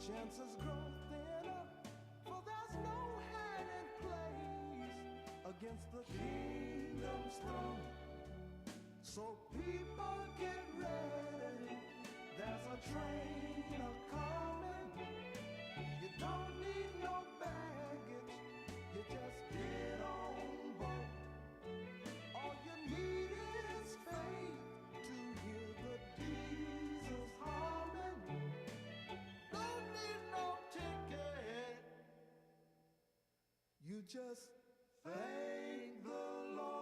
chances grow thinner, for there's no hiding place against the kingdom's throne. So people get ready, there's a train a-coming. You don't need no baggage, you just get on board. All you need is faith to hear the diesels humming. Don't need no ticket, you just thank the Lord.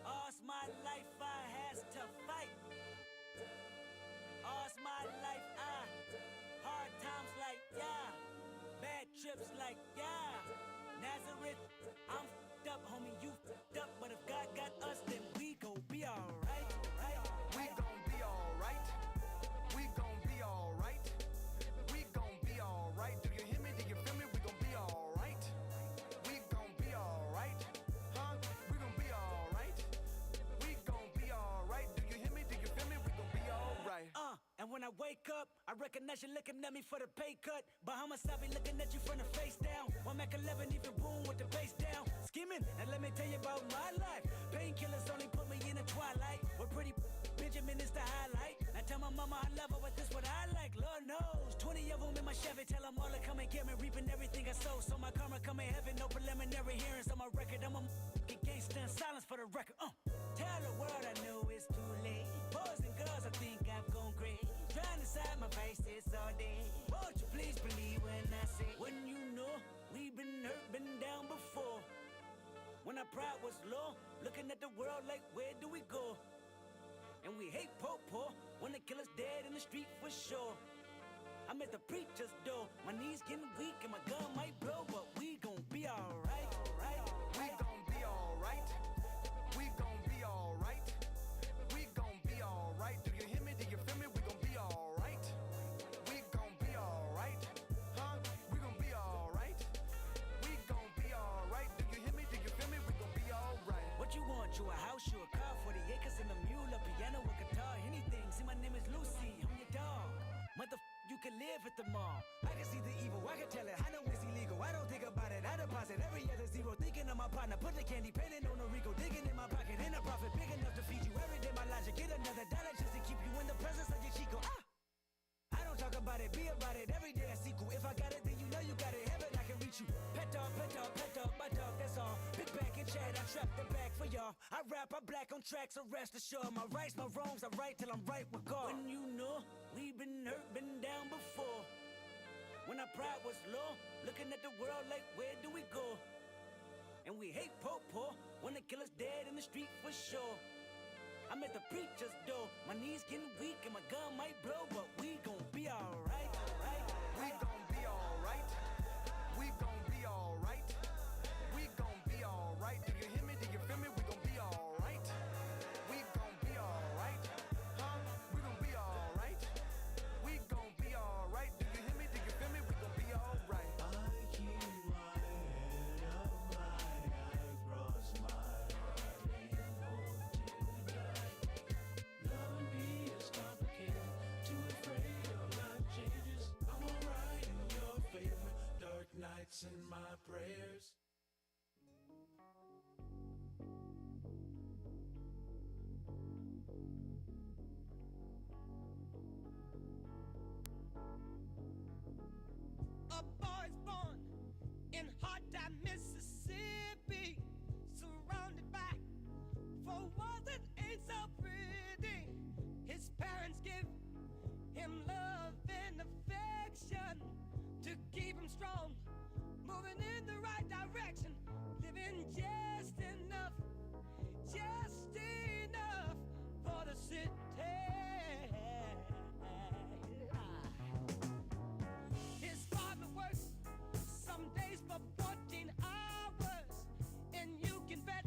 All's my life I has to fight. All's my life hard times like yeah, bad trips like yeah. Nazareth, I'm f***ed up, homie, you f***ed up. But if God got us, then we gon' be alright. We gon' be alright. We gon' be alright. We gon' be alright. Do you hear me? Do you feel me? We gon' be alright. We gon' be alright. Huh? We gon' be alright. We gon' be alright. Do you hear me? Do you feel me? We gon' be alright. And when I wake up, I recognize you looking at me for the pay cut. Bahamas, I be looking at you from the face down. One Mac 11, even boom with the bass down. Skimming, and let me tell you about my life. Painkillers only put me in the twilight. We're pretty Benjamin is the highlight. I tell my mama I love her, but this what I like, Lord knows. 20 of them in my Chevy, tell them all to come and get me. Reaping everything I sow, so my karma come in heaven. No preliminary hearings on my record. I'm a gangster in silence for the record. Tell the world I know it's too late. Boys and girls, I think I've gone crazy. Trying to side my faces all day. Won't you please believe when I say, when you know we've been hurt, been down before. When our pride was low, looking at the world like where do we go? And we hate po-po when the killer's dead in the street for sure. I'm at the preacher's door, my knees getting weak and my gun might blow, but we gon' be alright. We gon' be alright. We gon' be alright. We gon' be alright. Do you hear me? Do you feel me? We gon' be alright. We gon' be alright. Huh? We gon' be alright. We gon' be alright. Do you hear me? Do you feel me? We gon' be alright. What you want? You a house, you a car, 40 acres and a mule, a piano, a guitar, anything. See, my name is Lucy, I'm your dog. You can live at the mall. I can see the evil, I can tell it. I know it's illegal, I don't think about it. I deposit every other zero, thinking of my partner. Put the candy, painting on a Rico, digging in my pocket. In a profit big enough to feed you every day. My logic, get another dollar just to keep you in the presence of your Chico. I don't talk about it, be about it. Every day I sequel. If I got it, then you know you got it. Heaven, I can reach you. Pet dog, my dog, that's all. Big back and chat, I trap the back for y'all. I rap, I black on tracks, so rest assured. My rights, my wrongs, I right till I'm right with God. When you know we've been hurt, been down before. When our pride was low, looking at the world like where do we go? And we hate po-po when the killer's dead in the street for sure. I'm at the preacher's door, my knees getting weak and my gun might blow, but we gon' be alright. We gon' be alright. We gon' be alright. We gon' be alright. Do you hear me? Do you feel me? We gon' be alright. We gon' be alright. Huh? We gon' be alright. We gon' be alright. Do you hear me? Do you feel me? We gon' be alright. I keep my head up high, I cross my heart and hope tonight. Loving me is complicated, too afraid of life changes. I'm alright in your favor, dark nights and my prayers. A boy's born in hot time, Mississippi, surrounded by four walls that ain't so pretty. His parents give him love and affection to keep him strong, moving in the right direction, living just enough for the city. His father works some days for 14 hours, and you can bet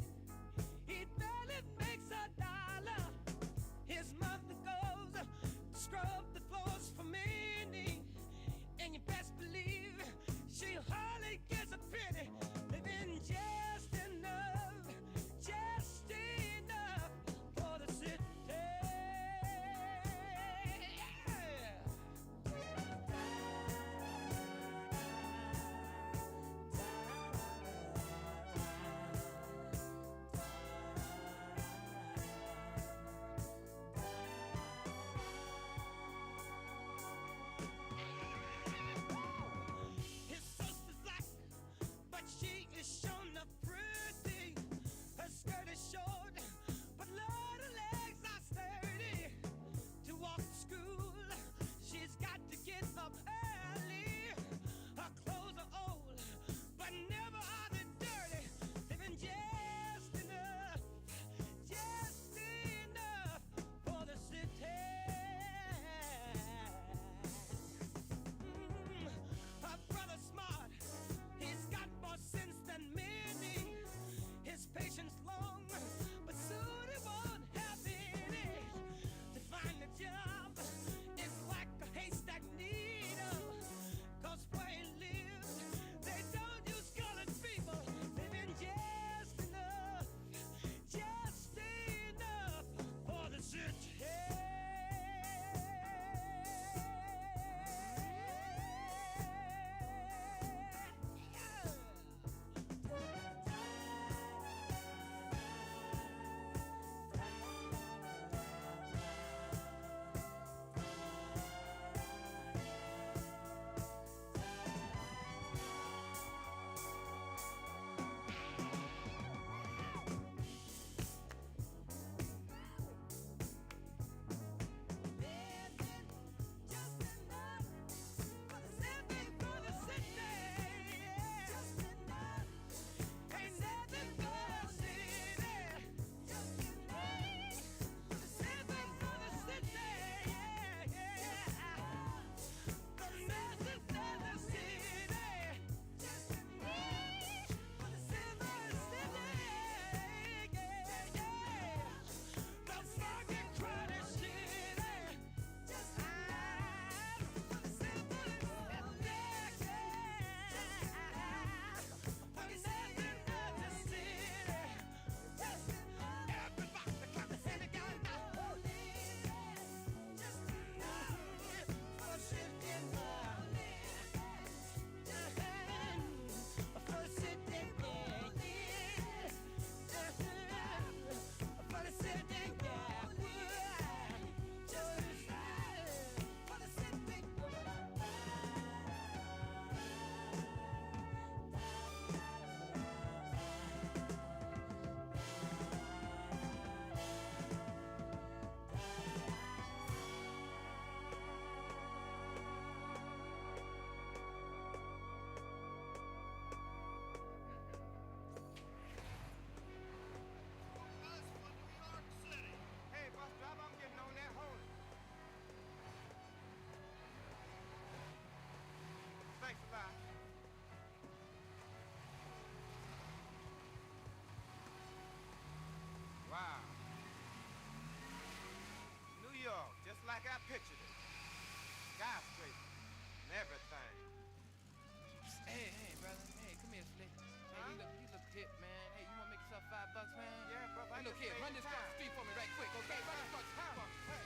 tip, man. Hey, you wanna make yourself $5, man? Yeah, bro. Hey, look here, run this across the street for me right quick, okay? Run this across the street for me. Hey.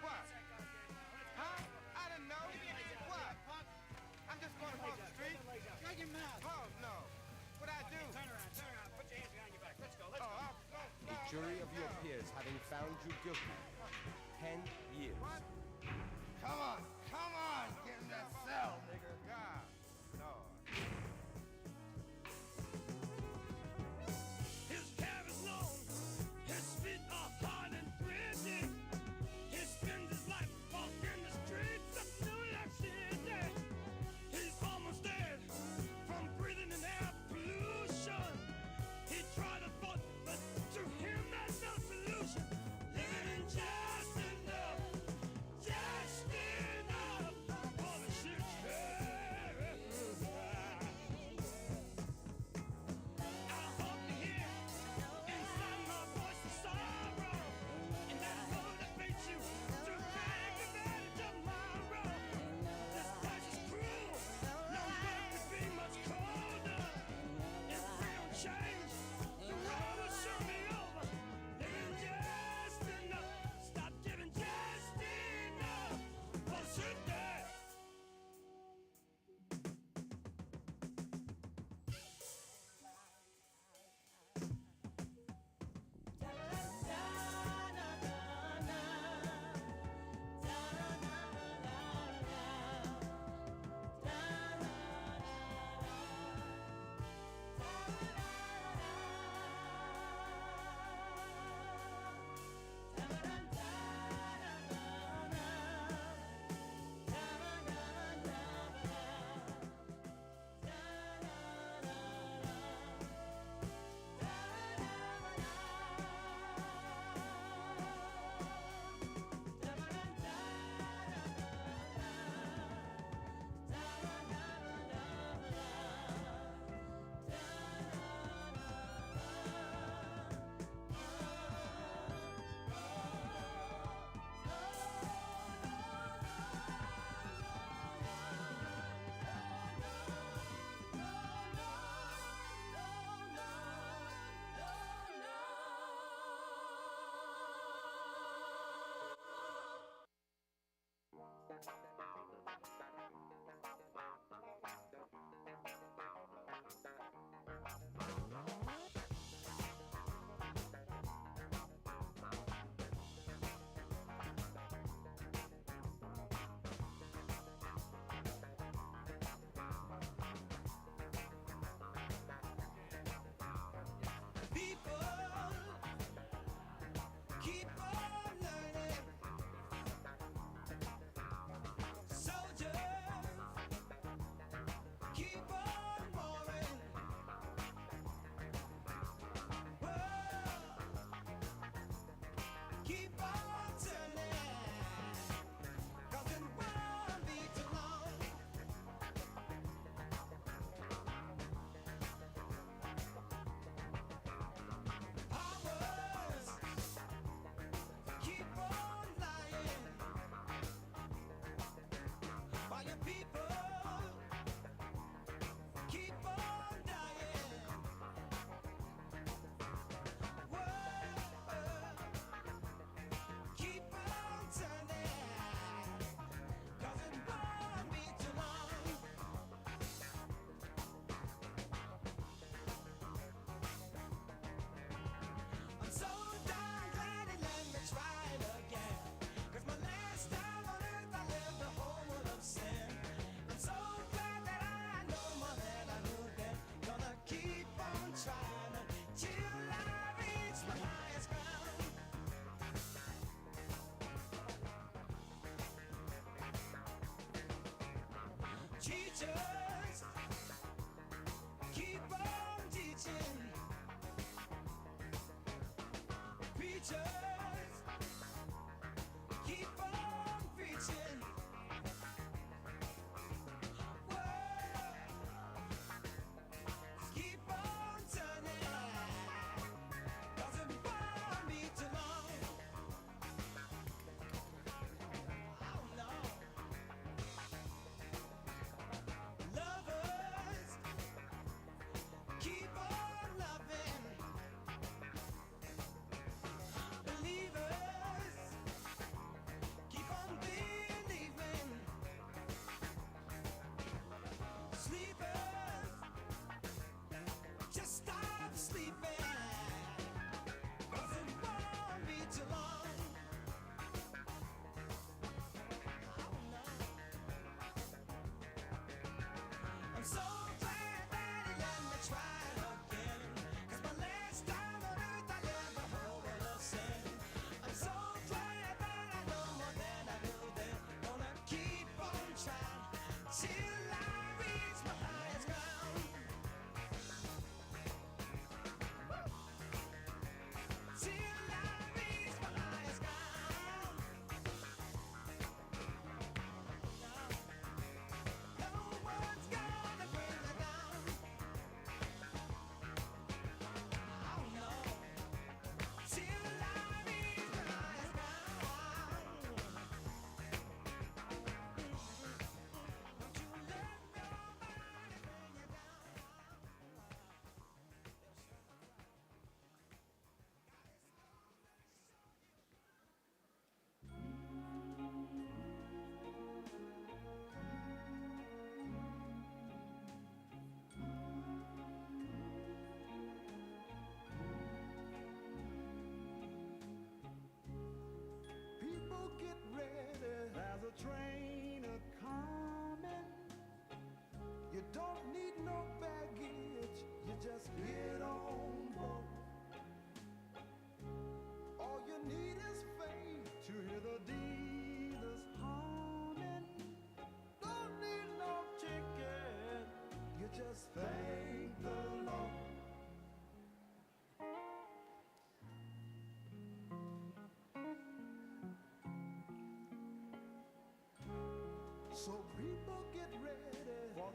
What? Huh? I didn't know. What? I'm just going across the street. Shut your mouth. Oh, no. What'd I do? Turn around. Put your hands behind your back. Let's go. A jury of your peers having found you guilty. 10 years. What? Come on, get in that cell, nigga. God, Lord. His hair is long, his feet are hard and gritty. He spends his life walking the streets of New York City. He's almost dead from breathing in air pollution. He tried to vote, but to him that's no solution. Living in just enough for the shit show.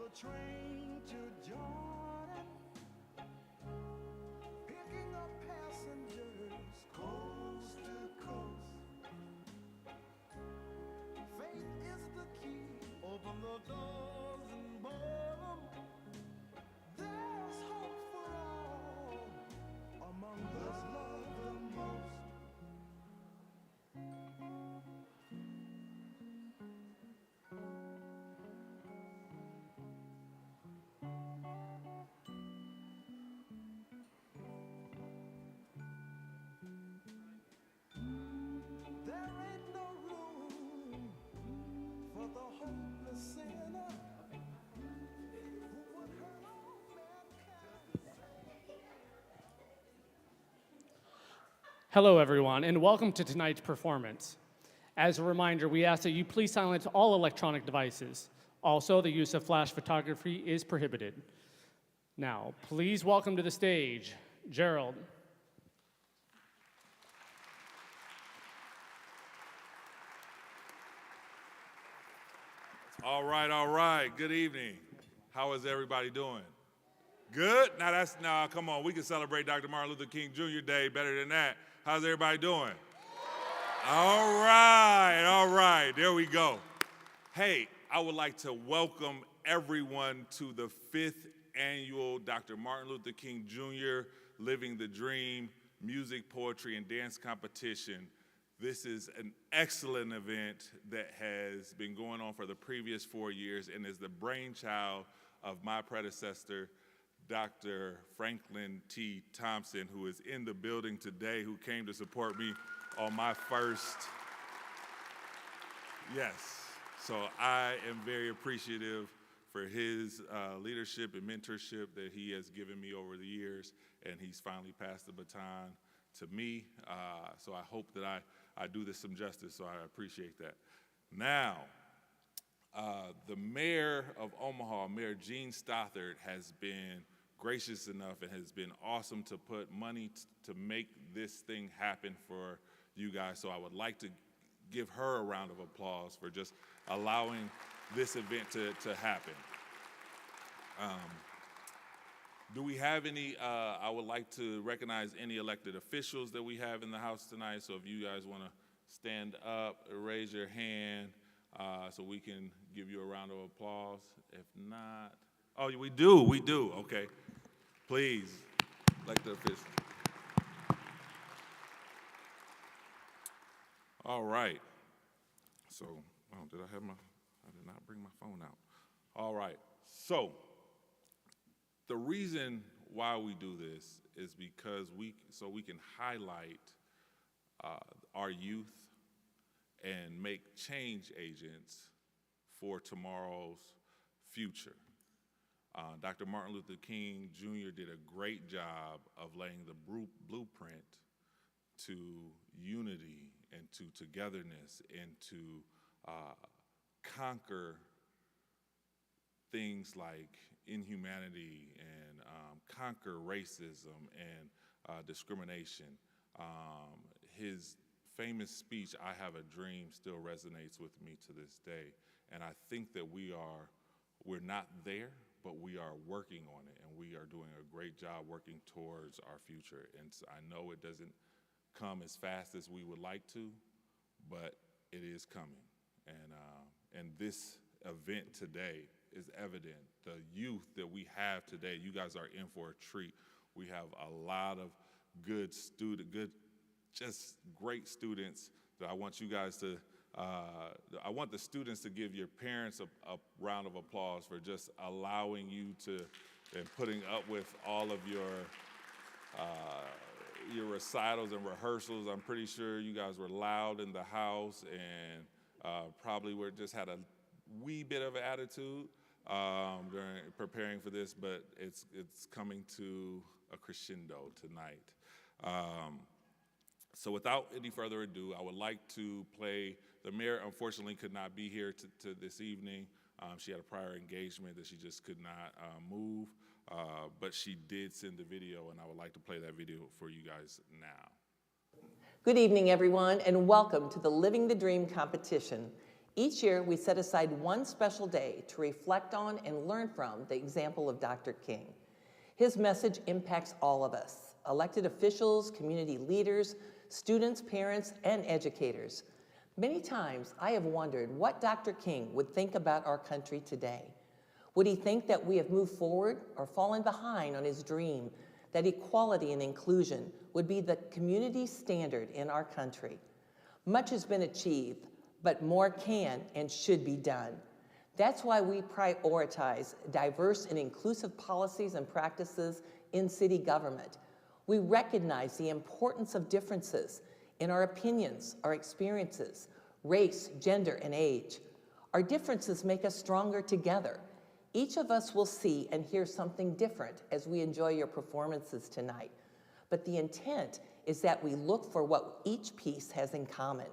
the train to Jordan, picking up passengers coast to coast. Faith is the key, open the doors and board 'em. There's hope for all among those loved the most. There ain't no room for the hopeless sinner who would hurt all mankind. Hello, everyone, and welcome to tonight's performance. As a reminder, we ask that you please silence all electronic devices. Also, the use of flash photography is prohibited. Now, please welcome to the stage, Gerald. All right. Good evening. How is everybody doing? Good? Now come on, we can celebrate Dr. Martin Luther King Jr. Day better than that. How's everybody doing? All right, there we go. Hey, I would like to welcome everyone to the 5th annual Dr. Martin Luther King Jr. Living the Dream Music, Poetry, and Dance Competition. This is an excellent event that has been going on for the previous 4 years and is the brainchild of my predecessor, Dr. Franklin T. Thompson, who is in the building today, who came to support me on my first. Yes, so I am very appreciative for his leadership and mentorship that he has given me over the years, and he's finally passed the baton to me, so I hope that I do this some justice, so I appreciate that. Now, the mayor of Omaha, Mayor Gene Stothard, has been gracious enough and has been awesome to put money to make this thing happen for you guys, so I would like to give her a round of applause for just allowing this event to happen. Do we have any, I would like to recognize any elected officials that we have in the house tonight, so if you guys want to stand up, raise your hand, so we can give you a round of applause. If not, oh, we do, okay. Please, elected officials. All right, so, I did not bring my phone out. All right, so, the reason why we do this is because we can highlight our youth and make change agents for tomorrow's future. Dr. Martin Luther King Jr. did a great job of laying the blueprint to unity and to togetherness and to conquer things like inhumanity and conquer racism and discrimination. His famous speech, "I Have a Dream," still resonates with me to this day. And I think that we're not there, but we are working on it, and we are doing a great job working towards our future. And so I know it doesn't come as fast as we would like to, but it is coming. And this event today is evident. The youth that we have today, you guys are in for a treat. We have a lot of just great students that I want you guys to, I want the students to give your parents a round of applause for just allowing you to, and putting up with all of your recitals and rehearsals. I'm pretty sure you guys were loud in the house and probably just had a wee bit of an attitude during preparing for this, but it's coming to a crescendo tonight. So without any further ado, I would like to play, the mayor unfortunately could not be here to this evening. She had a prior engagement that she just could not move, but she did send the video, and I would like to play that video for you guys now. Good evening, everyone, and welcome to the Living the Dream competition. Each year, we set aside one special day to reflect on and learn from the example of Dr. King. His message impacts all of us, elected officials, community leaders, students, parents, and educators. Many times, I have wondered what Dr. King would think about our country today. Would he think that we have moved forward or fallen behind on his dream that equality and inclusion would be the community standard in our country? Much has been achieved, but more can and should be done. That's why we prioritize diverse and inclusive policies and practices in city government. We recognize the importance of differences in our opinions, our experiences, race, gender, and age. Our differences make us stronger together. Each of us will see and hear something different as we enjoy your performances tonight. But the intent is that we look for what each piece has in common.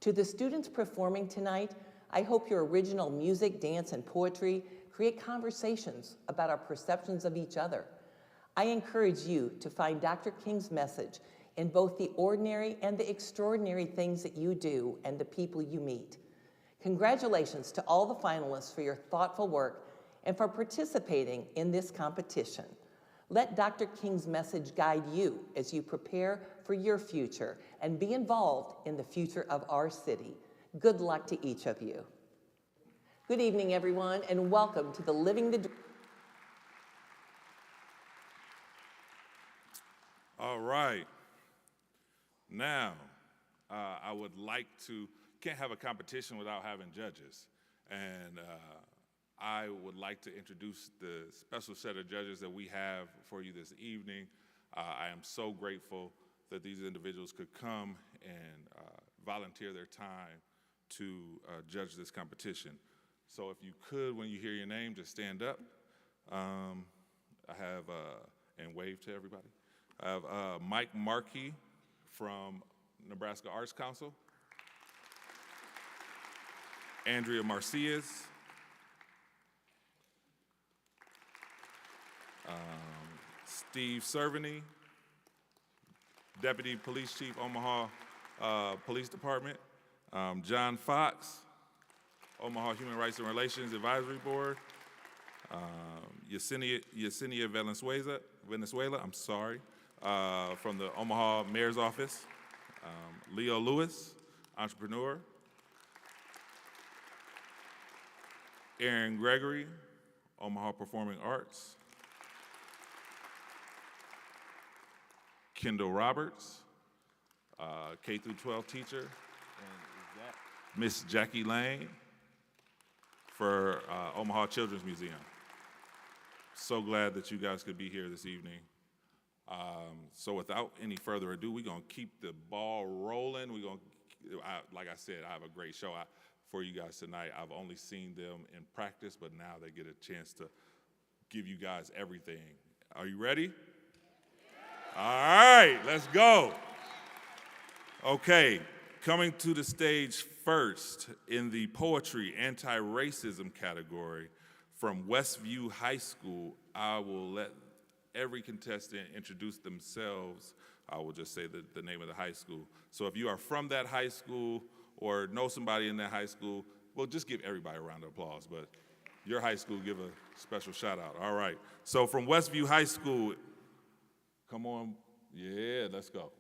To the students performing tonight, I hope your original music, dance, and poetry create conversations about our perceptions of each other. I encourage you to find Dr. King's message in both the ordinary and the extraordinary things that you do and the people you meet. Congratulations to all the finalists for your thoughtful work and for participating in this competition. Let Dr. King's message guide you as you prepare for your future and be involved in the future of our city. Good luck to each of you. Good evening, everyone, and welcome to the Living the Dream. All right. Now, I would like to, can't have a competition without having judges. And I would like to introduce the special set of judges that we have for you this evening. I am so grateful that these individuals could come and volunteer their time to judge this competition. So if you could, when you hear your name, just stand up. I have, and wave to everybody. I have Mike Markey from Nebraska Arts Council. Andrea Marcias. Steve Cerveny, Deputy Police Chief, Omaha Police Department. John Fox, Omaha Human Rights and Relations Advisory Board. Yesenia Venezuela, I'm sorry, from the Omaha Mayor's Office. Leo Lewis, entrepreneur. Aaron Gregory, Omaha Performing Arts. Kendall Roberts, K through 12 teacher. And is that Miss Jackie Lane for Omaha Children's Museum. So glad that you guys could be here this evening. So without any further ado, we're gonna keep the ball rolling. Like I said, I have a great show for you guys tonight. I've only seen them in practice, but now they get a chance to give you guys everything. Are you ready? All right, let's go. Okay, coming to the stage first in the poetry anti-racism category from Westview High School, I will let every contestant introduce themselves. I will just say the name of the high school. So if you are from that high school or know somebody in that high school, well, just give everybody a round of applause, but your high school, give a special shout out. All right, so from Westview High School, come on, yeah, let's go.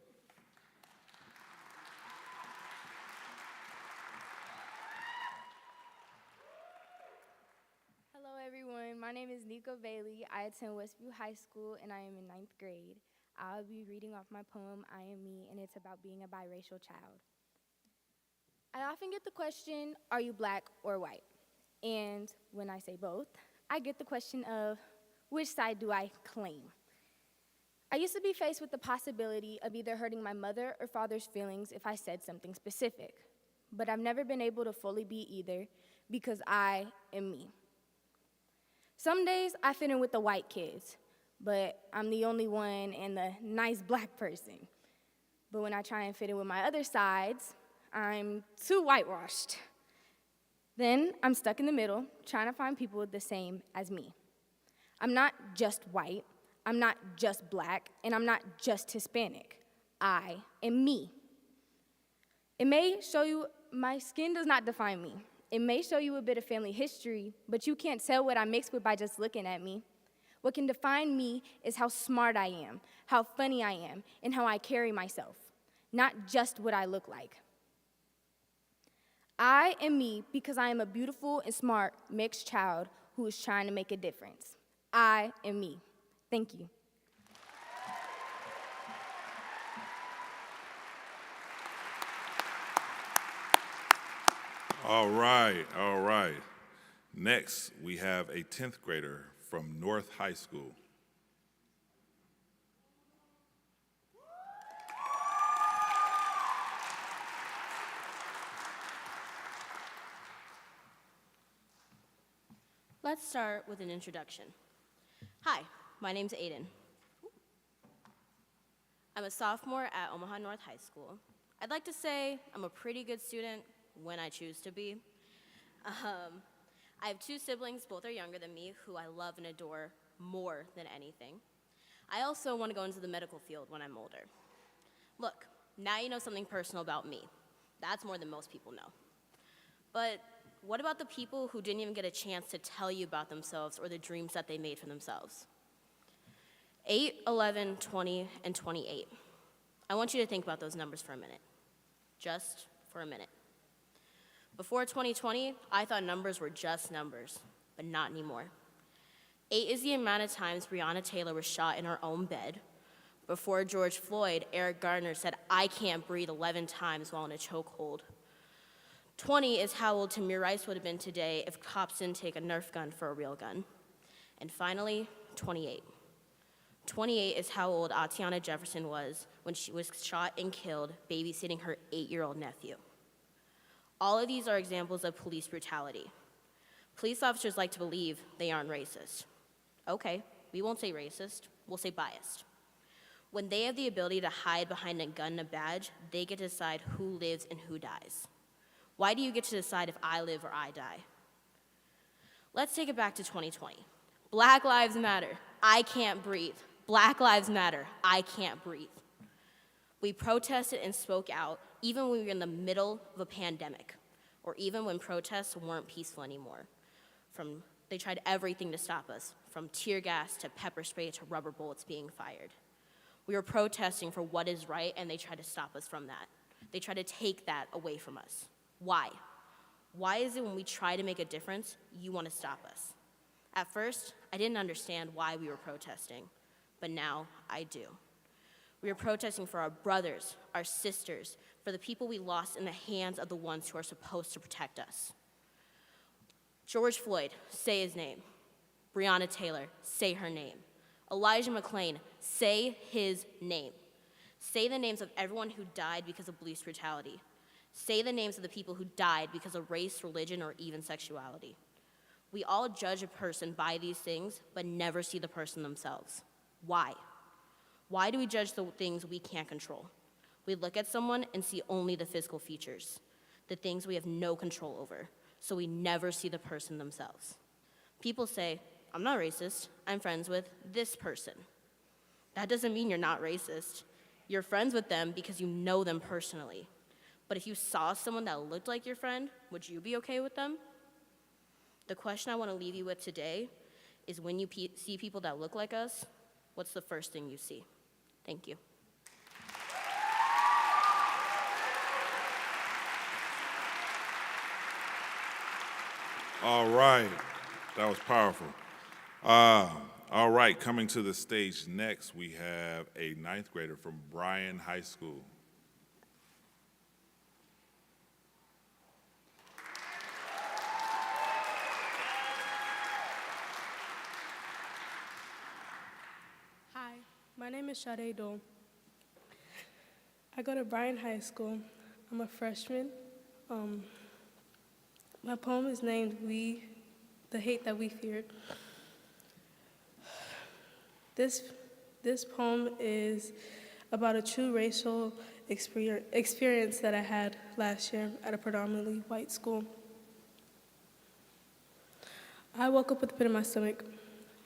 Hello everyone, my name is Nico Bailey. I attend Westview High School and I am in 9th grade. I'll be reading off my poem, I Am Me, and it's about being a biracial child. I often get the question, are you black or white? And when I say both, I get the question of, which side do I claim? I used to be faced with the possibility of either hurting my mother or father's feelings if I said something specific. But I've never been able to fully be either because I am me. Some days I fit in with the white kids, but I'm the only one and the nice black person. But when I try and fit in with my other sides, I'm too whitewashed. Then I'm stuck in the middle, trying to find people the same as me. I'm not just white, I'm not just black, and I'm not just Hispanic. I am me. It may show you My skin does not define me. It may show you a bit of family history, but you can't tell what I'm mixed with by just looking at me. What can define me is how smart I am, how funny I am, and how I carry myself, not just what I look like. I am me because I am a beautiful and smart mixed child who is trying to make a difference. I am me. Thank you. All right, all right. Next, we have a 10th grader from North High School. Let's start with an introduction. Hi, my name's Aiden. I'm a sophomore at Omaha North High School. I'd like to say I'm a pretty good student when I choose to be. I have two siblings, both are younger than me, who I love and adore more than anything. I also want to go into the medical field when I'm older. Look, now you know something personal about me. That's more than most people know. But what about the people who didn't even get a chance to tell you about themselves or the dreams that they made for themselves? 8, 11, 20, and 28. I want you to think about those numbers for a minute. Just for a minute. Before 2020, I thought numbers were just numbers, but not anymore. 8 is the amount of times Breonna Taylor was shot in her own bed. Before George Floyd, Eric Garner said, "I can't breathe" 11 times while in a chokehold. 20 is how old Tamir Rice would have been today if cops didn't take a Nerf gun for a real gun. And finally, 28. 28 is how old Atiana Jefferson was when she was shot and killed babysitting her 8-year-old nephew. All of these are examples of police brutality. Police officers like to believe they aren't racist. Okay, we won't say racist, we'll say biased. When they have the ability to hide behind a gun and a badge, they get to decide who lives and who dies. Why do you get to decide if I live or I die? Let's take it back to 2020. Black Lives Matter, I can't breathe. Black Lives Matter, I can't breathe. We protested and spoke out even when we were in the middle of a pandemic, or even when protests weren't peaceful anymore. They tried everything to stop us, from tear gas to pepper spray to rubber bullets being fired. We were protesting for what is right, and they tried to stop us from that. They tried to take that away from us. Why? Why is it when we try to make a difference, you want to stop us? At first, I didn't understand why we were protesting, but now I do. We are protesting for our brothers, our sisters, for the people we lost in the hands of the ones who are supposed to protect us. George Floyd, say his name. Breonna Taylor, say her name. Elijah McClain, say his name. Say the names of everyone who died because of police brutality. Say the names of the people who died because of race, religion, or even sexuality. We all judge a person by these things, but never see the person themselves. Why? Why do we judge the things we can't control? We look at someone and see only the physical features, the things we have no control over, so we never see the person themselves. People say, "I'm not racist, I'm friends with this person." That doesn't mean you're not racist. You're friends with them because you know them personally. But if you saw someone that looked like your friend, would you be okay with them? The question I want to leave you with today is, when you see people that look like us, what's the first thing you see? Thank you. All right, that was powerful. All right, coming to the stage next, we have a 9th grader from Bryan High School. Hi, my name is Sade Dole. I go to Bryan High School. I'm a freshman. My poem is named "We, the Hate That We Feared." This poem is about a true racial experience that I had last year at a predominantly white school. I woke up with a pit in my stomach.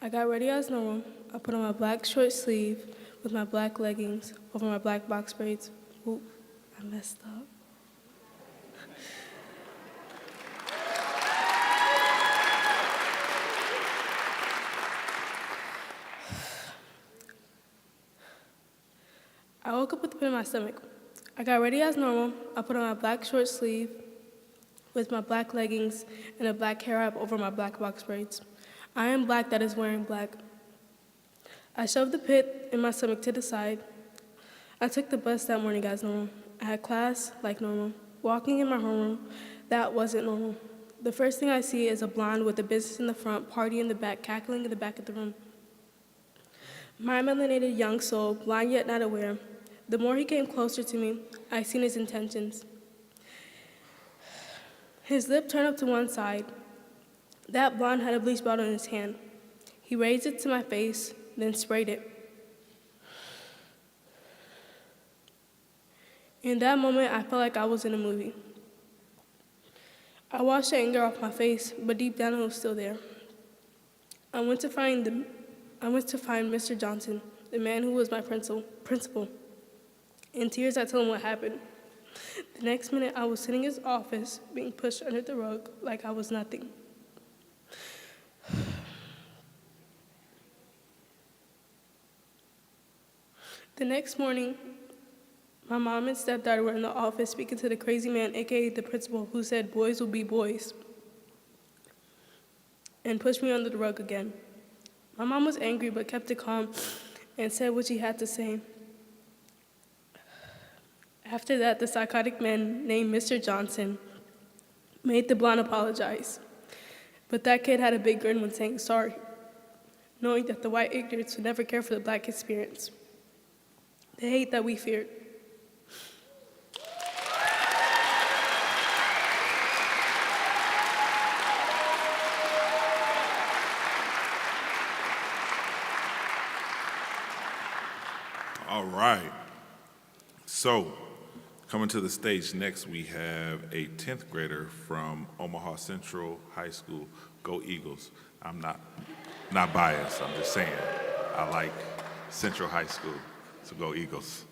I got ready as normal. I put on my black short sleeve with my black leggings over my black box braids. Oop, I messed up. I woke up with a pit in my stomach. I got ready as normal. I put on my black short sleeve with my black leggings and a black hair wrap over my black box braids. I am black that is wearing black. I shoved the pit in my stomach to the side. I took the bus that morning as normal. I had class like normal. Walking in my homeroom, that wasn't normal. The first thing I see is a blonde with a business in the front, party in the back, cackling in the back of the room. My melanated young soul, blind yet not aware. The more he came closer to me, I seen his intentions. His lip turned up to one side. That blonde had a bleach bottle in his hand. He raised it to my face, then sprayed it. In that moment, I felt like I was in a movie. I washed the anger off my face, but deep down it was still there. I went to find Mr. Johnson, the man who was my principal. In tears, I told him what happened. The next minute, I was sitting in his office, being pushed under the rug like I was nothing. The next morning, my mom and stepdad were in the office speaking to the crazy man, aka the principal, who said boys will be boys, and pushed me under the rug again. My mom was angry but kept it calm and said what she had to say. After that, the psychotic man named Mr. Johnson made the blonde apologize. But that kid had a big grin when saying sorry, knowing that the white ignorance would never care for the black experience. The hate that we feared. All right. So, coming to the stage next, we have a 10th grader from Omaha Central High School. Go Eagles. I'm not biased, I'm just saying. I like Central High School, so go Eagles.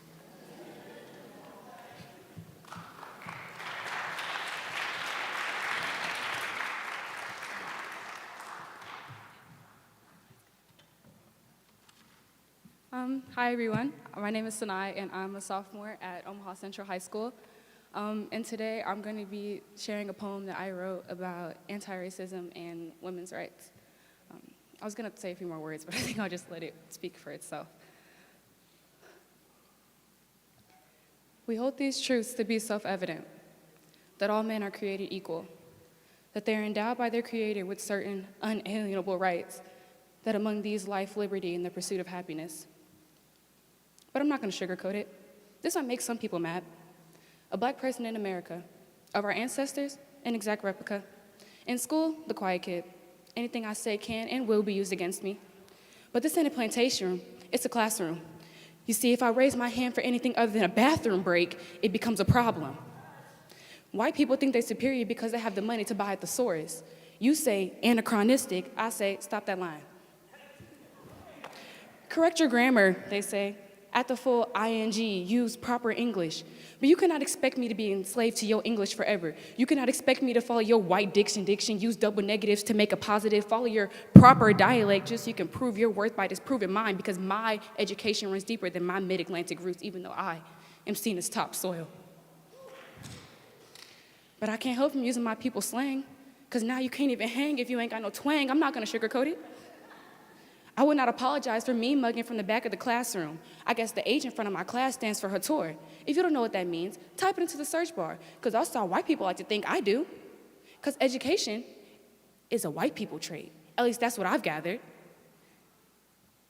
Hi everyone, my name is Sanai and I'm a sophomore at Omaha Central High School. And today I'm going to be sharing a poem that I wrote about anti-racism and women's rights. I was going to say a few more words, but I think I'll just let it speak for itself. We hold these truths to be self-evident, that all men are created equal, that they are endowed by their Creator with certain unalienable rights, that among these life, liberty, and the pursuit of happiness. But I'm not going to sugarcoat it. This might make some people mad. A black person in America, of our ancestors, an exact replica. In school, the quiet kid. Anything I say can and will be used against me. But this ain't a plantation room, it's a classroom. You see, if I raise my hand for anything other than a bathroom break, it becomes a problem. White people think they're superior because they have the money to buy a thesaurus. You say anachronistic, I say stop that line. Correct your grammar, they say. At the full ing, use proper English. But you cannot expect me to be enslaved to your English forever. You cannot expect me to follow your white diction, use double negatives to make a positive, follow your proper dialect just so you can prove your worth by disproving mine because my education runs deeper than my mid-Atlantic roots, even though I am seen as topsoil. But I can't help from using my people's slang because now you can't even hang if you ain't got no twang. I'm not gonna sugarcoat it. I would not apologize for me mugging from the back of the classroom. I guess the H in front of my class stands for Hator. If you don't know what that means, type it into the search bar, because that's how white people like to think I do. Because education is a white people trait. At least that's what I've gathered.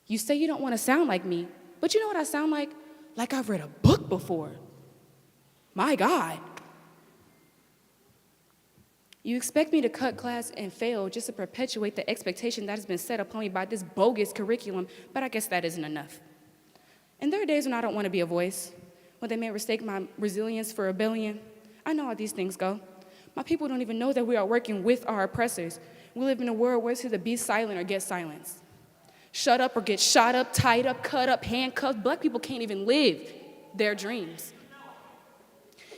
You say you don't want to sound like me, but you know what I sound like? Like I've read a book before. My God. You expect me to cut class and fail just to perpetuate the expectation that has been set upon me by this bogus curriculum, but I guess that isn't enough. And there are days when I don't want to be a voice, when they may mistake my resilience for rebellion. I know how these things go. My people don't even know that we are working with our oppressors. We live in a world where it's either be silent or get silenced. Shut up or get shot up, tied up, cut up, handcuffed. Black people can't even live their dreams.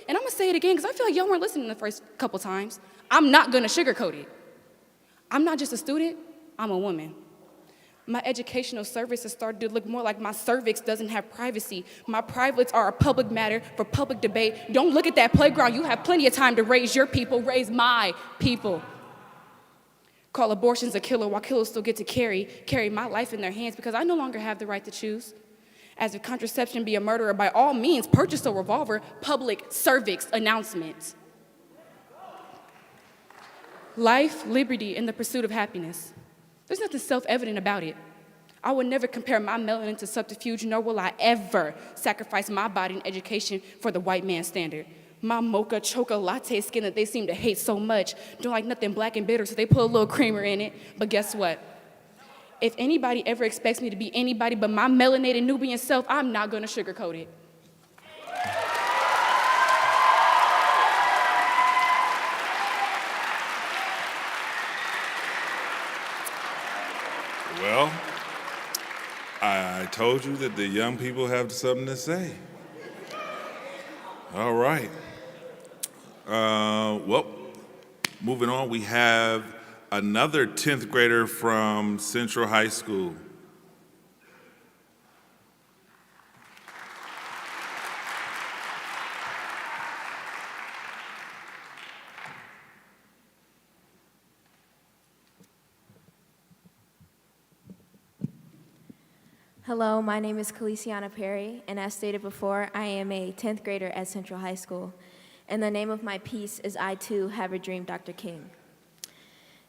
and I'm gonna say it again because I feel like y'all weren't listening the first couple times. I'm not gonna sugarcoat it. I'm not just a student, I'm a woman. My educational service has started to look more like my cervix doesn't have privacy. My privates are a public matter for public debate. Don't look at that playground. You have plenty of time to raise your people, raise my people. Call abortions a killer while killers still get to carry my life in their hands because I no longer have the right to choose. As if contraception be a murderer, by all means, purchase a revolver, public cervix announcement. Life, liberty, and the pursuit of happiness. There's nothing self-evident about it. I will never compare my melanin to subterfuge, nor will I ever sacrifice my body and education for the white man's standard. My mocha choca latte skin that they seem to hate so much don't like nothing black and bitter, so they put a little creamer in it. But guess what? If anybody ever expects me to be anybody but my melanated Nubian self, I'm not gonna sugarcoat it. Well, I told you that the young people have something to say. All right. Well, moving on, we have another 10th grader from Central High School. Hello, my name is Caliciana Perry, and as stated before, I am a 10th grader at Central High School. And the name of my piece is I Too Have a Dream, Dr. King.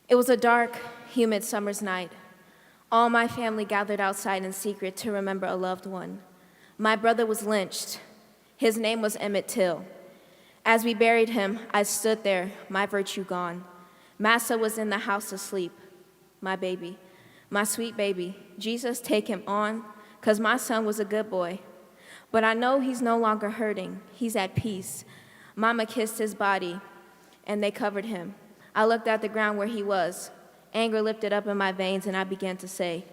It was a dark, humid summer's night. All my family gathered outside in secret to remember a loved one. My brother was lynched. His name was Emmett Till. As we buried him, I stood there, my virtue gone. Massa was in the house asleep, my baby. My sweet baby, Jesus, take him on, 'cause my son was a good boy. But I know he's no longer hurting, he's at peace. Mama kissed his body, and they covered him. I looked at the ground where he was. Anger lifted up in my veins, and I began to say,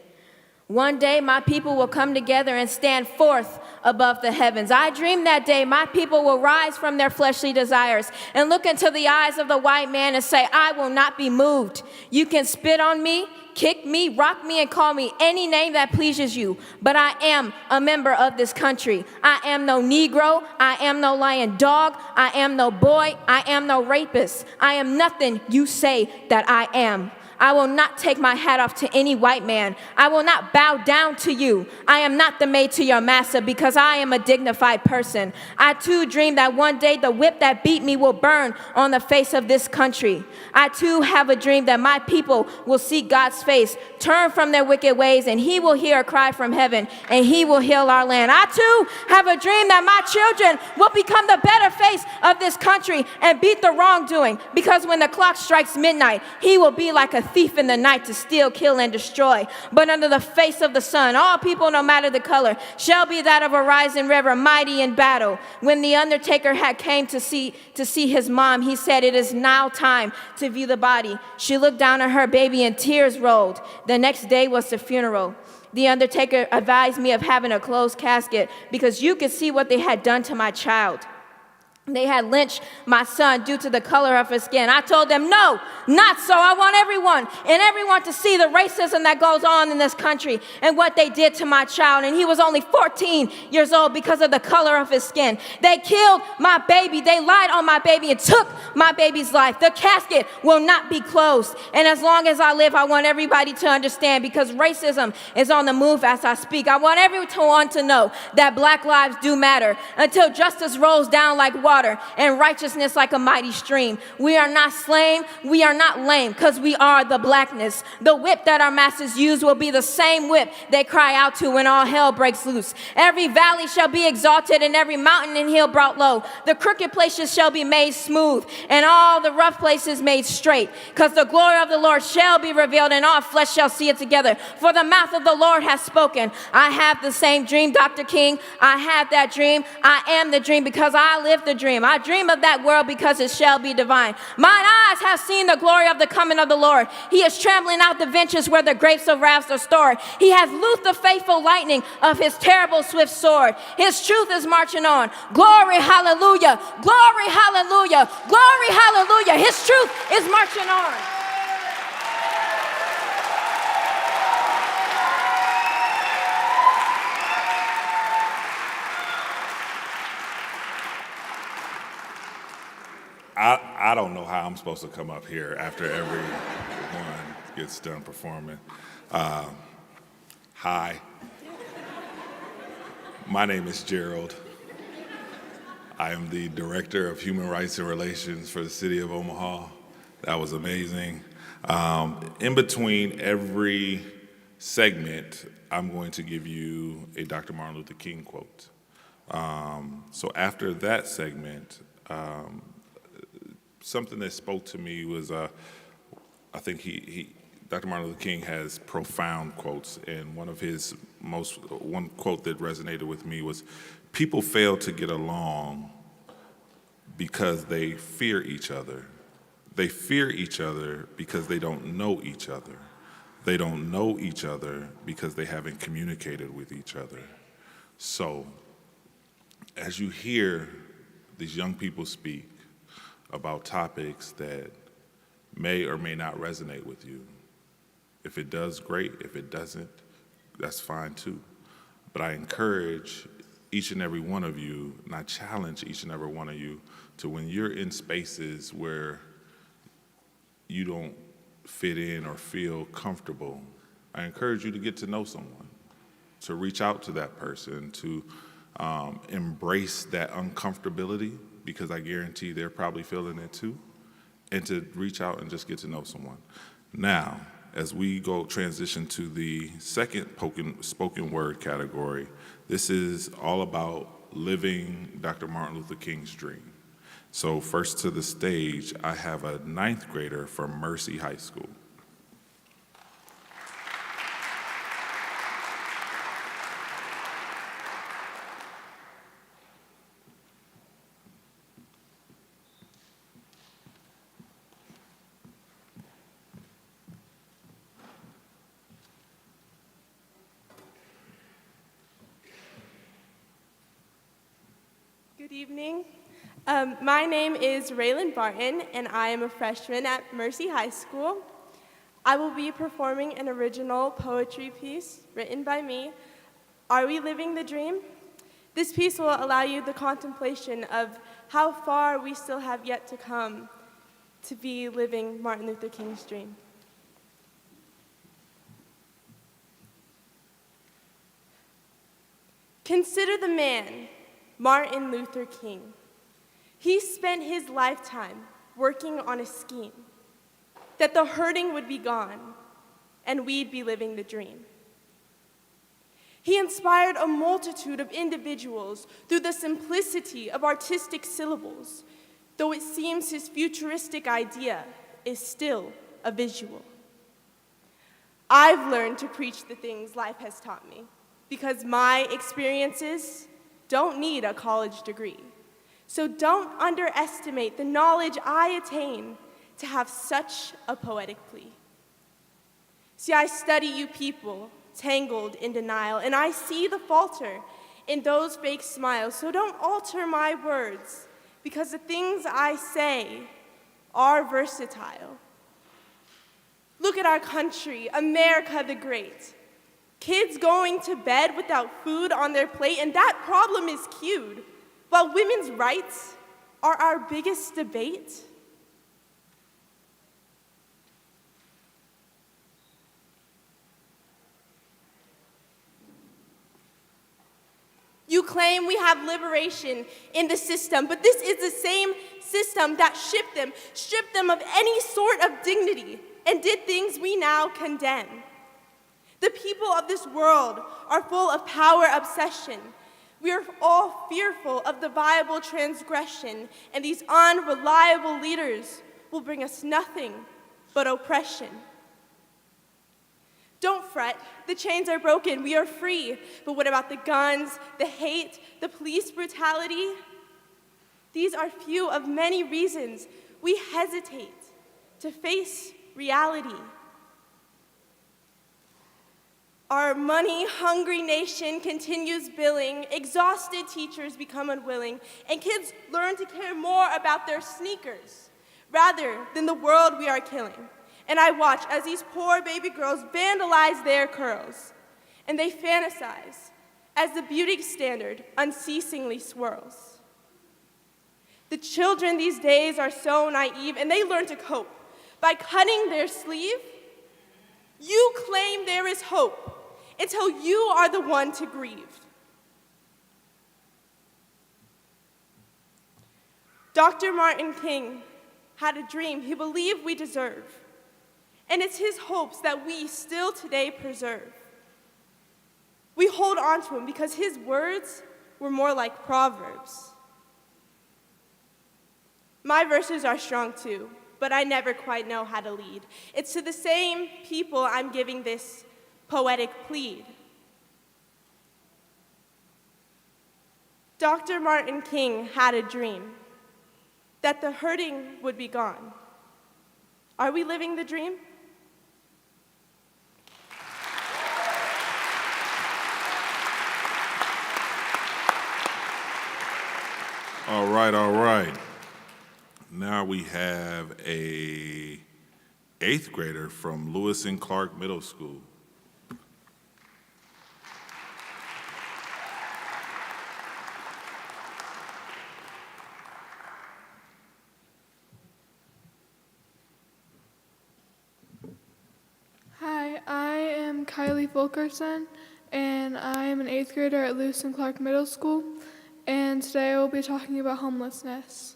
one day my people will come together and stand forth above the heavens. I dream that day my people will rise from their fleshly desires and look into the eyes of the white man and say, I will not be moved. You can spit on me, kick me, rock me, and call me any name that pleases you, but I am a member of this country. I am no Negro, I am no lion dog, I am no boy, I am no rapist. I am nothing you say that I am. I will not take my hat off to any white man. I will not bow down to you. I am not the maid to your master because I am a dignified person. I too dream that one day the whip that beat me will burn on the face of this country. I too have a dream that my people will see God's face, turn from their wicked ways, and he will hear a cry from heaven, and he will heal our land. I too have a dream that my children will become the better face of this country and beat the wrongdoing, because when the clock strikes midnight, he will be like a thief in the night to steal, kill, and destroy. But under the face of the sun, all people, no matter the color, shall be that of a rising river, mighty in battle. When the undertaker had came to see his mom, he said, it is now time to view the body. She looked down at her baby and tears rolled. The next day was the funeral. The undertaker advised me of having a closed casket because you could see what they had done to my child. They had lynched my son due to the color of his skin. I told them, no, not so. I want everyone to see the racism that goes on in this country and what they did to my child. And he was only 14 years old because of the color of his skin. They killed my baby. They lied on my baby and took my baby's life. The casket will not be closed. And as long as I live, I want everybody to understand, because racism is on the move as I speak. I want everyone to know that black lives do matter until justice rolls down like water and righteousness like a mighty stream. We are not slain, we are not lame, because we are the blackness. The whip that our masters use will be the same whip they cry out to when all hell breaks loose. Every valley shall be exalted and every mountain and hill brought low. The crooked places shall be made smooth and all the rough places made straight, because the glory of the Lord shall be revealed and all flesh shall see it together. For the mouth of the Lord has spoken. I have the same dream, Dr. King. I have that dream. I am the dream because I live the dream. I dream of that world because it shall be divine. Mine eyes have seen the glory of the coming of the Lord. He is trampling out the benches where the grapes of wrath are stored. He has loosed the faithful lightning of his terrible swift sword. His truth is marching on. Glory, hallelujah. Glory, hallelujah. Glory, hallelujah. His truth is marching on. I don't know how I'm supposed to come up here after everyone gets done performing. Hi. My name is Gerald. I am the Director of Human Rights and Relations for the City of Omaha. That was amazing. In between every segment, I'm going to give you a Dr. Martin Luther King quote. So after that segment, something that spoke to me was, I think Dr. Martin Luther King has profound quotes, and one quote that resonated with me was, people fail to get along because they fear each other. They fear each other because they don't know each other. They don't know each other because they haven't communicated with each other. So, as you hear these young people speak about topics that may or may not resonate with you, if it does, great. If it doesn't, that's fine too. But I encourage each and every one of you, and I challenge each and every one of you to, when you're in spaces where you don't fit in or feel comfortable, I encourage you to get to know someone, to reach out to that person, to embrace that uncomfortability, because I guarantee they're probably feeling it too, and to reach out and just get to know someone. Now, as we transition to the second spoken word category, this is all about living Dr. Martin Luther King's dream. So first to the stage, I have a 9th grader from Mercy High School. Good evening. My name is Raylan Barton, and I am a freshman at Mercy High School. I will be performing an original poetry piece written by me, Are We Living the Dream? This piece will allow you the contemplation of how far we still have yet to come to be living Martin Luther King's dream. Consider the man, Martin Luther King. He spent his lifetime working on a scheme that the hurting would be gone and we'd be living the dream. He inspired a multitude of individuals through the simplicity of artistic syllables, though it seems his futuristic idea is still a visual. I've learned to preach the things life has taught me because my experiences don't need a college degree. So don't underestimate the knowledge I attain to have such a poetic plea. See, I study you people tangled in denial, and I see the falter in those fake smiles. So don't alter my words, because the things I say are versatile. Look at our country, America the Great. Kids going to bed without food on their plate, and that problem is cued, while women's rights are our biggest debate. You claim we have liberation in the system, but this is the same system that stripped them of any sort of dignity, and did things we now condemn. The people of this world are full of power obsession. We are all fearful of the viable transgression, and these unreliable leaders will bring us nothing but oppression. Don't fret, the chains are broken, we are free. But what about the guns, the hate, the police brutality? These are few of many reasons we hesitate to face reality. Our money-hungry nation continues billing, exhausted teachers become unwilling, and kids learn to care more about their sneakers rather than the world we are killing. And I watch as these poor baby girls vandalize their curls, and they fantasize as the beauty standard unceasingly swirls. The children these days are so naive, and they learn to cope by cutting their sleeve. You claim there is hope until you are the one to grieve. Dr. Martin King had a dream he believed we deserve, and it's his hopes that we still today preserve. We hold on to him because his words were more like proverbs. My verses are strong too, but I never quite know how to lead. It's to the same people I'm giving this poetic plead. Dr. Martin King had a dream that the hurting would be gone. Are we living the dream? All right, all right. Now we have a 8th grader from Lewis and Clark Middle School. Hi, I am Kylie Fulkerson, and I am an 8th grader at Lewis and Clark Middle School, and today I will be talking about homelessness.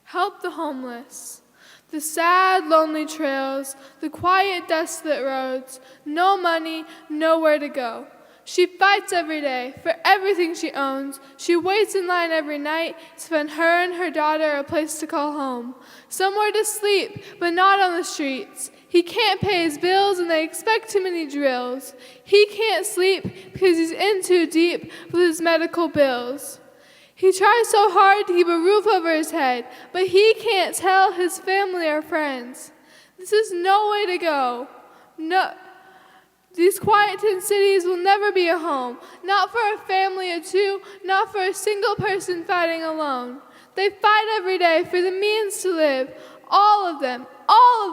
Help the homeless. The sad, lonely trails, the quiet, desolate roads, no money, nowhere to go. She fights every day for everything she owns. She waits in line every night to find her and her daughter a place to call home, somewhere to sleep, but not on the streets. He can't pay his bills and they expect too many drills. He can't sleep because he's in too deep with his medical bills. He tries so hard to keep a roof over his head, but he can't tell his family or friends. This is no way to go. No, these quiet tin cities will never be a home, not for a family of two, not for a single person fighting alone. They fight every day for the means to live. All of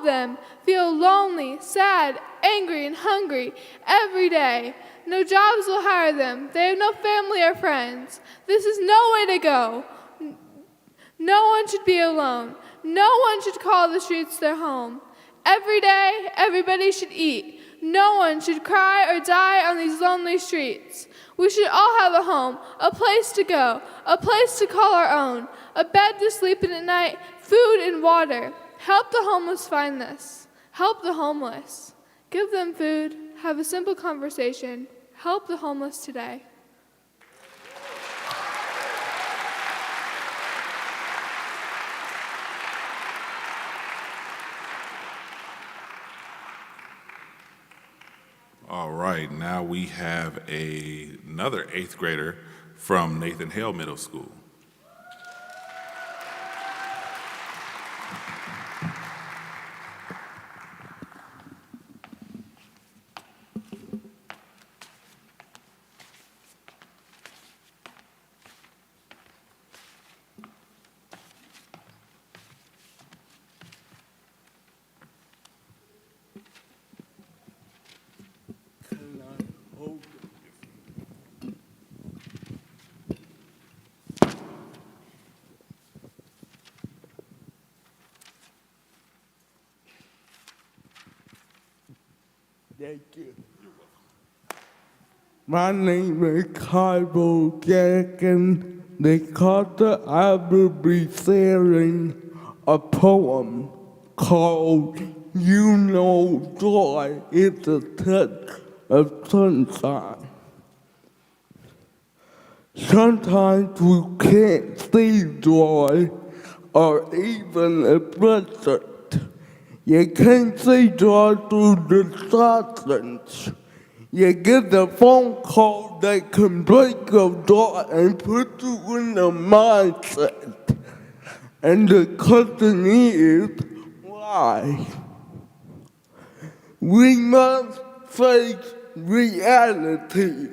them feel lonely, sad, angry, and hungry every day. No jobs will hire them. They have no family or friends. This is no way to go. No one should be alone. No one should call the streets their home. Every day, everybody should eat. No one should cry or die on these lonely streets. We should all have a home, a place to go, a place to call our own, a bed to sleep in at night, food and water. Help the homeless find this. Help the homeless. Give them food. Have a simple conversation. Help the homeless today. All right, now we have another 8th grader from Nathan Hale Middle School. Thank you. My name is Carl Jackson. Because I will be sharing a poem called You Know Joy is a Touch of Sunshine. Sometimes we can't see joy or even a blizzard. You can see joy through the silence. You get a phone call that can break your door and put you in the mindset. And the question is, why? We must face reality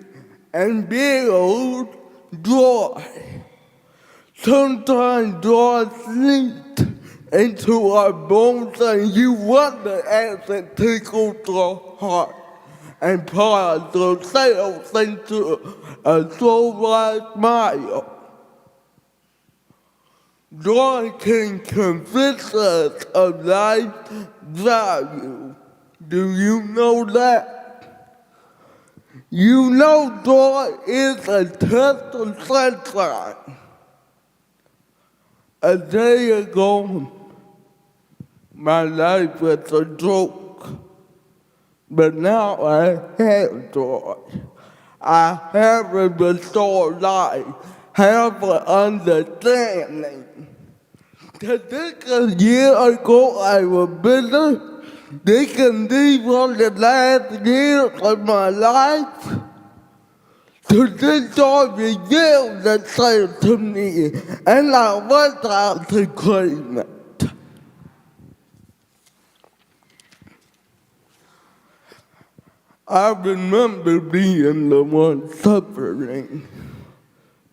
and build joy. Sometimes joy sneaks into our bones and you wonder as it tickles the heart and pours yourself into a soul-like smile. Joy can convince us of life's value. Do you know that? You know joy is a test of sunshine. A day ago, my life was a joke, but now I have joy. I have a restored life, have an understanding. Just a year ago I was bitter. They can leave on the last years of my life. So this joy revealed itself to me, and I went out to claim it. I remember being the one suffering.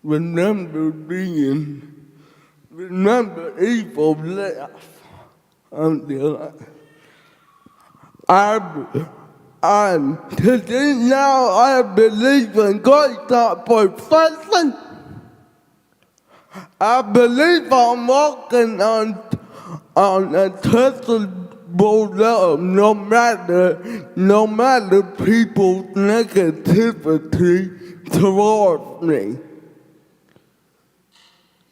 Remember evil left until today now I believe in God's not perfection. I believe I'm walking on a testable love no matter people's negativity towards me.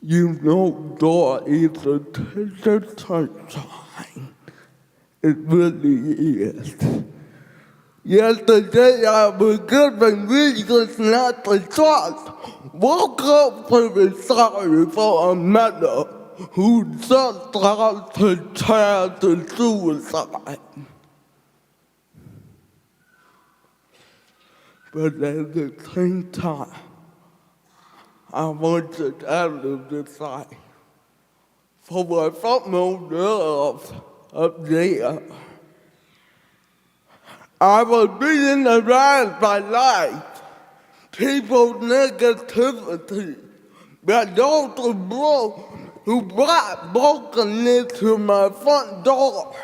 You know joy is a test of sunshine. It really is. Yesterday I was given reasons not to trust. Woke up to be sorry for a mother who just lost her child to suicide. But at the same time, I want to out of this life for I felt no love up there. I was being around by life, people's negativity, but those who brought brokenness to my front door.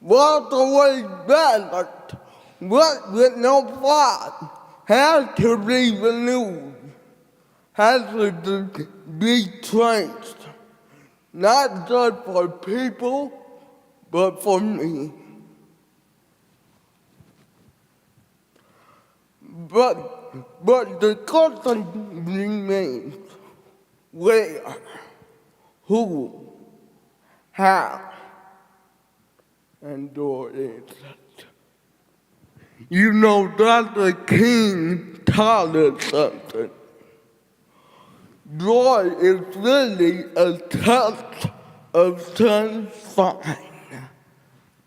Walked away battered, what with no plot, had to be renewed, had to be changed. Not just for people, but for me. But the question remains, where, who, how, and where is it? You know, Dr. King taught us something. Joy is really a touch of sunshine.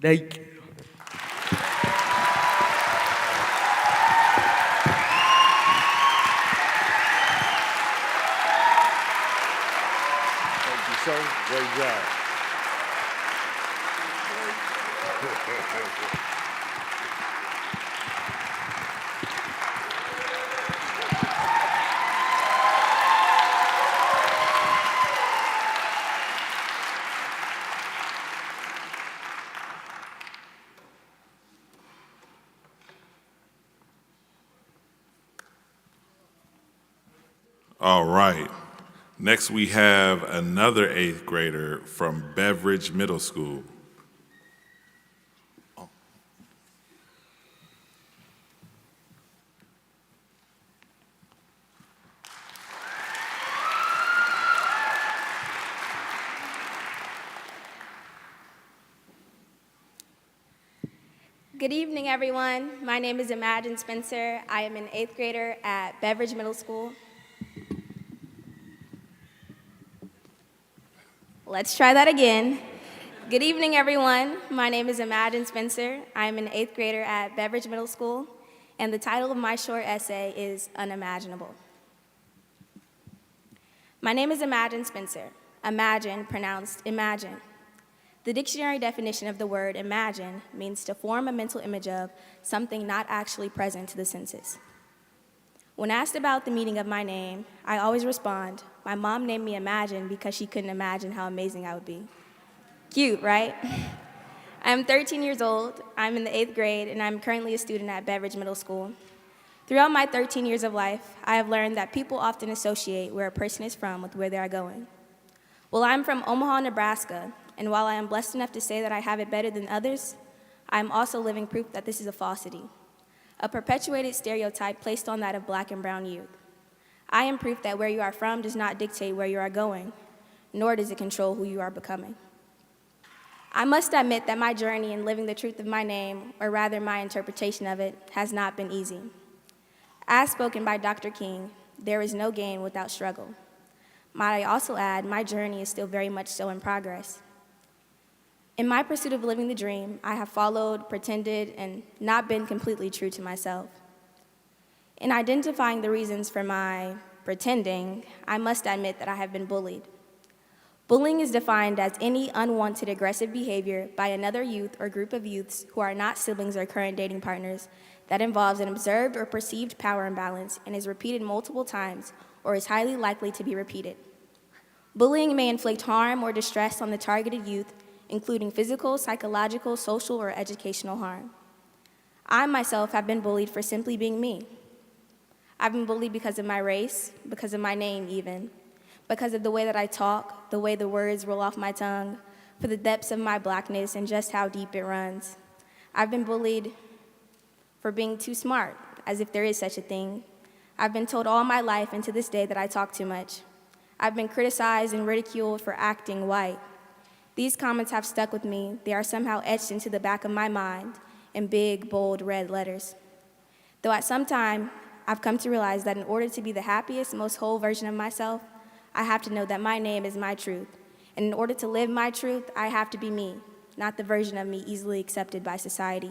Thank you. Thank you, sir. Great job. All right. Next, we have another 8th grader from Beveridge Middle School. Good evening, everyone. My name is Imagine Spencer. I am an 8th grader at Beveridge Middle School. Let's try that again. Good evening, everyone. My name is Imagine Spencer. I'm an 8th grader at Beveridge Middle School, and the title of my short essay is Unimaginable. My name is Imagine Spencer. Imagine, pronounced imagine. The dictionary definition of the word imagine means to form a mental image of something not actually present to the senses. When asked about the meaning of my name, I always respond, my mom named me Imagine because she couldn't imagine how amazing I would be. Cute, right? I'm 13 years old, I'm in the 8th grade, and I'm currently a student at Beveridge Middle School. Throughout my 13 years of life, I have learned that people often associate where a person is from with where they are going. Well, I'm from Omaha, Nebraska, and while I am blessed enough to say that I have it better than others, I am also living proof that this is a falsity, a perpetuated stereotype placed on that of Black and brown youth. I am proof that where you are from does not dictate where you are going, nor does it control who you are becoming. I must admit that my journey in living the truth of my name, or rather my interpretation of it, has not been easy. As spoken by Dr. King, there is no gain without struggle. Might I also add, my journey is still very much so in progress. In my pursuit of living the dream, I have followed, pretended, and not been completely true to myself. In identifying the reasons for my pretending, I must admit that I have been bullied. Bullying is defined as any unwanted aggressive behavior by another youth or group of youths who are not siblings or current dating partners that involves an observed or perceived power imbalance and is repeated multiple times or is highly likely to be repeated. Bullying may inflict harm or distress on the targeted youth, including physical, psychological, social, or educational harm. I myself have been bullied for simply being me. I've been bullied because of my race, because of my name even, because of the way that I talk, the way the words roll off my tongue, for the depths of my Blackness and just how deep it runs. I've been bullied for being too smart, as if there is such a thing. I've been told all my life and to this day that I talk too much. I've been criticized and ridiculed for acting white. These comments have stuck with me. They are somehow etched into the back of my mind in big, bold, red letters. Though at some time, I've come to realize that in order to be the happiest, most whole version of myself, I have to know that my name is my truth. And in order to live my truth, I have to be me, not the version of me easily accepted by society.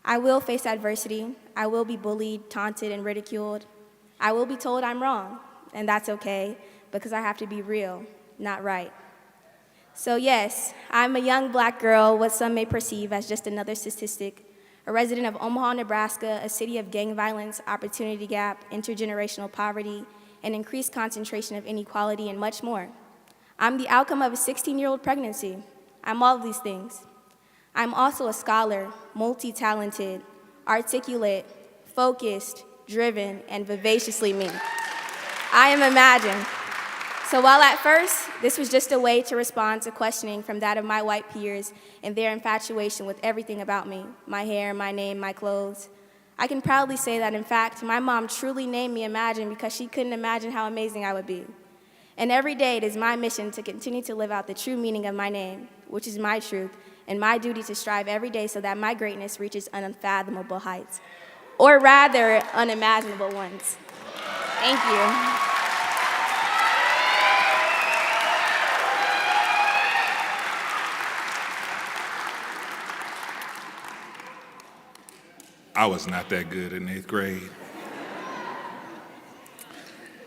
I will face adversity. I will be bullied, taunted, and ridiculed. I will be told I'm wrong, and that's okay, because I have to be real, not right. So yes, I'm a young Black girl, what some may perceive as just another statistic, a resident of Omaha, Nebraska, a city of gang violence, opportunity gap, intergenerational poverty, and increased concentration of inequality, and much more. I'm the outcome of a 16-year-old pregnancy. I'm all of these things. I'm also a scholar, multi-talented, articulate, focused, driven, and vivaciously me. I am Imagine. So while at first, this was just a way to respond to questioning from that of my white peers and their infatuation with everything about me, my hair, my name, my clothes, I can proudly say that, in fact, my mom truly named me Imagine because she couldn't imagine how amazing I would be. And every day it is my mission to continue to live out the true meaning of my name, which is my truth, and my duty to strive every day so that my greatness reaches unfathomable heights, or rather, unimaginable ones. Thank you. I was not that good in 8th grade.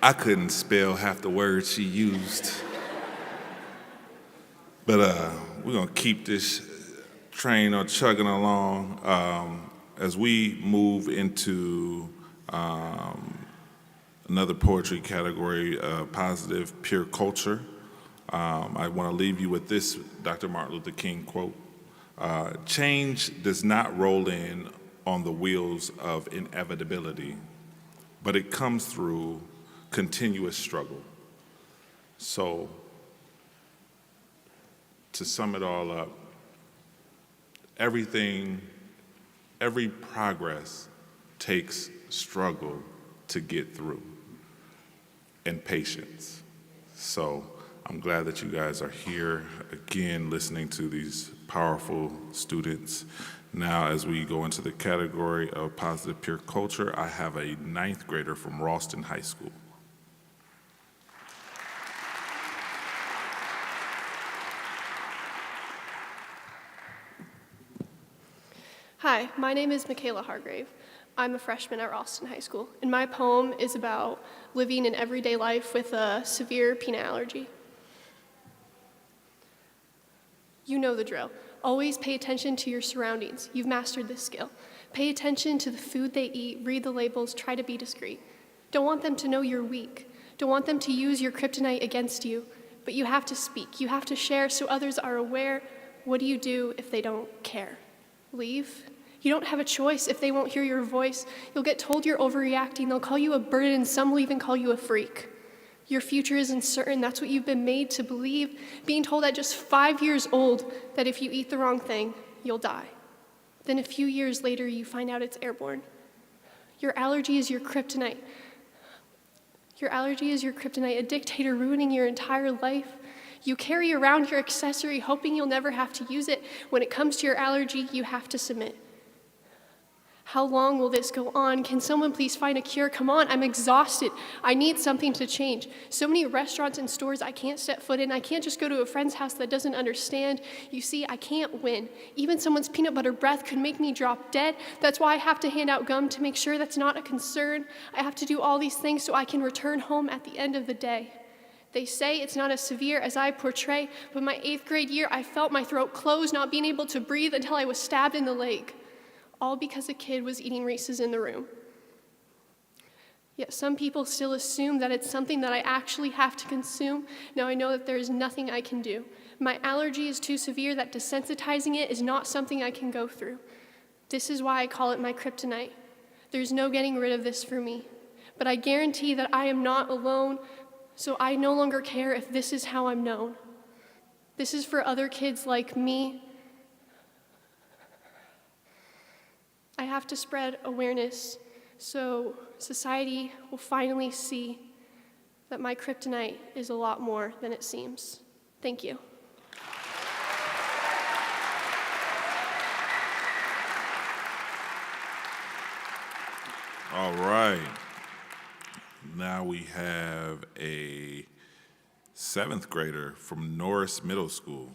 I couldn't spell half the words she used. But we're gonna keep this train on chugging along as we move into another poetry category, positive pure culture. I wanna leave you with this Dr. Martin Luther King quote. Change does not roll in on the wheels of inevitability, but it comes through continuous struggle. So, to sum it all up, every progress takes struggle to get through, and patience. So, I'm glad that you guys are here again listening to these powerful students. Now, as we go into the category of positive peer culture, I have a 9th grader from Ralston High School. Hi, my name is Michaela Hargrave. I'm a freshman at Ralston High School, and my poem is about living in everyday life with a severe peanut allergy. You know the drill. Always pay attention to your surroundings. You've mastered this skill. Pay attention to the food they eat, read the labels, try to be discreet. Don't want them to know you're weak. Don't want them to use your kryptonite against you, but you have to speak. You have to share so others are aware. What do you do if they don't care? Leave? You don't have a choice if they won't hear your voice. You'll get told you're overreacting. They'll call you a burden, and some will even call you a freak. Your future is uncertain. That's what you've been made to believe. Being told at just 5 years old that if you eat the wrong thing, you'll die. Then a few years later, you find out it's airborne. Your allergy is your kryptonite. Your allergy is your kryptonite, a dictator ruining your entire life. You carry around your accessory, hoping you'll never have to use it. When it comes to your allergy, you have to submit. How long will this go on? Can someone please find a cure? Come on, I'm exhausted. I need something to change. So many restaurants and stores I can't step foot in. I can't just go to a friend's house that doesn't understand. You see, I can't win. Even someone's peanut butter breath could make me drop dead. That's why I have to hand out gum to make sure that's not a concern. I have to do all these things so I can return home at the end of the day. They say it's not as severe as I portray, but my 8th grade year, I felt my throat close, not being able to breathe until I was stabbed in the leg. All because a kid was eating Reese's in the room. Yet some people still assume that it's something that I actually have to consume. Now I know that there is nothing I can do. My allergy is too severe that desensitizing it is not something I can go through. This is why I call it my kryptonite. There's no getting rid of this for me. But I guarantee that I am not alone, so I no longer care if this is how I'm known. This is for other kids like me. I have to spread awareness so society will finally see that my kryptonite is a lot more than it seems. Thank you. All right. Now we have a 7th grader from Norris Middle School.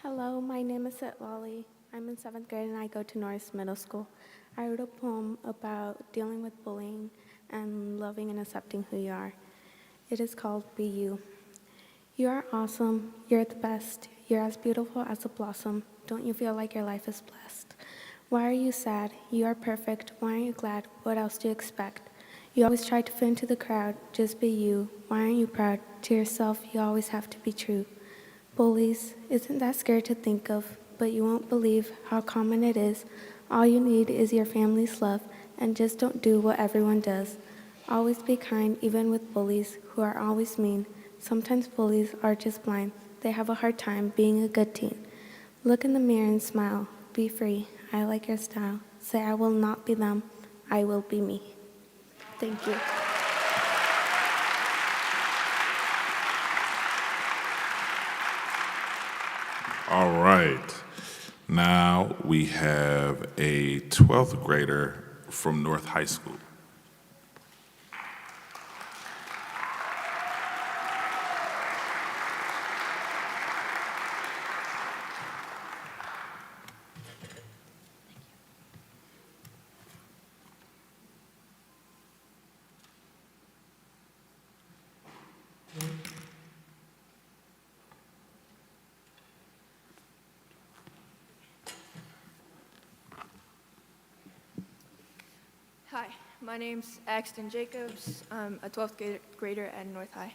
Hello, my name is Lolly. I'm in 7th grade and I go to Norris Middle School. I wrote a poem about dealing with bullying and loving and accepting who you are. It is called Be You. You are awesome. You're the best. You're as beautiful as a blossom. Don't you feel like your life is blessed? Why are you sad? You are perfect. Why aren't you glad? What else do you expect? You always try to fit into the crowd. Just be you. Why aren't you proud? To yourself, you always have to be true. Bullies, isn't that scary to think of? But you won't believe how common it is. All you need is your family's love, and just don't do what everyone does. Always be kind, even with bullies who are always mean. Sometimes bullies are just blind. They have a hard time being a good teen. Look in the mirror and smile. Be free. I like your style. Say, I will not be them. I will be me. Thank you. All right. Now we have a 12th grader from North High School. Hi, my name's Axton Jacobs. I'm a 12th grader at North High.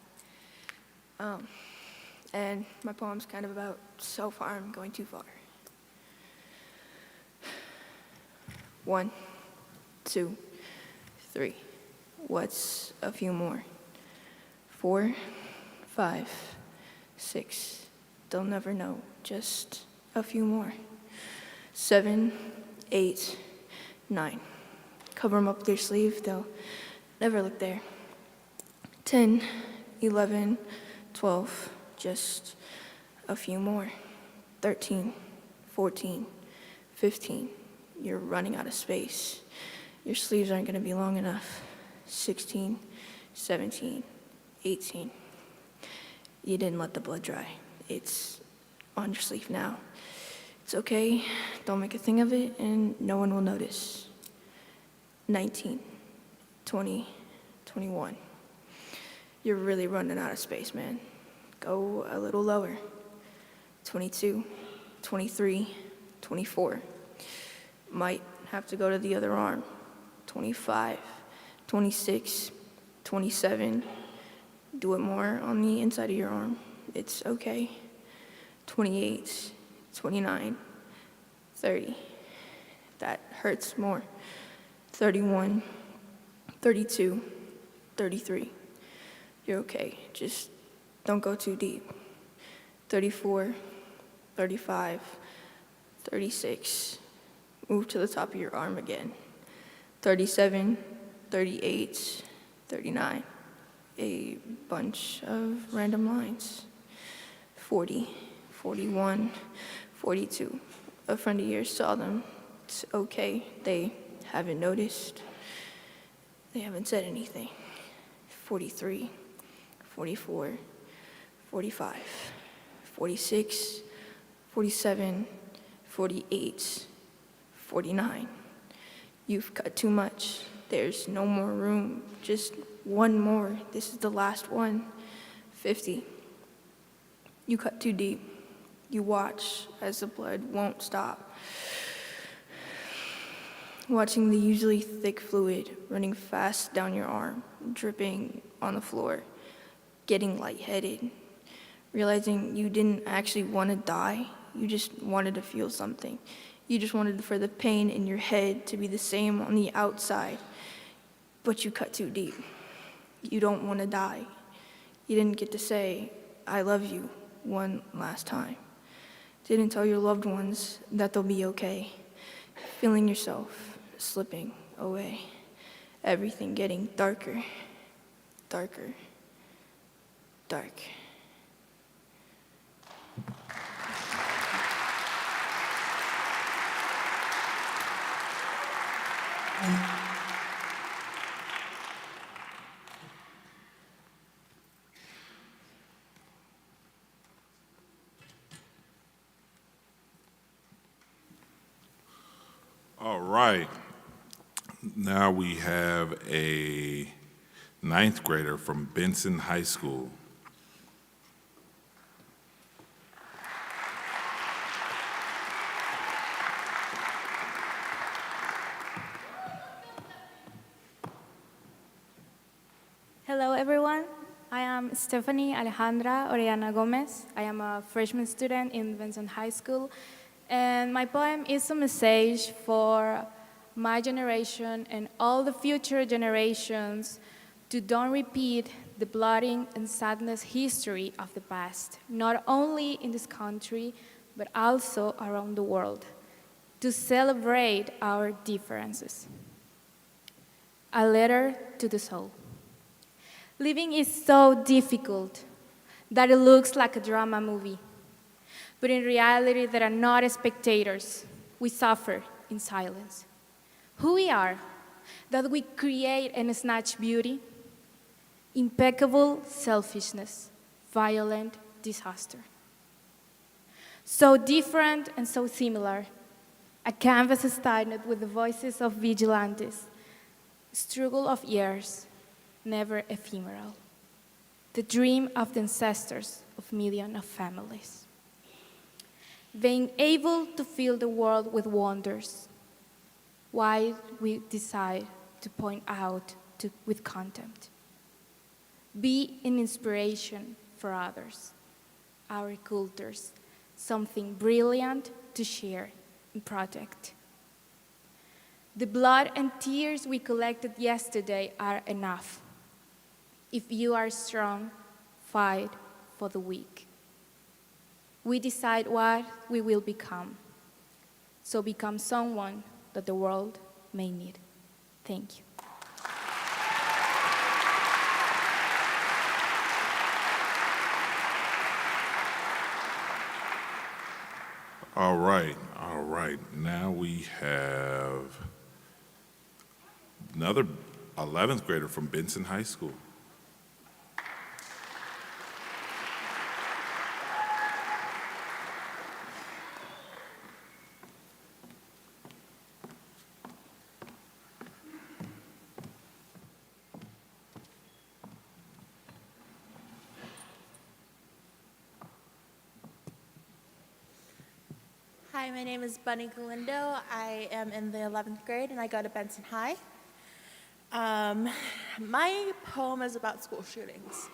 And my poem's kind of about so far I'm going too far. 1, 2, 3. What's a few more? 4, 5, 6. They'll never know. Just a few more. 7, 8, 9. Cover them up with your sleeve, they'll never look there. 10, 11, 12, just a few more. 13, 14, 15, you're running out of space. Your sleeves aren't gonna be long enough. 16, 17, 18. You didn't let the blood dry. It's on your sleeve now. It's okay, don't make a thing of it, and no one will notice. 19, 20, 21. You're really running out of space, man. Go a little lower. 22, 23, 24. Might have to go to the other arm. 25, 26, 27. Do it more on the inside of your arm. It's okay. 28, 29, 30. That hurts more. 31, 32, 33. You're okay. Just don't go too deep. 34, 35, 36. Move to the top of your arm again. 37, 38, 39. A bunch of random lines. 40, 41, 42. A friend of yours saw them. It's okay. They haven't noticed. They haven't said anything. 43, 44, 45, 46, 47, 48, 49. You've cut too much. There's no more room. Just one more. This is the last one. 50. You cut too deep. You watch as the blood won't stop. Watching the usually thick fluid running fast down your arm, dripping on the floor, getting lightheaded, realizing you didn't actually want to die, you just wanted to feel something. You just wanted for the pain in your head to be the same on the outside, but you cut too deep. You don't want to die. You didn't get to say, I love you, one last time. Didn't tell your loved ones that they'll be okay. Feeling yourself slipping away. Everything getting darker, darker, dark. All right. Now we have a 9th grader from Benson High School. Hello, everyone. I am Stephanie Alejandra Orellana Gomez. I am a freshman student in Benson High School, and my poem is a message for my generation and all the future generations to don't repeat the bloody and sadness history of the past, not only in this country, but also around the world, to celebrate our differences. A letter to the soul. Living is so difficult that it looks like a drama movie. But in reality, there are not spectators. We suffer in silence. Who we are, that we create and snatch beauty, impeccable selfishness, violent disaster. So different and so similar, a canvas started with the voices of vigilantes, struggle of years, never ephemeral, the dream of the ancestors of millions of families. Being able to fill the world with wonders, why we decide to point out with contempt. Be an inspiration for others, our cultures, something brilliant to share and protect. The blood and tears we collected yesterday are enough. If you are strong, fight for the weak. We decide what we will become. So become someone that the world may need. Thank you. All right. Now we have another 11th grader from Benson High School. Hi, my name is Bunny Galindo. I am in the 11th grade and I go to Benson High. My poem is about school shootings.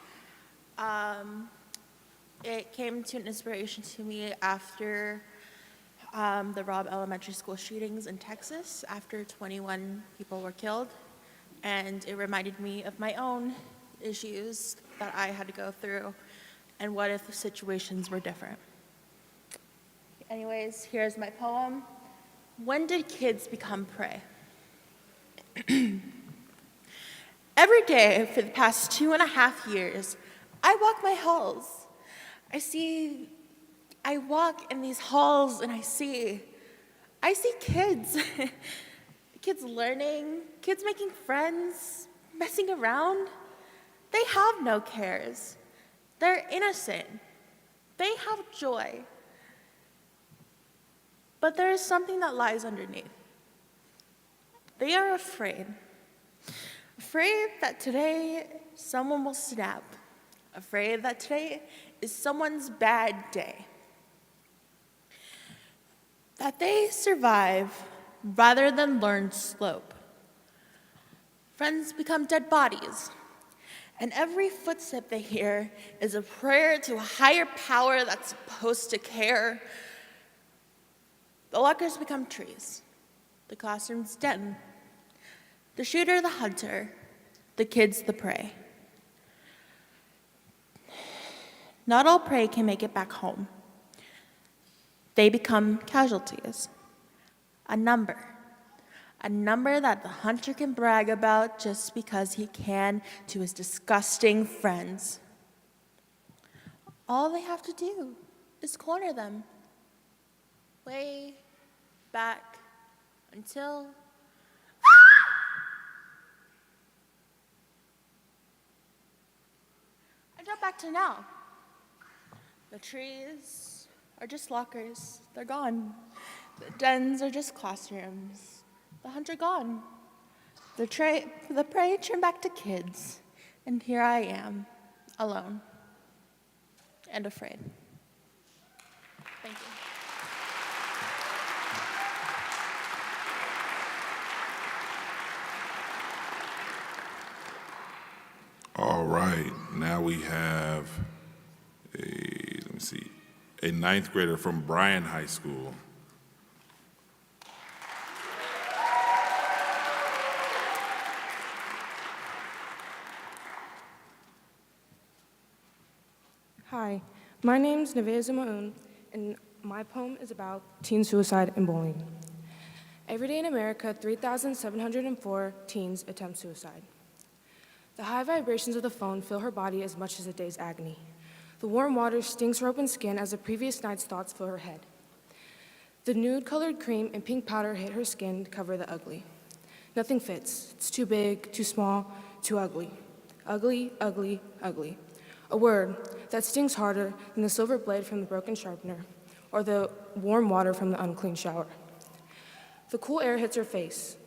It came to an inspiration to me after the Robb Elementary School shootings in Texas, after 21 people were killed. And it reminded me of my own issues that I had to go through and what if the situations were different. Anyways, here's my poem. When did kids become prey? Every day for the past 2.5 years, I walk my halls. I walk in these halls and I see kids. Kids learning, kids making friends, messing around. They have no cares. They're innocent. They have joy. But there is something that lies underneath. They are afraid. Afraid that today someone will snap. Afraid that today is someone's bad day. That they survive rather than learn slope. Friends become dead bodies, and every footstep they hear is a prayer to a higher power that's supposed to care. The lockers become trees, the classroom's den, the shooter the hunter, the kids the prey. Not all prey can make it back home. They become casualties, a number that the hunter can brag about just because he can to his disgusting friends. All they have to do is corner them, way back until I drop back to now. The trees are just lockers, they're gone. The dens are just classrooms, the hunter gone. The prey turned back to kids, and here I am, alone and afraid. Thank you. All right, now we have a 9th grader from Bryan High School. Hi, my name is Neveza Ma'un, and my poem is about teen suicide and bullying. Every day in America, 3,704 teens attempt suicide. The high vibrations of the phone fill her body as much as a day's agony. The warm water stings her open skin as the previous night's thoughts fill her head. The nude-colored cream and pink powder hit her skin to cover the ugly. Nothing fits. It's too big, too small, too ugly. Ugly, ugly, ugly. A word that stings harder than the silver blade from the broken sharpener or the warm water from the unclean shower. The cool air hits her face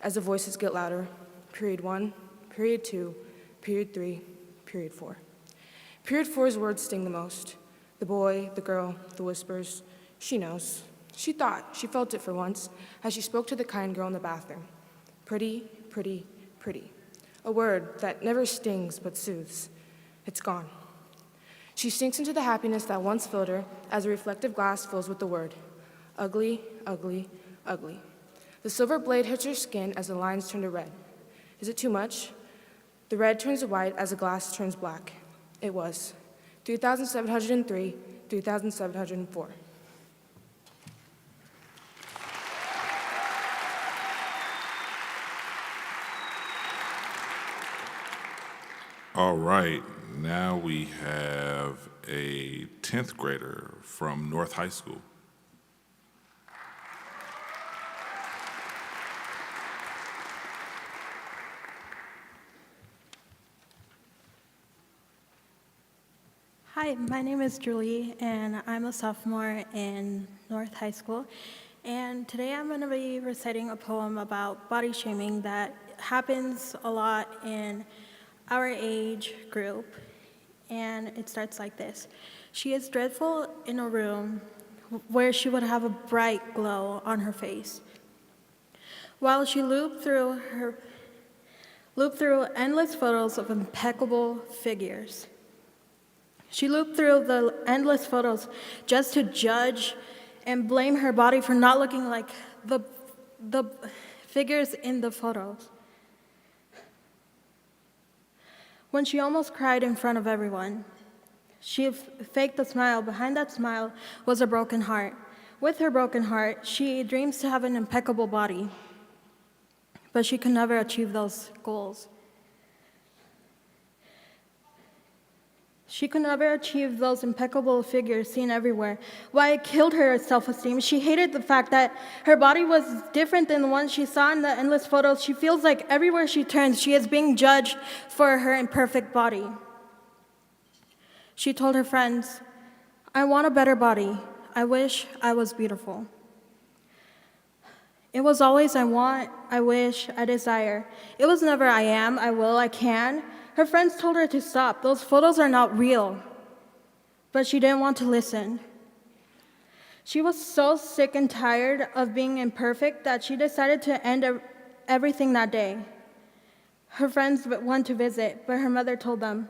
as the voices get louder. Period 1, period 2, period 3, period 4. Period 4's words sting the most. The boy, the girl, the whispers. She knows. She thought, she felt it for once as she spoke to the kind girl in the bathroom. Pretty, pretty, pretty. A word that never stings but soothes. It's gone. She sinks into the happiness that once filled her as a reflective glass fills with the word. Ugly, ugly, ugly. The silver blade hits her skin as the lines turn to red. Is it too much? The red turns to white as the glass turns black. It was 3,703, 3,704. All right, now we have a 10th grader from North High School. Hi, my name is Julie, and I'm a sophomore in North High School. And today I'm going to be reciting a poem about body shaming that happens a lot in our age group. And it starts like this. She is dreadful in a room where she would have a bright glow on her face. While she looped through endless photos of impeccable figures. She looped through the endless photos just to judge and blame her body for not looking like the figures in the photos. When she almost cried in front of everyone, she faked a smile. Behind that smile was a broken heart. With her broken heart, she dreams to have an impeccable body, but she could never achieve those goals. She could never achieve those impeccable figures seen everywhere. Why it killed her self-esteem. She hated the fact that her body was different than the one she saw in the endless photos. She feels like everywhere she turns, she is being judged for her imperfect body. She told her friends, "I want a better body. I wish I was beautiful." It was always I want, I wish, I desire. It was never I am, I will, I can. Her friends told her to stop. Those photos are not real. But she didn't want to listen. She was so sick and tired of being imperfect that she decided to end everything that day. Her friends went to visit, but her mother told them,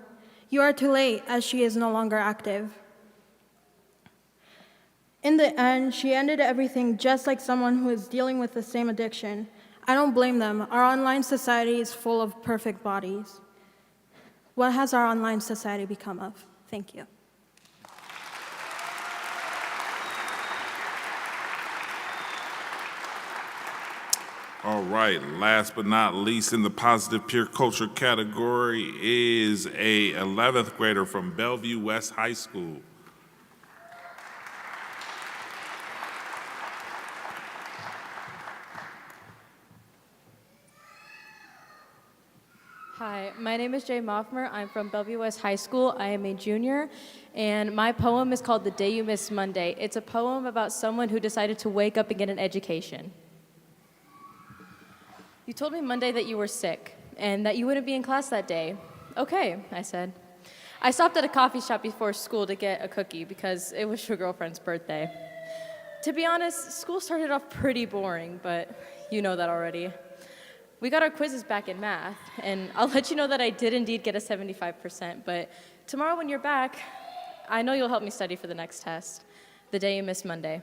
"You are too late," as she is no longer active. In the end, she ended everything just like someone who is dealing with the same addiction. I don't blame them. Our online society is full of perfect bodies. What has our online society become of? Thank you. All right, last but not least in the positive peer culture category is a 11th grader from Bellevue West High School. Hi, my name is Jay Moffmer. I'm from Bellevue West High School. I am a junior, and my poem is called The Day You Missed Monday. It's a poem about someone who decided to wake up and get an education. You told me Monday that you were sick and that you wouldn't be in class that day. Okay, I said. I stopped at a coffee shop before school to get a cookie because it was your girlfriend's birthday. To be honest, school started off pretty boring, but you know that already. We got our quizzes back in math, and I'll let you know that I did indeed get a 75%, but tomorrow when you're back, I know you'll help me study for the next test, the day you missed Monday.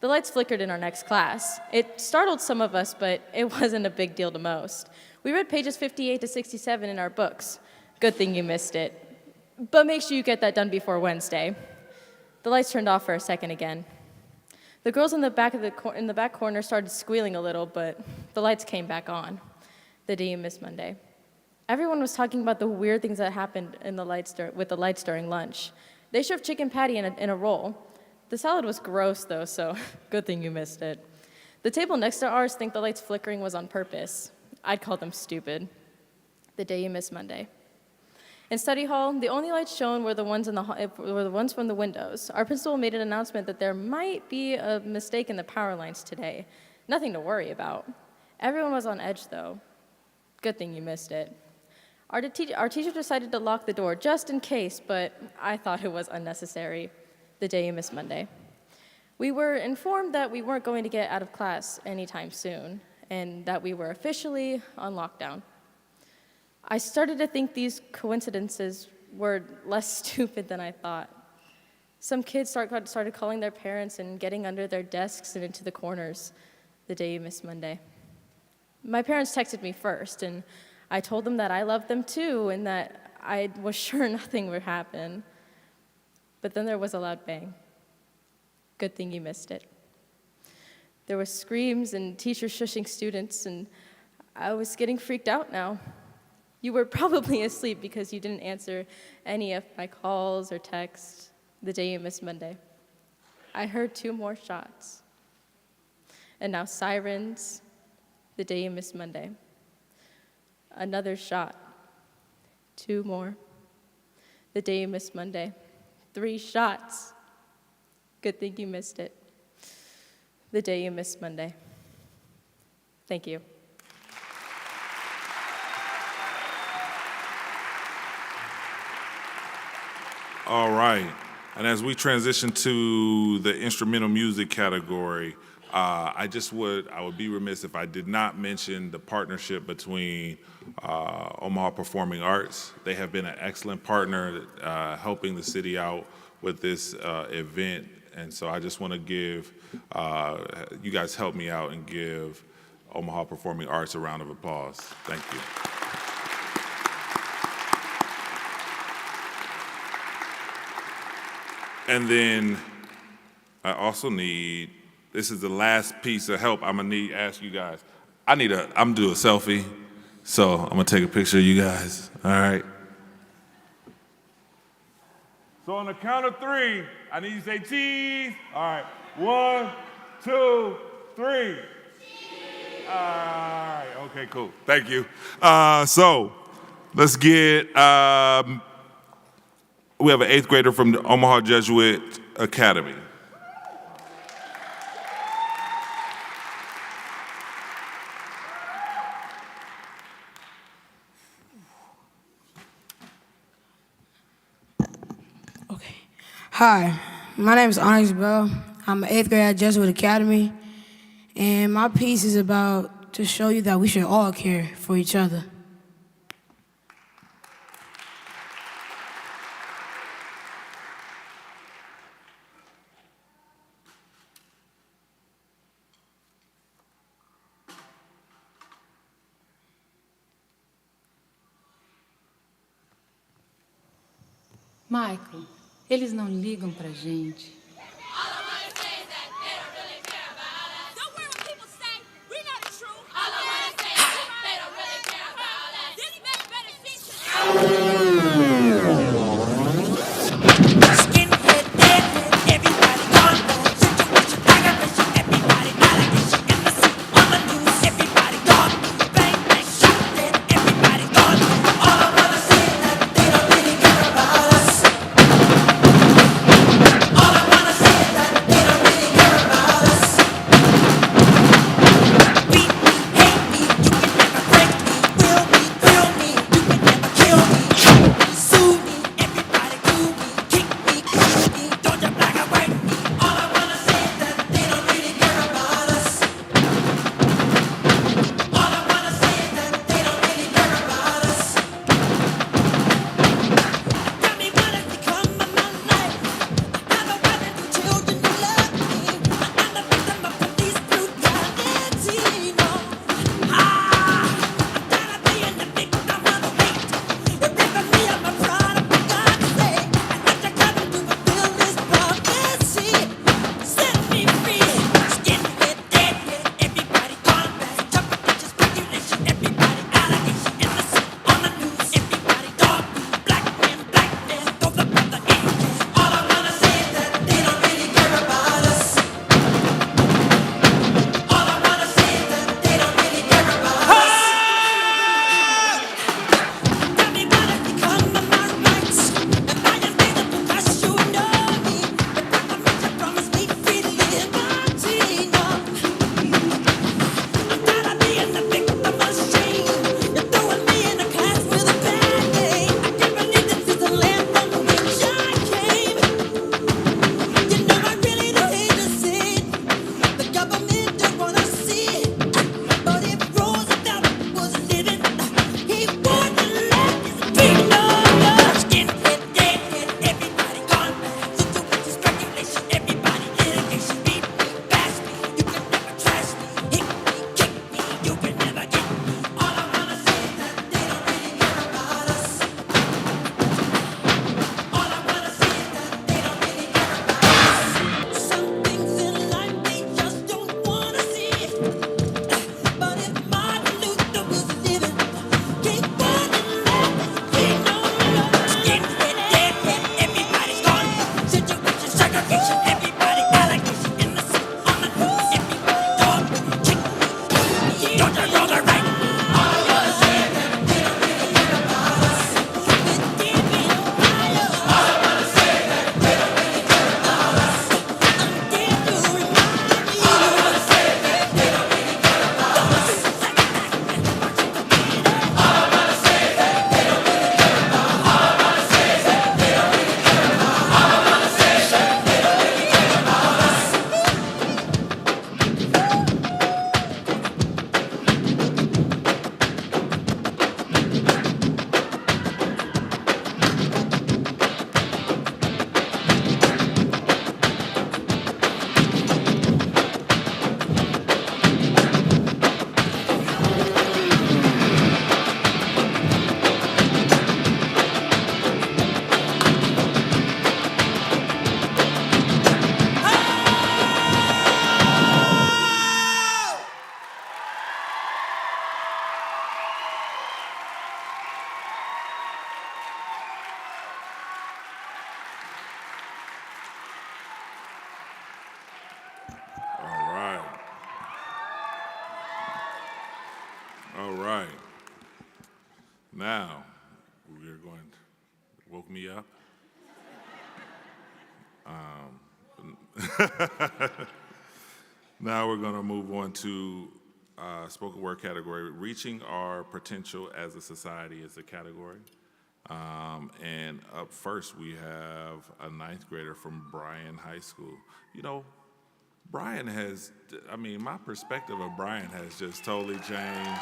The lights flickered in our next class. It startled some of us, but it wasn't a big deal to most. We read pages 58 to 67 in our books. Good thing you missed it. But make sure you get that done before Wednesday. The lights turned off for a second again. The girls in the back corner started squealing a little, but the lights came back on. The day you missed Monday. Everyone was talking about the weird things that happened with the lights during lunch. They shoved chicken patty in a roll. The salad was gross, though, so good thing you missed it. The table next to ours think the lights flickering was on purpose. I'd call them stupid. The day you missed Monday. In study hall, the only lights shown were the ones from the windows. Our principal made an announcement that there might be a mistake in the power lines today. Nothing to worry about. Everyone was on edge, though. Good thing you missed it. Our teacher decided to lock the door just in case, but I thought it was unnecessary. The day you missed Monday. We were informed that we weren't going to get out of class anytime soon, and that we were officially on lockdown. I started to think these coincidences were less stupid than I thought. Some kids started calling their parents and getting under their desks and into the corners the day you missed Monday. My parents texted me first, and I told them that I loved them too and that I was sure nothing would happen. But then there was a loud bang. Good thing you missed it. There were screams and teachers shushing students, and I was getting freaked out now. You were probably asleep because you didn't answer any of my calls or texts the day you missed Monday. I heard 2 more shots. And now sirens, the day you missed Monday. Another shot. 2 more. The day you missed Monday. 3 shots. Good thing you missed it. The day you missed Monday. Thank you. All right. And as we transition to the instrumental music category, I would be remiss if I did not mention the partnership between Omaha Performing Arts. They have been an excellent partner helping the city out with this event. And so I just want to give, you guys help me out and give Omaha Performing Arts a round of applause. Thank you. And then I also need, this is the last piece of help I'm gonna ask you guys. I'm gonna do a selfie, so I'm gonna take a picture of you guys, all right? So on the count of 3, I need you to say cheese. All right, 1, 2, 3. Cheese. All right, okay, cool, thank you. So let's get, we have an 8th grader from the Omaha Jesuit Academy. Hi, my name is Onyx Bell. I'm an 8th grader at Jesuit Academy, and my piece is about to show you that we should all care for each other. Michael, eles não ligam pra gente. All I wanna Now, we're going to woke me up. Now we're going to move on to spoken word category. Reaching our potential as a society is a category. And up first, we have a ninth grader from Bryan High School. You know, Bryan has, my perspective of Bryan has just totally changed.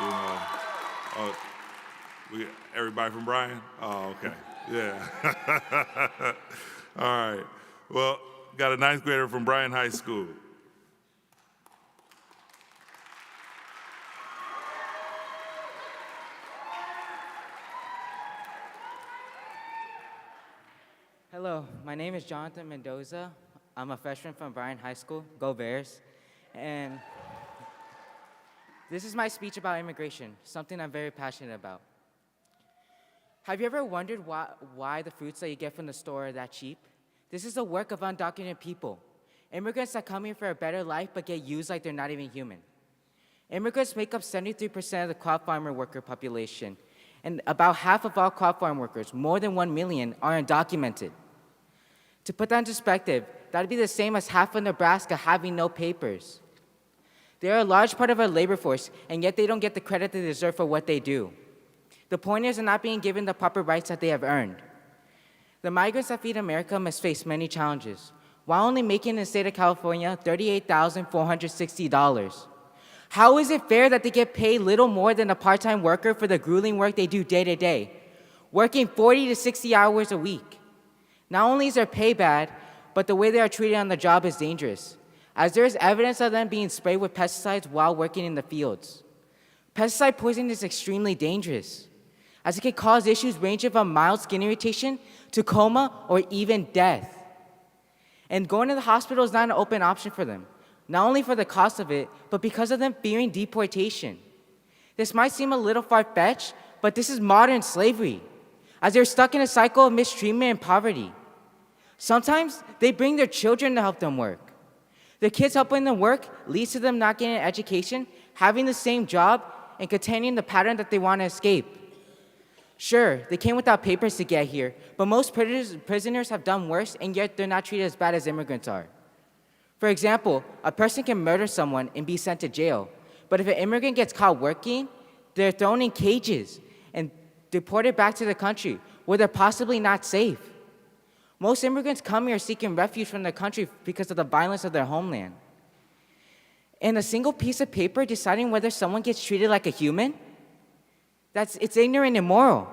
You know, everybody from Bryan? Oh, okay, yeah. All right, well, got a ninth grader from Bryan High School. Hello, my name is Jonathan Mendoza. I'm a freshman from Bryan High School. Go Bears. And this is my speech about immigration, something I'm very passionate about. Have you ever wondered why the fruits that you get from the store are that cheap? This is the work of undocumented people. Immigrants that come here for a better life but get used like they're not even human. Immigrants make up 73% of the crop farmer worker population, and about half of all crop farm workers, more than 1 million, are undocumented. To put that in perspective, that would be the same as half of Nebraska having no papers. They are a large part of our labor force, and yet they don't get the credit they deserve for what they do. The point is they're not being given the proper rights that they have earned. The migrants that feed America must face many challenges, while only making in the state of California $38,460. How is it fair that they get paid little more than a part-time worker for the grueling work they do day to day, working 40 to 60 hours a week? Not only is their pay bad, but the way they are treated on the job is dangerous, as there is evidence of them being sprayed with pesticides while working in the fields. Pesticide poisoning is extremely dangerous, as it can cause issues ranging from mild skin irritation to coma or even death. And going to the hospital is not an open option for them, not only for the cost of it, but because of them fearing deportation. This might seem a little far-fetched, but this is modern slavery, as they're stuck in a cycle of mistreatment and poverty. Sometimes they bring their children to help them work. The kids helping them work leads to them not getting an education, having the same job, and continuing the pattern that they want to escape. Sure, they came without papers to get here, but most prisoners have done worse, and yet they're not treated as bad as immigrants are. For example, a person can murder someone and be sent to jail, but if an immigrant gets caught working, they're thrown in cages and deported back to the country where they're possibly not safe. Most immigrants come here seeking refuge from their country because of the violence of their homeland. And a single piece of paper deciding whether someone gets treated like a human? It's ignorant and immoral.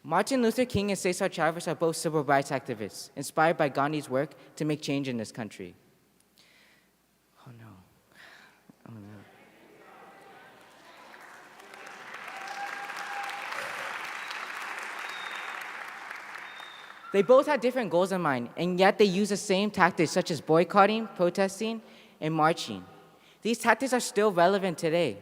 Martin Luther King and Cesar Chavez are both civil rights activists, inspired by Gandhi's work to make change in this country. Oh no. They both had different goals in mind, and yet they use the same tactics such as boycotting, protesting, and marching. These tactics are still relevant today.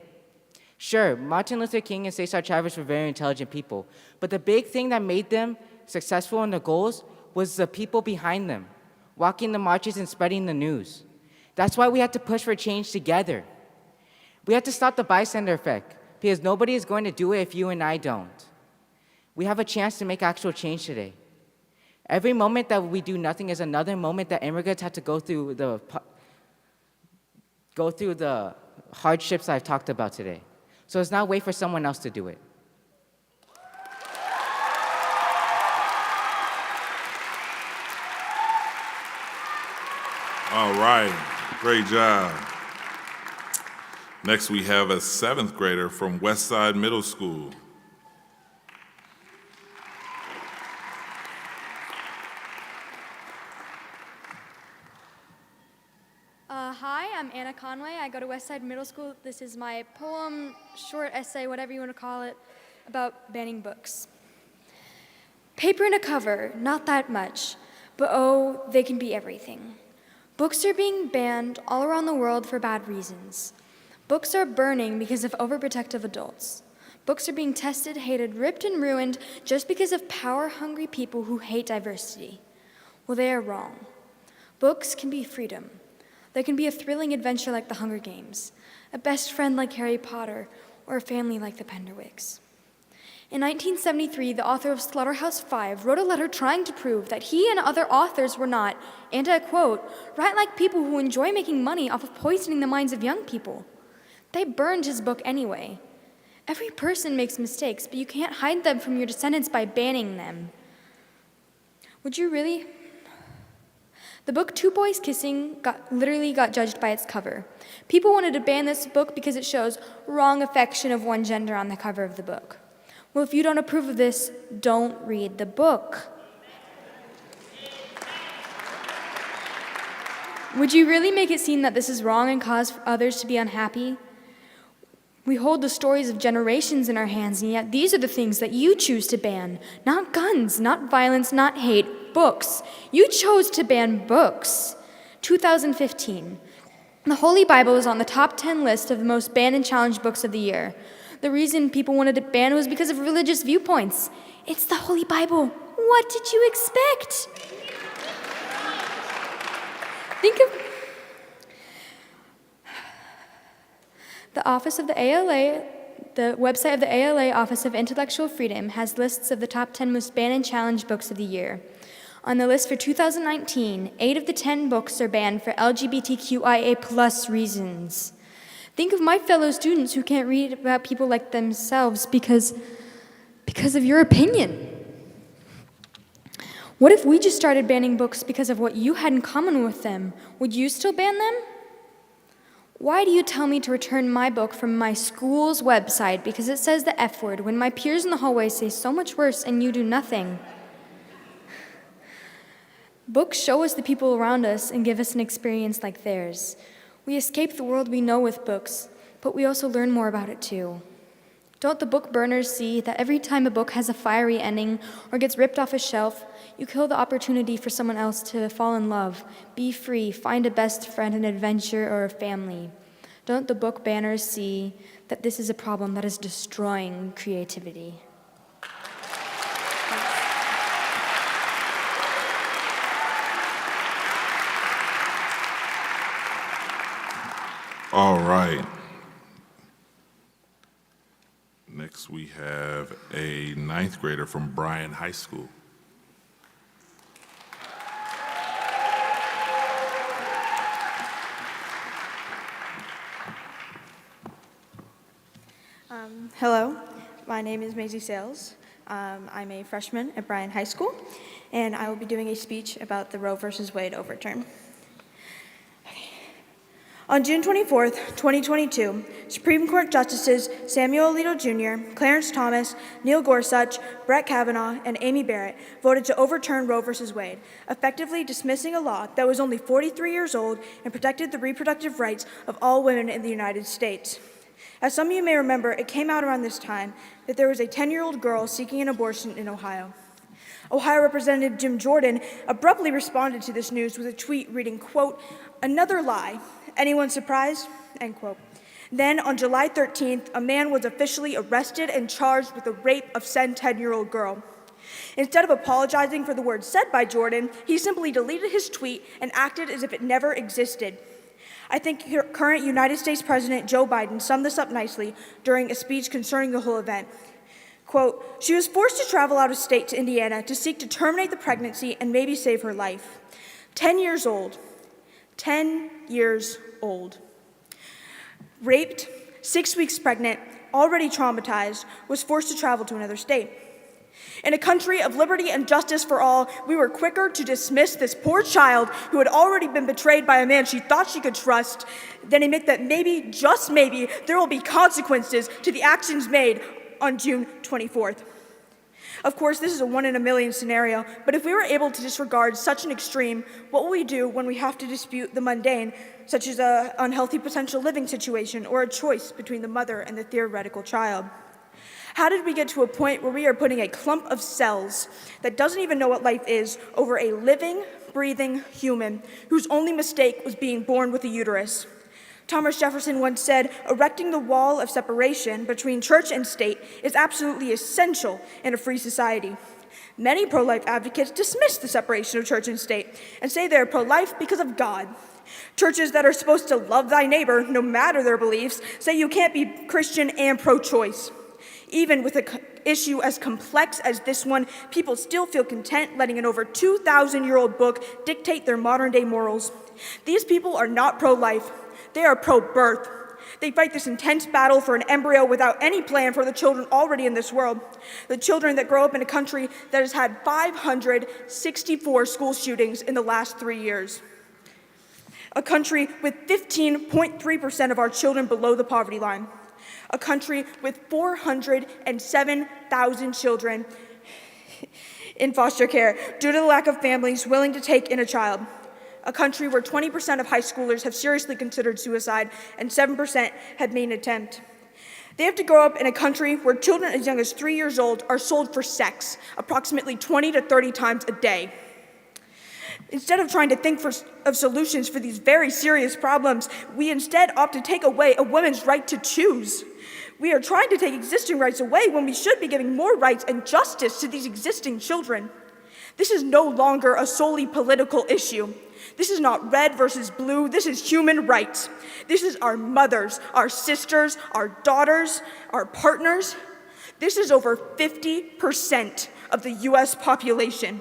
Sure, Martin Luther King and Cesar Chavez were very intelligent people, but the big thing that made them successful in their goals was the people behind them, walking the marches and spreading the news. That's why we have to push for change together. We have to stop the bystander effect, because nobody is going to do it if you and I don't. We have a chance to make actual change today. Every moment that we do nothing is another moment that immigrants have to go through the hardships I've talked about today. So let's not wait for someone else to do it. All right, great job. Next we have a 7th grader from Westside Middle School. Hi, I'm Anna Conway. I go to Westside Middle School. This is my poem, short essay, whatever you want to call it, about banning books. Paper and a cover, not that much, but oh, they can be everything. Books are being banned all around the world for bad reasons. Books are burning because of overprotective adults. Books are being tested, hated, ripped, and ruined just because of power-hungry people who hate diversity. Well, they are wrong. Books can be freedom. There can be a thrilling adventure like the Hunger Games, a best friend like Harry Potter, or a family like the Penderwicks. In 1973, the author of Slaughterhouse-Five wrote a letter trying to prove that he and other authors were not, and I quote, "right like people who enjoy making money off of poisoning the minds of young people." They burned his book anyway. Every person makes mistakes, but you can't hide them from your descendants by banning them. Would you really? The book Two Boys Kissing literally got judged by its cover. People wanted to ban this book because it shows wrong affection of one gender on the cover of the book. Well, if you don't approve of this, don't read the book. Would you really make it seem that this is wrong and cause others to be unhappy? We hold the stories of generations in our hands, and yet these are the things that you choose to ban. Not guns, not violence, not hate, books. You chose to ban books. 2015. The Holy Bible is on the top 10 list of the most banned and challenged books of the year. The reason people wanted it banned was because of religious viewpoints. It's the Holy Bible. What did you expect? Think of the Office of the ALA, the website of the ALA Office of Intellectual Freedom has lists of the top 10 most banned and challenged books of the year. On the list for 2019, 8 of the 10 books are banned for LGBTQIA+ reasons. Think of my fellow students who can't read about people like themselves because of your opinion. What if we just started banning books because of what you had in common with them? Would you still ban them? Why do you tell me to return my book from my school's website because it says the F word when my peers in the hallway say so much worse and you do nothing? Books show us the people around us and give us an experience like theirs. We escape the world we know with books, but we also learn more about it too. Don't the book burners see that every time a book has a fiery ending or gets ripped off a shelf, you kill the opportunity for someone else to fall in love, be free, find a best friend, an adventure, or a family? Don't the book banners see that this is a problem that is destroying creativity? All right. Next, we have a 9th grader from Bryan High School. Hello, my name is Maisie Sales. I'm a freshman at Bryan High School, and I will be doing a speech about the Roe v. Wade overturn. On June 24th, 2022, Supreme Court Justices Samuel Alito Jr., Clarence Thomas, Neil Gorsuch, Brett Kavanaugh, and Amy Barrett voted to overturn Roe v. Wade, effectively dismissing a law that was only 43 years old and protected the reproductive rights of all women in the United States. As some of you may remember, it came out around this time that there was a 10-year-old girl seeking an abortion in Ohio. Ohio Representative Jim Jordan abruptly responded to this news with a tweet reading, quote, "Another lie. Anyone surprised?" End quote. Then, on July 13th, a man was officially arrested and charged with the rape of said 10-year-old girl. Instead of apologizing for the words said by Jordan, he simply deleted his tweet and acted as if it never existed. I think current United States President Joe Biden summed this up nicely during a speech concerning the whole event. Quote, "She was forced to travel out of state to Indiana to seek to terminate the pregnancy and maybe save her life. 10 years old. 10 years old. Raped, 6 weeks pregnant, already traumatized, was forced to travel to another state. In a country of liberty and justice for all, we were quicker to dismiss this poor child who had already been betrayed by a man she thought she could trust than admit that maybe, just maybe, there will be consequences to the actions made on June 24th. Of course, this is a 1 in a million scenario, but if we were able to disregard such an extreme, what will we do when we have to dispute the mundane, such as an unhealthy potential living situation or a choice between the mother and the theoretical child? How did we get to a point where we are putting a clump of cells that doesn't even know what life is over a living, breathing human whose only mistake was being born with a uterus? Thomas Jefferson once said, "Erecting the wall of separation between church and state is absolutely essential in a free society." Many pro-life advocates dismiss the separation of church and state and say they are pro-life because of God. Churches that are supposed to love thy neighbor, no matter their beliefs, say you can't be Christian and pro-choice. Even with an issue as complex as this one, people still feel content letting an over 2,000-year-old book dictate their modern-day morals. These people are not pro-life. They are pro-birth. They fight this intense battle for an embryo without any plan for the children already in this world. The children that grow up in a country that has had 564 school shootings in the last 3 years. A country with 15.3% of our children below the poverty line. A country with 407,000 children in foster care due to the lack of families willing to take in a child. A country where 20% of high schoolers have seriously considered suicide and 7% have made an attempt. They have to grow up in a country where children as young as 3 years old are sold for sex approximately 20 to 30 times a day. Instead of trying to think of solutions for these very serious problems, we instead opt to take away a woman's right to choose. We are trying to take existing rights away when we should be giving more rights and justice to these existing children. This is no longer a solely political issue. This is not red versus blue. This is human rights. This is our mothers, our sisters, our daughters, our partners. This is over 50% of the US population.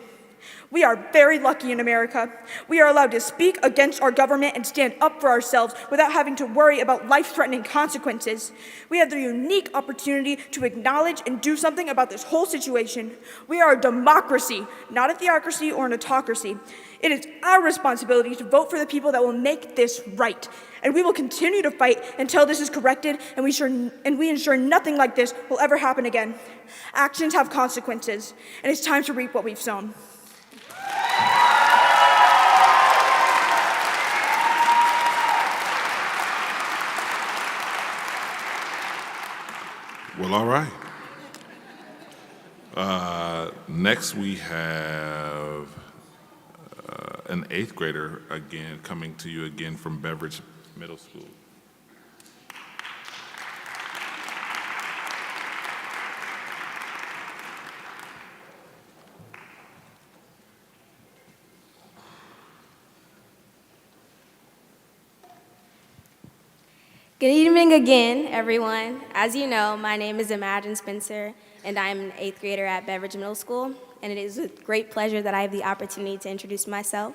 We are very lucky in America. We are allowed to speak against our government and stand up for ourselves without having to worry about life-threatening consequences. We have the unique opportunity to acknowledge and do something about this whole situation. We are a democracy, not a theocracy or an autocracy. It is our responsibility to vote for the people that will make this right. And we will continue to fight until this is corrected, and we ensure nothing like this will ever happen again. Actions have consequences, and it's time to reap what we've sown. Well, all right. Next we have an 8th grader again, coming to you again from Beveridge Middle School. Good evening again, everyone. As you know, my name is Imagine Spencer, and I am an 8th grader at Beveridge Middle School, and it is with great pleasure that I have the opportunity to introduce myself.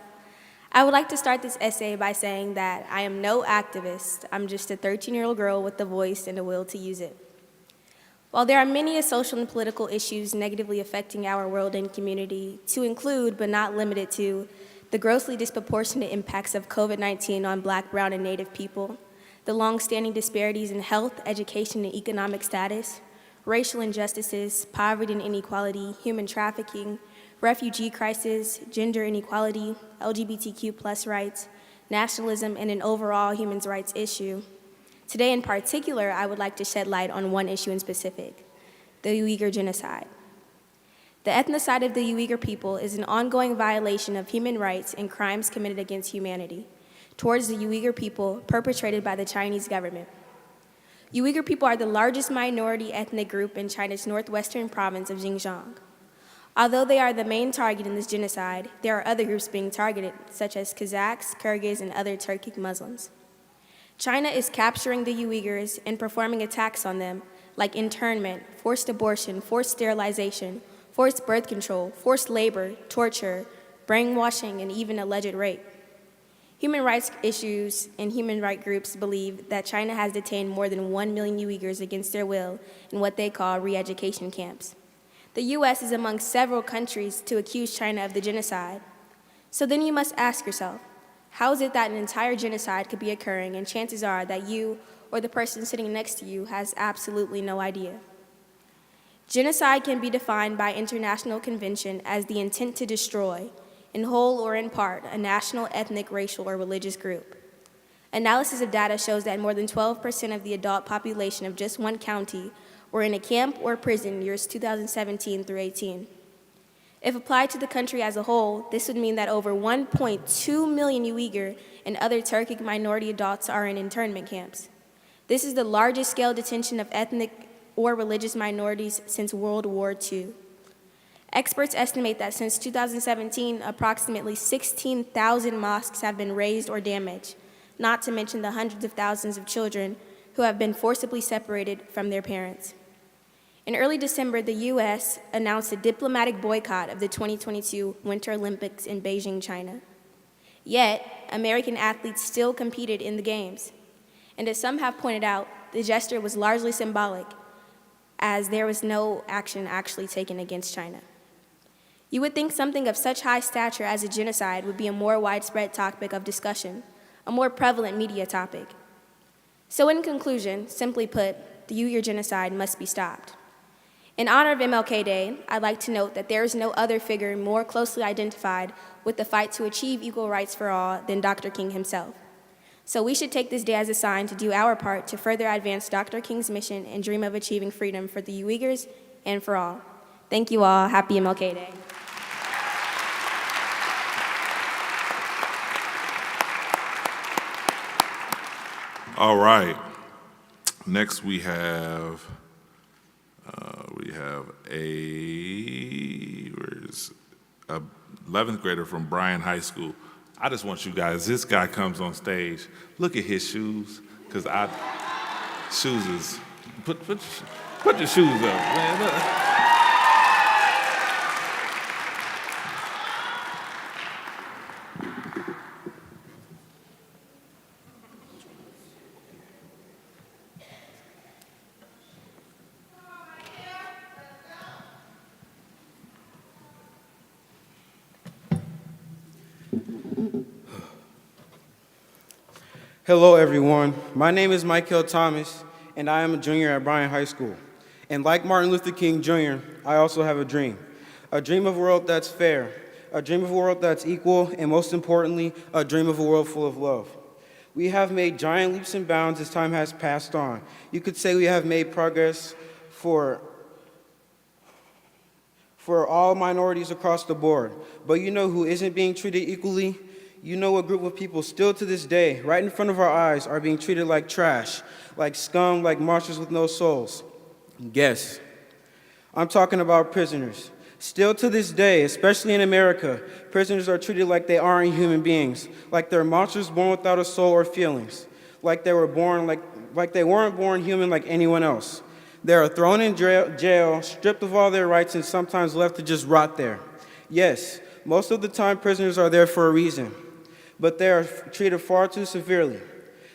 I would like to start this essay by saying that I am no activist. I'm just a 13-year-old girl with the voice and the will to use it. While there are many social and political issues negatively affecting our world and community, to include but not limited to the grossly disproportionate impacts of COVID-19 on Black, brown, and Native people, the long-standing disparities in health, education, and economic status, racial injustices, poverty and inequality, human trafficking, refugee crisis, gender inequality, LGBTQ+ rights, nationalism, and an overall human rights issue. Today in particular, I would like to shed light on one issue in specific, the Uyghur genocide. The ethnocide of the Uyghur people is an ongoing violation of human rights and crimes committed against humanity towards the Uyghur people perpetrated by the Chinese government. Uyghur people are the largest minority ethnic group in China's northwestern province of Xinjiang. Although they are the main target in this genocide, there are other groups being targeted, such as Kazakhs, Kyrgyz, and other Turkic Muslims. China is capturing the Uyghurs and performing attacks on them, like internment, forced abortion, forced sterilization, forced birth control, forced labor, torture, brainwashing, and even alleged rape. Human rights issues and human rights groups believe that China has detained more than 1 million Uyghurs against their will in what they call re-education camps. The U.S. is among several countries to accuse China of the genocide. So then you must ask yourself, how is it that an entire genocide could be occurring and chances are that you or the person sitting next to you has absolutely no idea? Genocide can be defined by international convention as the intent to destroy, in whole or in part, a national, ethnic, racial, or religious group. Analysis of data shows that more than 12% of the adult population of just one county were in a camp or prison years 2017 through 18. If applied to the country as a whole, this would mean that over 1.2 million Uyghur and other Turkic minority adults are in internment camps. This is the largest scale detention of ethnic or religious minorities since World War II. Experts estimate that since 2017, approximately 16,000 mosques have been razed or damaged, not to mention the hundreds of thousands of children who have been forcibly separated from their parents. In early December, the U.S. announced a diplomatic boycott of the 2022 Winter Olympics in Beijing, China. Yet, American athletes still competed in the Games. And as some have pointed out, the gesture was largely symbolic, as there was no action actually taken against China. You would think something of such high stature as a genocide would be a more widespread topic of discussion, a more prevalent media topic. So in conclusion, simply put, the Uyghur genocide must be stopped. In honor of MLK Day, I'd like to note that there is no other figure more closely identified with the fight to achieve equal rights for all than Dr. King himself. So we should take this day as a sign to do our part to further advance Dr. King's mission and dream of achieving freedom for the Uyghurs and for all. Thank you all. Happy MLK Day. All right. Next we have a 11th grader from Bryan High School. I just want you guys, this guy comes on stage, look at his shoes, because shoes is, put your shoes up, man. Look. Hello, everyone. My name is Michael Thomas, and I am a junior at Bryan High School. And like Martin Luther King Jr., I also have a dream of a world that's fair, a dream of a world that's equal, and most importantly, a dream of a world full of love. We have made giant leaps and bounds as time has passed on. You could say we have made progress for all minorities across the board. But you know who isn't being treated equally? You know a group of people still to this day, right in front of our eyes, are being treated like trash, like scum, like monsters with no souls. Guess. I'm talking about prisoners. Still to this day, especially in America, prisoners are treated like they aren't human beings, like they're monsters born without a soul or feelings, like they were born like they weren't born human like anyone else. They are thrown in jail, stripped of all their rights, and sometimes left to just rot there. Yes, most of the time prisoners are there for a reason, but they are treated far too severely.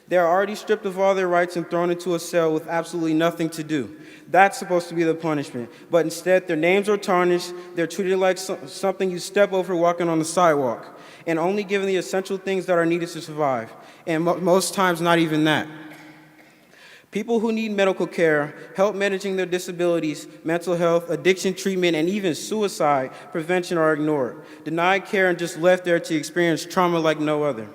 They are already stripped of all their rights and thrown into a cell with absolutely nothing to do. That's supposed to be the punishment, but instead their names are tarnished, they're treated like something you step over walking on the sidewalk, and only given the essential things that are needed to survive, and most times not even that. People who need medical care, help managing their disabilities, mental health, addiction treatment, and even suicide prevention are ignored, denied care, and just left there to experience trauma like no other.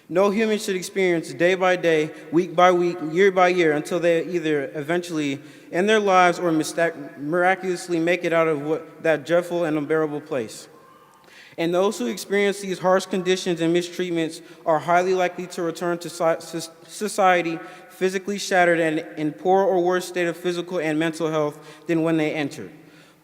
No human should experience day by day, week by week, year by year, until they either eventually end their lives or miraculously make it out of that dreadful and unbearable place. And those who experience these harsh conditions and mistreatments are highly likely to return to society physically shattered and in poor or worse state of physical and mental health than when they entered.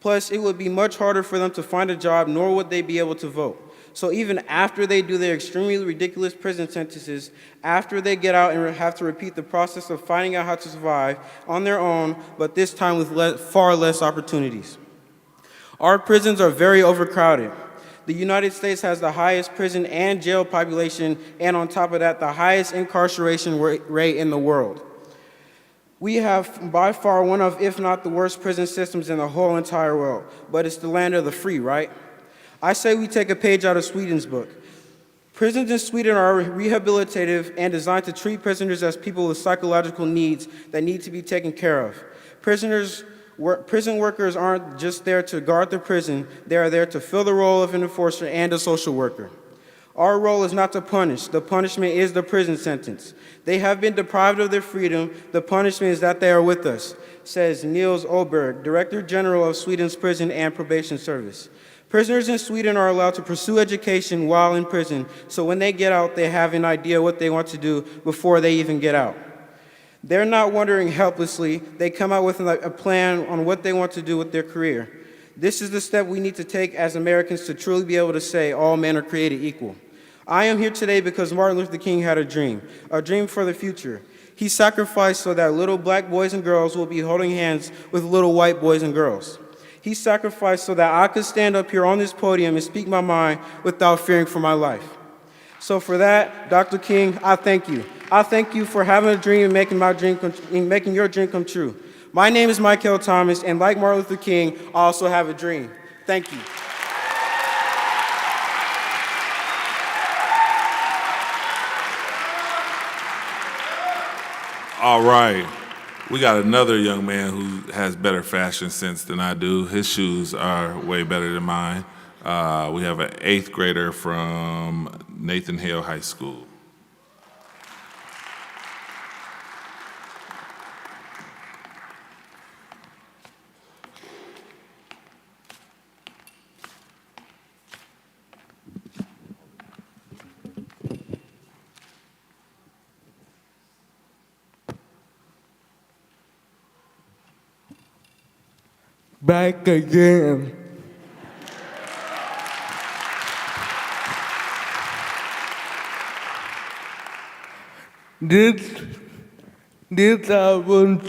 Plus, it would be much harder for them to find a job, nor would they be able to vote. So even after they do their extremely ridiculous prison sentences, after they get out and have to repeat the process of finding out how to survive on their own, but this time with far less opportunities. Our prisons are very overcrowded. The United States has the highest prison and jail population, and on top of that, the highest incarceration rate in the world. We have by far one of, if not the worst prison systems in the whole entire world, but it's the land of the free, right? I say we take a page out of Sweden's book. Prisons in Sweden are rehabilitative and designed to treat prisoners as people with psychological needs that need to be taken care of. Prison workers aren't just there to guard the prison, they are there to fill the role of an enforcer and a social worker. Our role is not to punish, the punishment is the prison sentence. They have been deprived of their freedom, the punishment is that they are with us, says Niels Oberg, Director General of Sweden's Prison and Probation Service. Prisoners in Sweden are allowed to pursue education while in prison, so when they get out, they have an idea what they want to do before they even get out. They're not wondering helplessly. They come out with a plan on what they want to do with their career. This is the step we need to take as Americans to truly be able to say all men are created equal. I am here today because Martin Luther King had a dream for the future. He sacrificed so that little black boys and girls will be holding hands with little white boys and girls. He sacrificed so that I could stand up here on this podium and speak my mind without fearing for my life. So for that, Dr. King, I thank you. I thank you for having a dream and making your dream come true. My name is Michael Thomas, and like Martin Luther King, I also have a dream. Thank you. All right. We got another young man who has better fashion sense than I do. His shoes are way better than mine. We have an 8th grader from Nathan Hale High School. Back again. This I want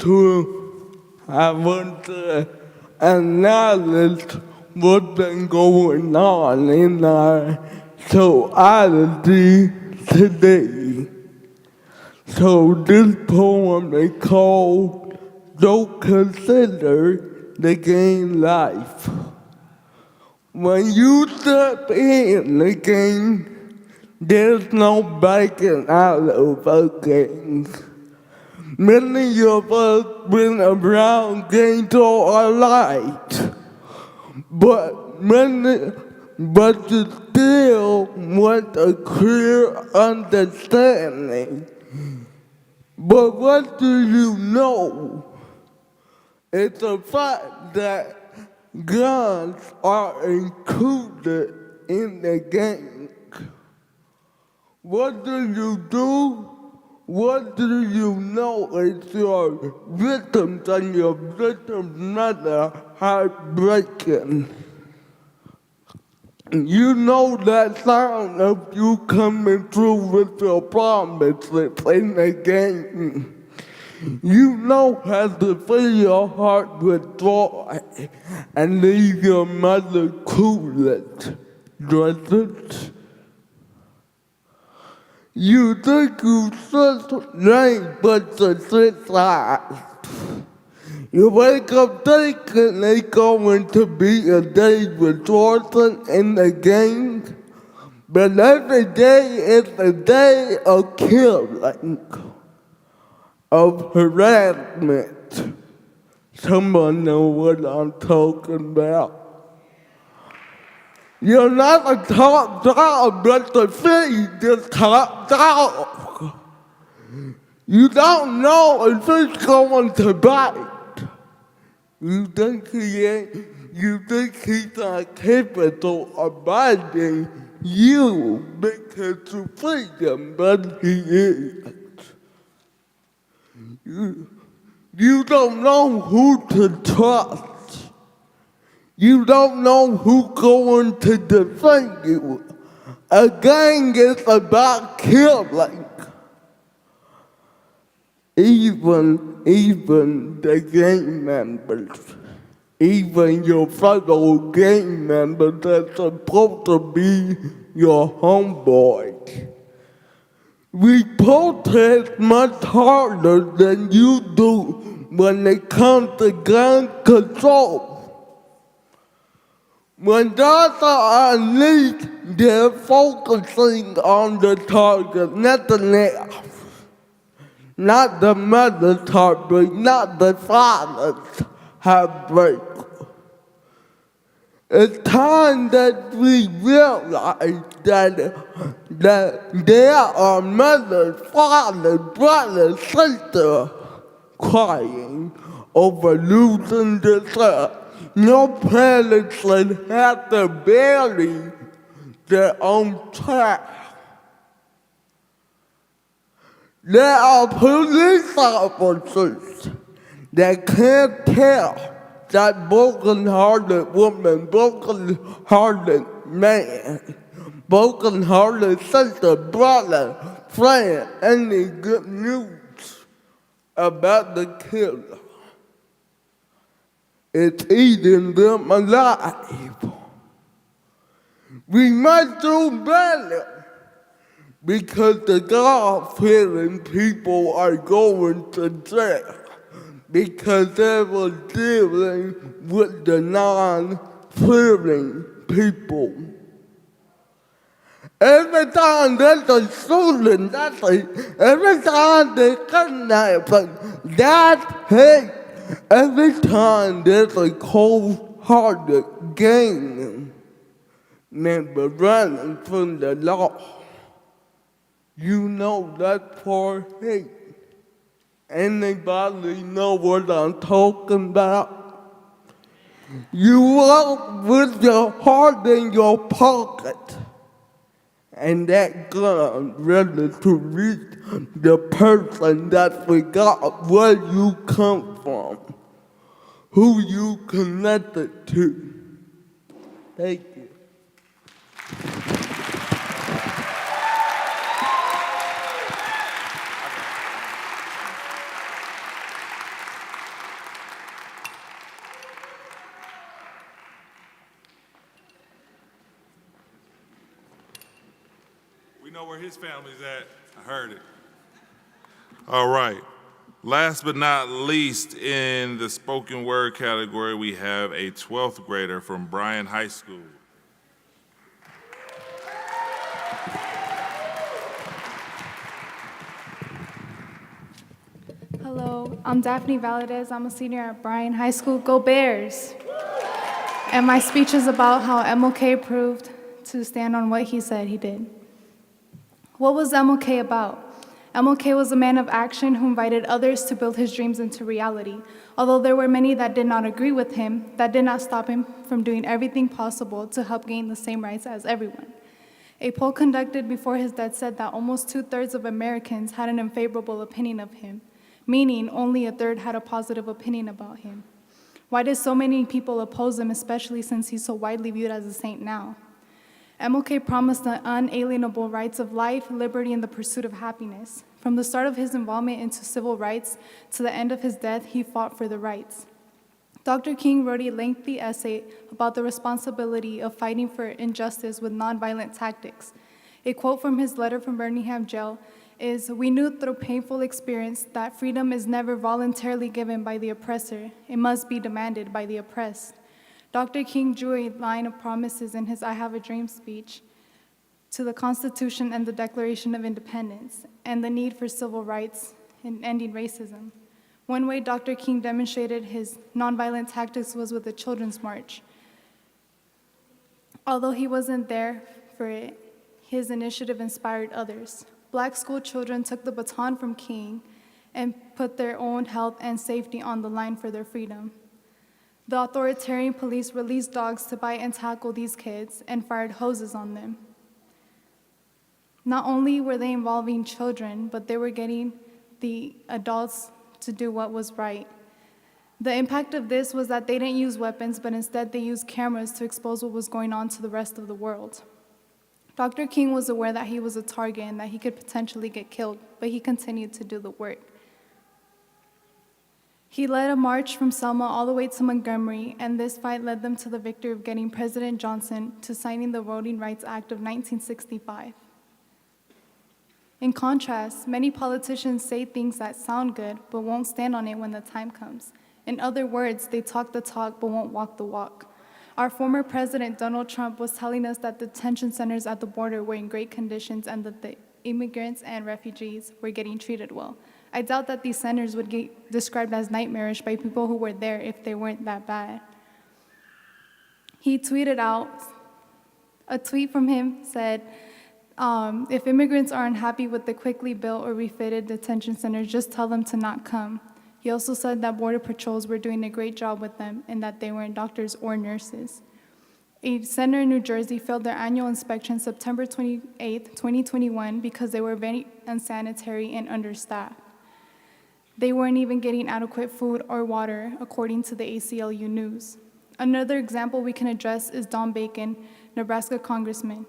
to acknowledge what's been going on in our society today. So this poem is called Don't Consider the Game Life. When you step in the game, there's no backing out of a game. Many of us been around games all our lives, but you still want a clear understanding. But what do you know? It's the fact that guns are included in the game. What do you do? What do you know is your victims and your victims' mother heartbreaking? You know that sound of you coming through with your promises in the game. You know how to fill your heart with joy and leave your mother clueless, doesn't? You think you such lame, but you're suicide. You wake up thinking it's going to be a day rejoicing in the game, but every day is a day of killing, of harassment. Someone know what I'm talking about. You're not a top dog, but to feed the top dog. You don't know if it's going to bite. You think he's not capable of biting you because you feed him, but he is. You don't know who to trust. You don't know who's going to defend you. A gang is about killing. Even the gang members, even your fellow gang members that's supposed to be your homeboy. We protest much harder than you do when it comes to gun control. When those are unleashed, they're focusing on the target, not the left, not the mother's heartbreak, not the father's heartbreak. It's time that we realize that there are mothers, fathers, brothers, sisters crying over losing their child. No parents should have to bury their own child. There are police officers that can't tell that broken-hearted woman, broken-hearted man, broken-hearted sister, brother, friend, any good news about the killer. It's eating them alive. We must do better because the God-fearing people are going to jail because they were dealing with the non-fearing people. Every time there's a shooting, that's it. Every time there's kidnapping, that's hate. Every time there's a cold-hearted gang member running from the law, you know that's for hate. Anybody know what I'm talking about? You walk with your heart in your pocket, and that gun ready to reach the person that forgot where you come from, who you connected to. Thank you. We know where his family's at. I heard it. All right. Last but not least, in the spoken word category, we have a 12th grader from Bryan High School. Hello, I'm Daphne Valadez. I'm a senior at Bryan High School. Go Bears! And my speech is about how MLK proved to stand on what he said he did. What was MLK about? MLK was a man of action who invited others to build his dreams into reality. Although there were many that did not agree with him, that did not stop him from doing everything possible to help gain the same rights as everyone. A poll conducted before his death said that almost 2/3 of Americans had an unfavorable opinion of him, meaning only 1/3 had a positive opinion about him. Why did so many people oppose him, especially since he's so widely viewed as a saint now? MLK promised the unalienable rights of life, liberty, and the pursuit of happiness. From the start of his involvement into civil rights to the end of his death, he fought for the rights. Dr. King wrote a lengthy essay about the responsibility of fighting for injustice with nonviolent tactics. A quote from his letter from Birmingham jail is, "We knew through painful experience that freedom is never voluntarily given by the oppressor. It must be demanded by the oppressed." Dr. King drew a line of promises in his I Have a Dream speech to the Constitution and the Declaration of Independence, and the need for civil rights and ending racism. One way Dr. King demonstrated his nonviolent tactics was with the Children's March. Although he wasn't there for it, his initiative inspired others. Black school children took the baton from King and put their own health and safety on the line for their freedom. The authoritarian police released dogs to bite and tackle these kids and fired hoses on them. Not only were they involving children, but they were getting the adults to do what was right. The impact of this was that they didn't use weapons, but instead they used cameras to expose what was going on to the rest of the world. Dr. King was aware that he was a target and that he could potentially get killed, but he continued to do the work. He led a march from Selma all the way to Montgomery, and this fight led them to the victory of getting President Johnson to signing the Voting Rights Act of 1965. In contrast, many politicians say things that sound good, but won't stand on it when the time comes. In other words, they talk the talk, but won't walk the walk. Our former president, Donald Trump, was telling us that detention centers at the border were in great conditions and that the immigrants and refugees were getting treated well. I doubt that these centers would get described as nightmarish by people who were there if they weren't that bad. He tweeted out, a tweet from him said, if immigrants are unhappy with the quickly built or refitted detention centers, just tell them to not come. He also said that border patrols were doing a great job with them and that they weren't doctors or nurses. A center in New Jersey failed their annual inspection September 28, 2021, because they were very unsanitary and understaffed. They weren't even getting adequate food or water, according to the ACLU News. Another example we can address is Don Bacon, Nebraska congressman,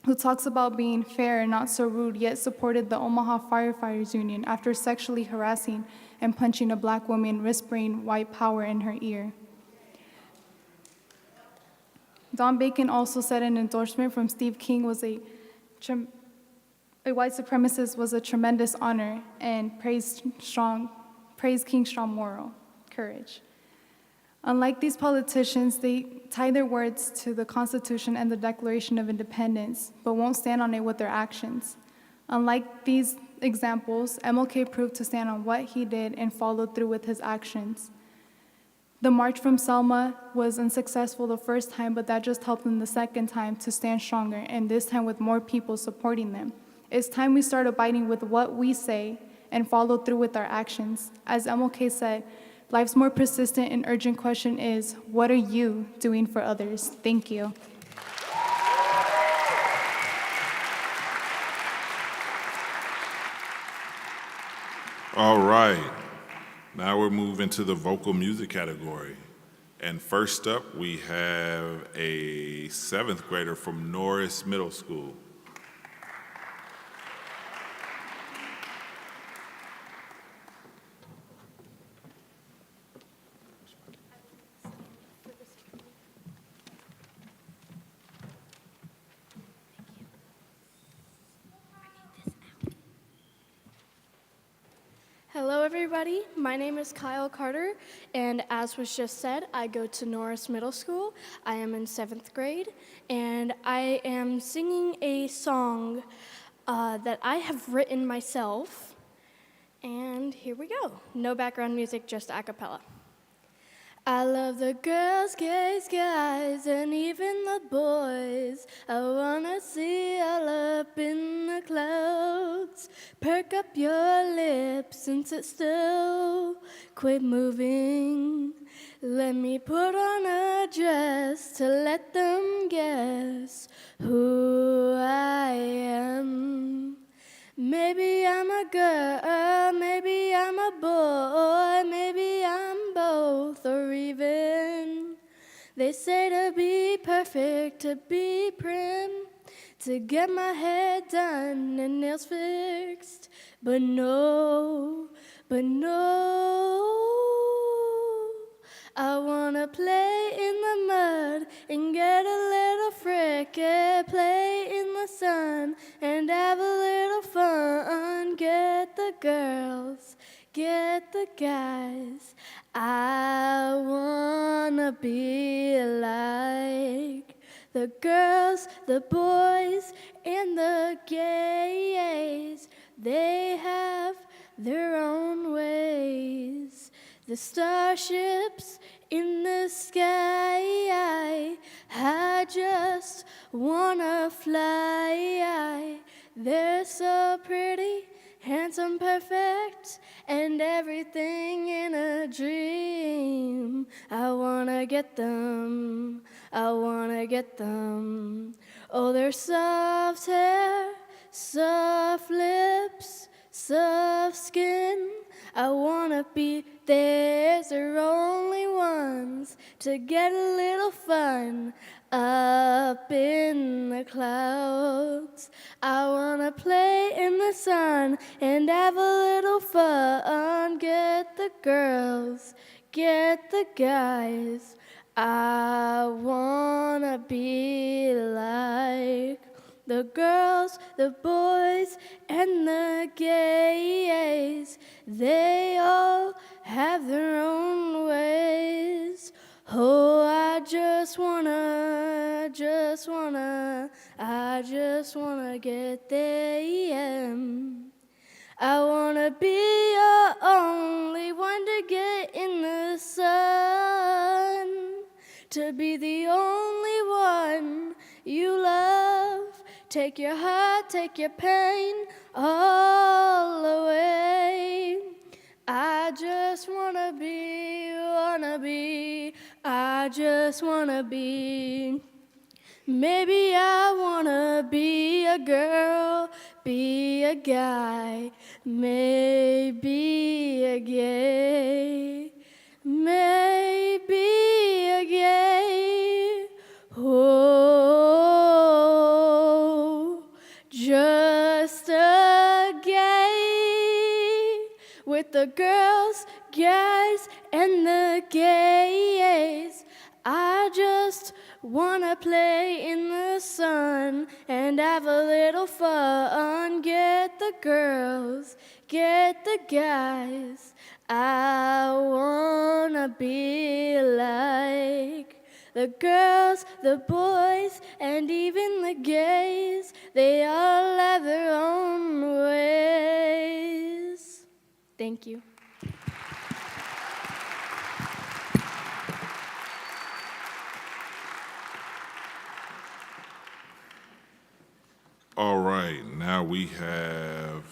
who talks about being fair and not so rude, yet supported the Omaha Firefighters Union after sexually harassing and punching a black woman, whispering white power in her ear. Don Bacon also said an endorsement from Steve King was a white supremacist was a tremendous honor, and praised King's strong moral courage. Unlike these politicians, they tie their words to the Constitution and the Declaration of Independence, but won't stand on it with their actions. Unlike these examples, MLK proved to stand on what he did and followed through with his actions. The march from Selma was unsuccessful the first time, but that just helped them the second time to stand stronger, and this time with more people supporting them. It's time we start abiding with what we say and follow through with our actions. As MLK said, life's more persistent and urgent question is, what are you doing for others? Thank you. All right. Now we're moving to the vocal music category. And first up, we have a 7th grader from Norris Middle School. Hello, everybody. My name is Kyle Carter, and as was just said, I go to Norris Middle School. I am in 7th grade, and I am singing a song that I have written myself. And here we go. No background music, just a cappella. I love the girls, gays, guys, and even the boys. I wanna see all up in the clouds. Perk up your lips and sit still. Quit moving. Let me put on a dress to let them guess who I am. Maybe I'm a girl, maybe I'm a boy, maybe I'm both, or even they say to be perfect, to be prim, to get my hair done and nails fixed, but no, I wanna play in the mud and get a little frickin', play in the sun and have a little fun. Get the girls, get the guys. I wanna be like the girls, the boys, and the gays. They have their own ways. The starships in the sky, I just wanna fly. They're so pretty, handsome, perfect, and everything in a dream. I wanna get them, I wanna get them. Oh, their soft hair, soft lips, soft skin. I wanna be theirs, they're only ones to get a little fun up in the clouds. I wanna play in the sun and have a little fun. Get the girls, get the guys. I wanna be like the girls, the boys, and the gays. They all have their own ways. Oh, I just wanna get them. I wanna be your only one to get in the sun, to be the only one you love. Take your heart, take your pain all away. I just wanna be, I just wanna be. Maybe I wanna be a girl, be a guy, maybe a gay, maybe a gay. Oh, just a gay with the girls, guys, and the gays. I just wanna play in the sun and have a little fun. Get the girls, get the guys. I wanna be like the girls, the boys, and even the gays. They all have their own ways. Thank you. All right, now we have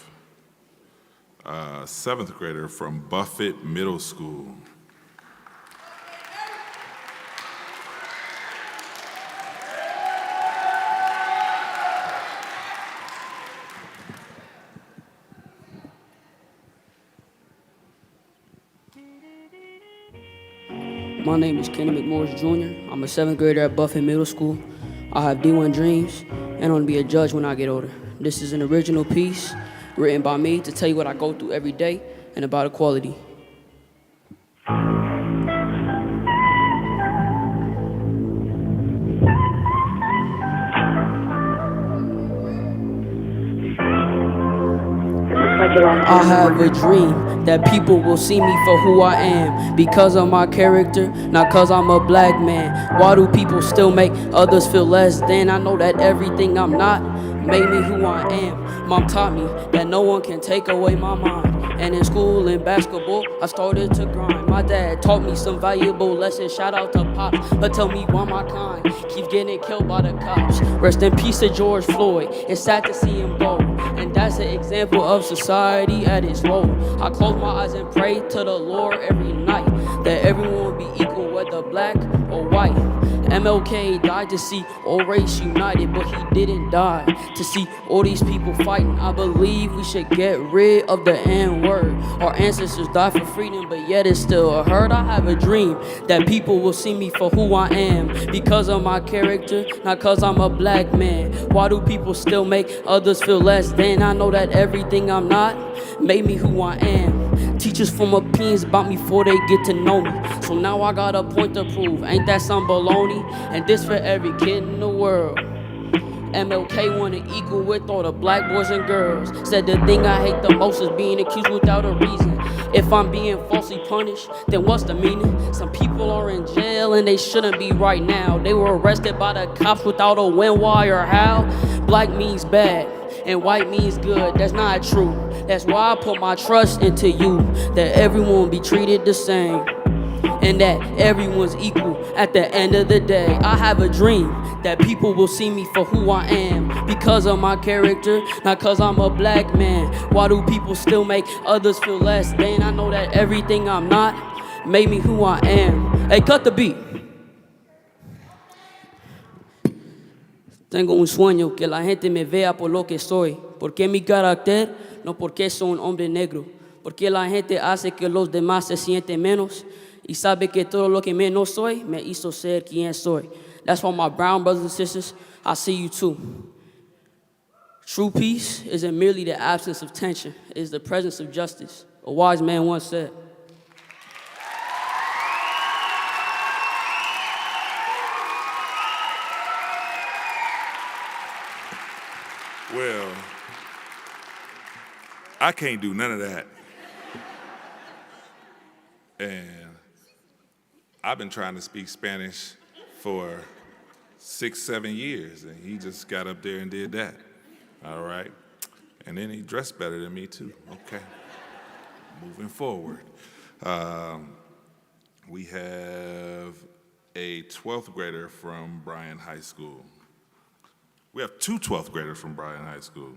a 7th grader from Buffett Middle School. My name is Kenny McMorris Jr. I'm a 7th grader at Buffett Middle School. I have D1 dreams and I want to be a judge when I get older. This is an original piece written by me to tell you what I go through every day and about equality. I have a dream that people will see me for who I am because of my character, not cause I'm a black man. Why do people still make others feel less than? I know that everything I'm not made me who I am. Mom taught me that no one can take away my mind. And in school and basketball, I started to grind. My dad taught me some valuable lessons. Shout out to Pops, but tell me why my kind keeps getting killed by the cops. Rest in peace to George Floyd. It's sad to see him go. And that's an example of society at its role. I close my eyes and pray to the Lord every night that everyone will be equal, whether black or white. MLK died to see all race united, but he didn't die to see all these people fighting. I believe we should get rid of the N-word. Our ancestors died for freedom, but yet it's still hurt. I have a dream that people will see me for who I am because of my character, not cause I'm a black man. Why do people still make others feel less than? I know that everything I'm not made me who I am. Teachers form opinions about me before they get to know me. So now I got a point to prove. Ain't that some baloney? And this for every kid in the world. MLK wanted equal with all the black boys and girls. Said the thing I hate the most is being accused without a reason. If I'm being falsely punished, then what's the meaning? Some people are in jail and they shouldn't be right now. They were arrested by the cops without a when, why, or how. Black means bad and white means good. That's not true. That's why I put my trust into you, that everyone will be treated the same and that everyone's equal at the end of the day. I have a dream that people will see me for who I am because of my character, not cause I'm a black man. Why do people still make others feel less than? I know that everything I'm not made me who I am. Hey, cut the beat. Tengo un sueño que la gente me vea por lo que soy, porque mi carácter, no porque soy un hombre negro, porque la gente hace que los demás se sienten menos y sabe que todo lo que menos soy me hizo ser quien soy. That's why my brown brothers and sisters, I see you too. True peace isn't merely the absence of tension, it is the presence of justice. A wise man once said. Well, I can't do none of that. And I've been trying to speak Spanish for 6-7 years, and he just got up there and did that. All right. And then he dressed better than me, too. Okay. Moving forward. We have a 12th grader from Bryan High School. We have two 12th graders from Bryan High School.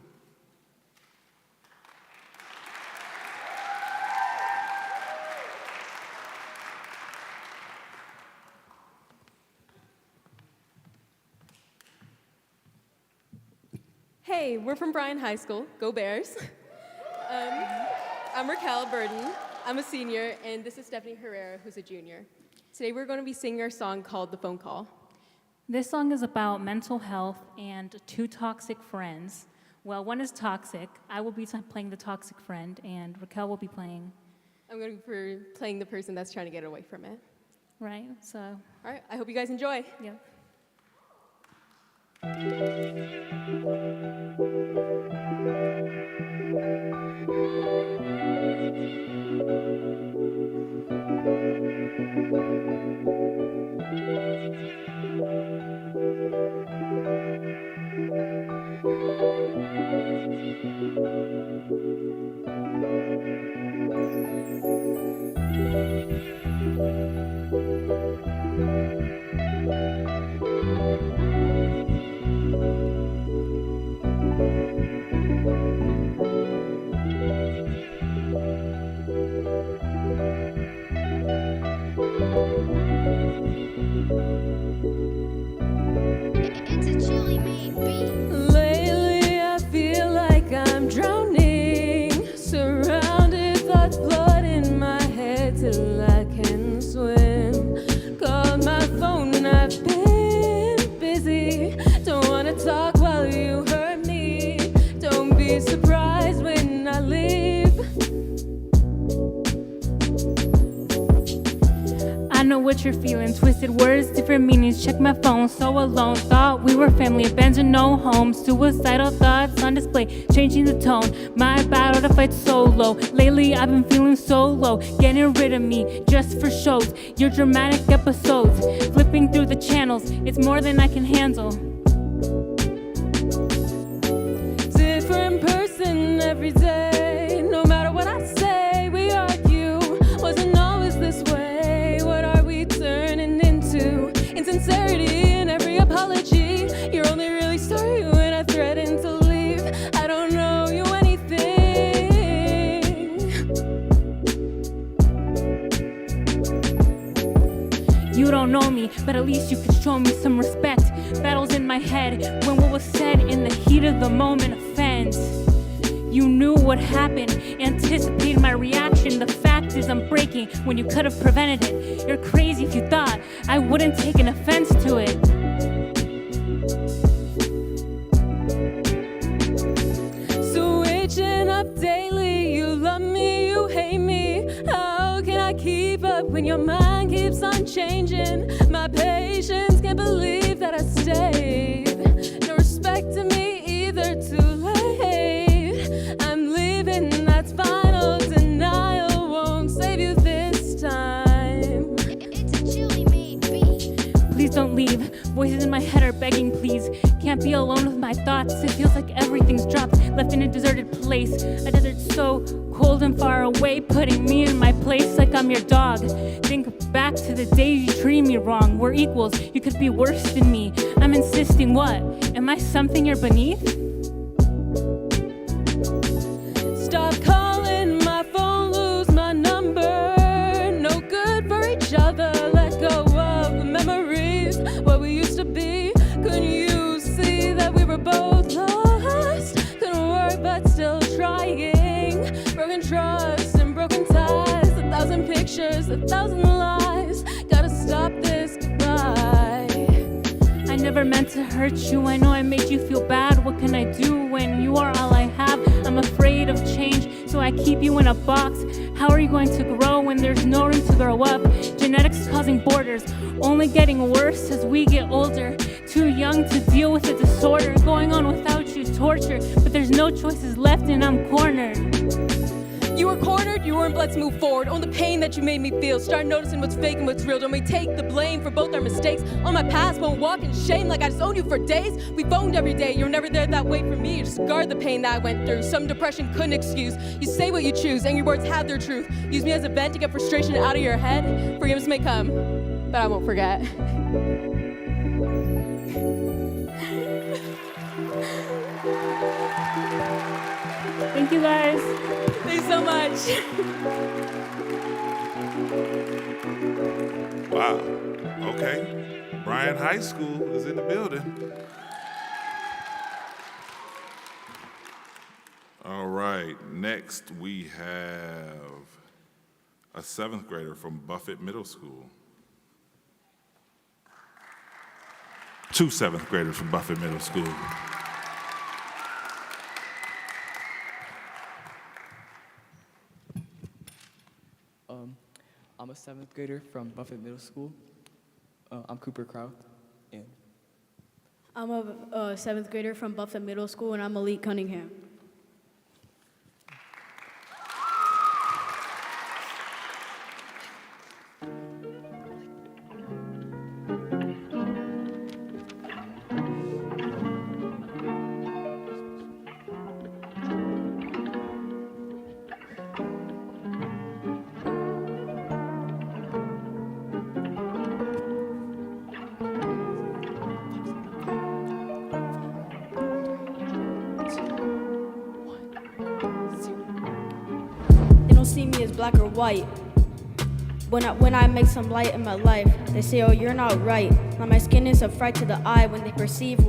Hey, we're from Bryan High School. Go Bears. I'm Raquel Burden. I'm a senior, and this is Stephanie Herrera, who's a junior. Today we're going to be singing our song called The Phone Call. This song is about mental health and two toxic friends. Well, one is toxic. I will be playing the toxic friend, and Raquel will be playing. I'm going to be playing the person that's trying to get away from it. Right, so. All right, I hope you guys enjoy. Yep. Lately, I feel like I'm drowning, surrounded thoughts flooding my head till I can swim. Called my phone and I've been busy. Don't wanna talk while you hurt me. Don't be surprised when I leave. I know what you're feeling, twisted words, different meanings. Check my phone, so alone. Thought we were family, abandoned, no home. Suicidal thoughts on display, changing the tone. My battle to fight solo. Lately I've been feeling so low, getting rid of me just for shows. Your dramatic episodes, flipping through the channels. It's more than I can handle. Different person every day. No matter what I say, we argue. Wasn't always this way. What are we turning into? Insincerity in every apology. You're only really sorry when I threaten to leave. I don't know you anything. You don't know me, but at least you could show me some respect. Battles in my head when what was said in the heat of the moment offends. You knew what happened, anticipated my reaction. The fact is I'm breaking when you could have prevented it. You're crazy if you thought I wouldn't take an offense to it. Switching up daily, you love me, you hate me. How can I keep up when your mind keeps on changing? My patience can't believe that I stayed. No respect to me either, too late. I'm leaving, that's final. Denial won't save you this time. It's a chilly made beat. Please don't leave. Voices in my head are begging, please. Can't be alone with my thoughts. It feels like everything's dropped, left in a deserted place. A desert so cold and far away, putting me in my place like I'm your dog. Think back to the days you treated me wrong. We're equals, you could be worse than me. I'm insisting, what? Am I something you're beneath? Stop calling my phone, lose my number. No good for each other. Let go of the memories, what we used to be. Couldn't you see that we were both lost? Couldn't work, but still trying. Broken trust and broken ties. 1,000 pictures, 1,000 lies. Gotta stop this goodbye. I never meant to hurt you. I know I made you feel bad. What can I do when you are all I have? I'm afraid of change, so I keep you in a box. How are you going to grow when there's no room to grow up? Genetics causing borders, only getting worse as we get older. Too young to deal with the disorder. Going on without you, torture. But there's no choices left and I'm cornered. You were cornered, you weren't, let's move forward. Own the pain that you made me feel. Start noticing what's fake and what's real. Don't we take the blame for both our mistakes? On my past, won't walk in shame like I just owned you for days. We phoned every day, you were never there that way for me. You just guard the pain that I went through. Some depression couldn't excuse. You say what you choose, and your words have their truth. Use me as a vent to get frustration out of your head. Forgiveness may come, but I won't forget. Thank you guys. Thanks so much. Wow. Okay. Bryan High School is in the building. All right. Next we have a 7th grader from Buffett Middle School. 2 7th graders from Buffett Middle School. I'm a 7th grader from Buffett Middle School. I'm Cooper Kraut, and I'm a 7th grader from Buffett Middle School, and I'm Malik Cunningham. See me as black or white. When I make some light in my life, they say, oh, you're not right. Now my skin is a fright to the eye when they perceive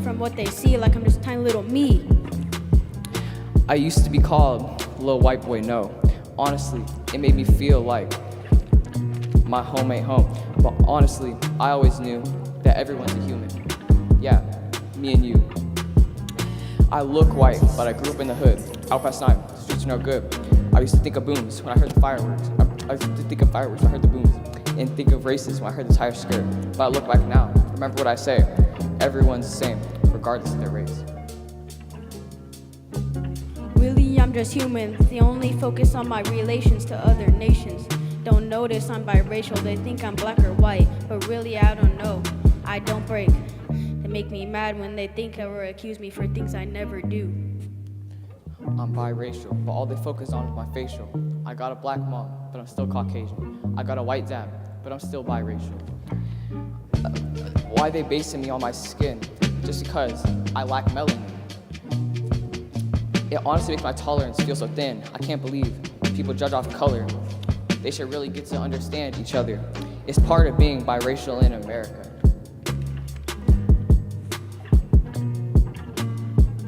from what they see, like I'm just tiny little me. I used to be called Lil White Boy No. Honestly, it made me feel like my home ain't home. But honestly, I always knew that everyone's a human. Yeah, me and you. I look white, but I grew up in the hood. Out past 9, streets are no good. I used to think of booms when I heard the fireworks. I used to think of fireworks when I heard the booms. And think of races when I heard the tire skirt. But I look back now, remember what I say. Everyone's the same, regardless of their race. Really, I'm just human. They only focus on my relations to other nations. Don't notice I'm biracial. They think I'm black or white. But really, I don't know. I don't break. They make me mad when they think or accuse me for things I never do. I'm biracial, but all they focus on is my facial. I got a black mom, but I'm still Caucasian. I got a white dad, but I'm still biracial. Why they basing me on my skin? Just because I lack melanin. It honestly makes my tolerance feel so thin. I can't believe people judge off color. They should really get to understand each other. It's part of being biracial in America.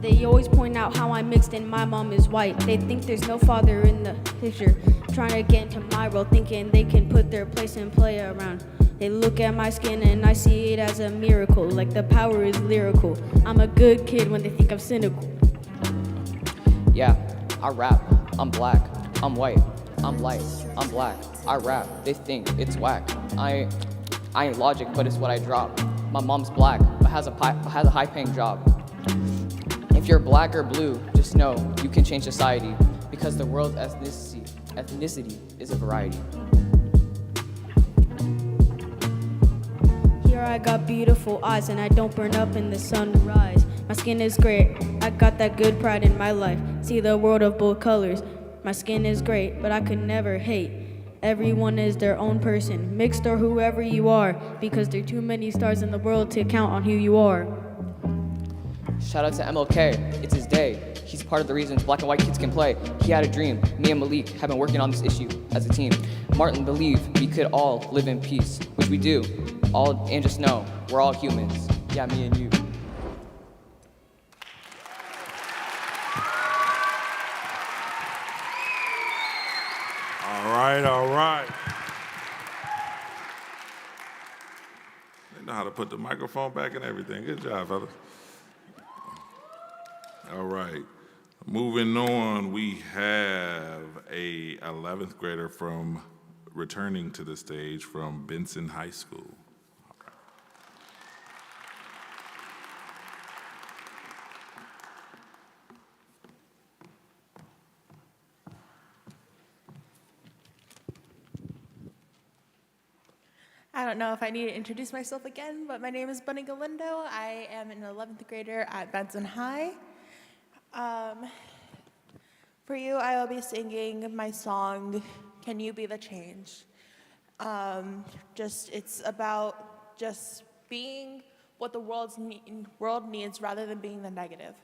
They always point out how I'm mixed and my mom is white. They think there's no father in the picture. Trying to get into my role, thinking they can put their place and play around. They look at my skin and I see it as a miracle, like the power is lyrical. I'm a good kid when they think I'm cynical. Yeah, I rap. I'm black. I'm white. I'm light. I'm black. I rap. They think it's whack. I ain't logic, but it's what I drop. My mom's black, but has a high-paying job. If you're black or blue, just know you can change society because the world's ethnicity is a variety. Here I got beautiful eyes and I don't burn up in the sunrise. My skin is great, I got that good pride in my life. See the world of both colors. My skin is great, but I could never hate. Everyone is their own person, mixed or whoever you are, because there are too many stars in the world to count on who you are. Shout out to MLK, it's his day. He's part of the reasons black and white kids can play. He had a dream. Me and Malik have been working on this issue as a team. Martin believed we could all live in peace, which we do. And just know, we're all humans. Yeah, me and you. All right. They know how to put the microphone back and everything. Good job, fellas. All right. Moving on, we have a 11th grader returning to the stage from Benson High School. I don't know if I need to introduce myself again, but my name is Bunny Galindo. I am an 11th grader at Benson High. For you, I will be singing my song, Can You Be the Change? It's about just being what the world needs rather than being the negative.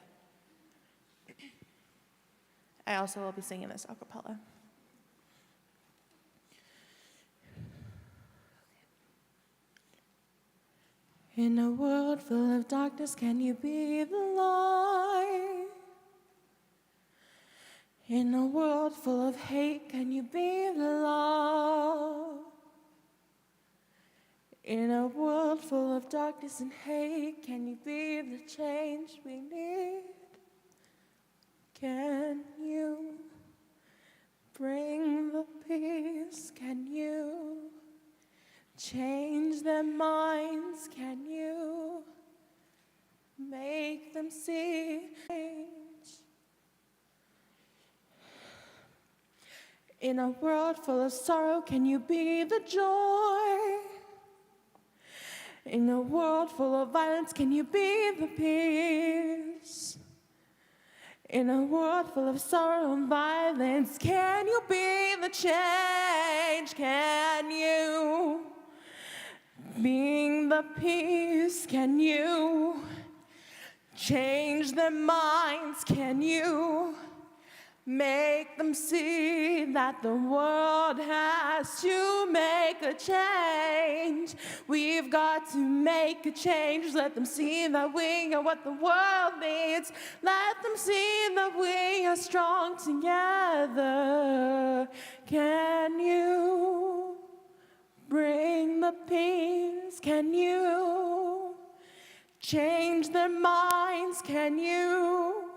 I also will be singing this a cappella. In a world full of darkness, can you be the light? In a world full of hate, can you be the light? In a world full of darkness and hate, can you be the change we need? Can you bring the peace? Can you change their minds? Can you make them see change? In a world full of sorrow, can you be the joy? In a world full of violence, can you be the peace? In a world full of sorrow and violence, can you be the change? Can you be the peace? Can you change their minds? Can you make them see that the world has to make a change? We've got to make a change. Let them see that we are what the world needs. Let them see that we are strong together. Can you bring the peace? Can you change their minds? Can you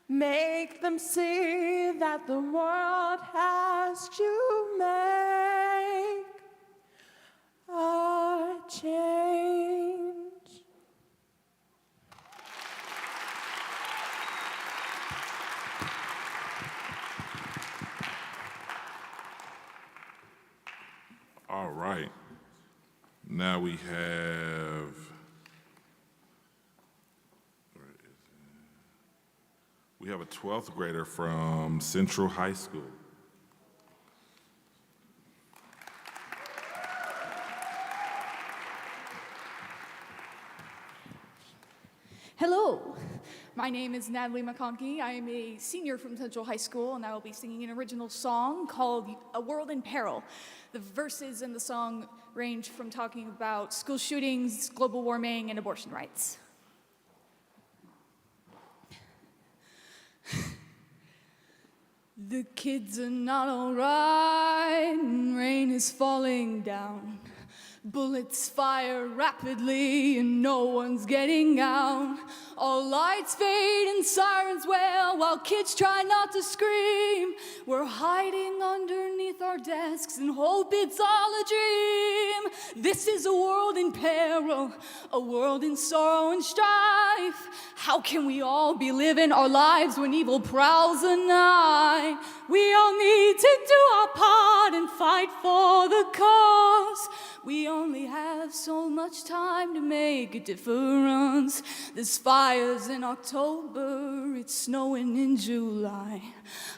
make them see that the world has to make a change? All right. Now we have a 12th grader from Central High School. Hello, my name is Natalie McConkey. I am a senior from Central High School, and I will be singing an original song called A World in Peril. The verses in the song range from talking about school shootings, global warming, and abortion rights. The kids are not alright, and rain is falling down. Bullets fire rapidly and no one's getting out. All lights fade and sirens wail while kids try not to scream. We're hiding underneath our desks and hope it's all a dream. This is a world in peril, a world in sorrow and strife. How can we all be living our lives when evil prowls the night? We all need to do our part and fight for the cause. We only have so much time to make a difference. There's fires in October, it's snowing in July.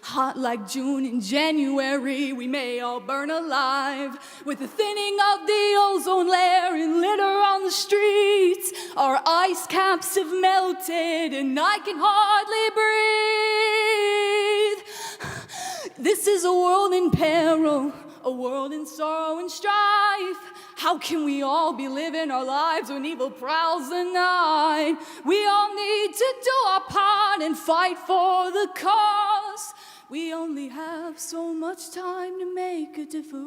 Hot like June and January, we may all burn alive. With the thinning of the ozone layer and litter on the streets, our ice caps have melted and I can hardly breathe. This is a world in peril, a world in sorrow and strife. How can we all be living our lives when evil prowls the night? We all need to do our part and fight for the cause. We only have so much time to make a difference.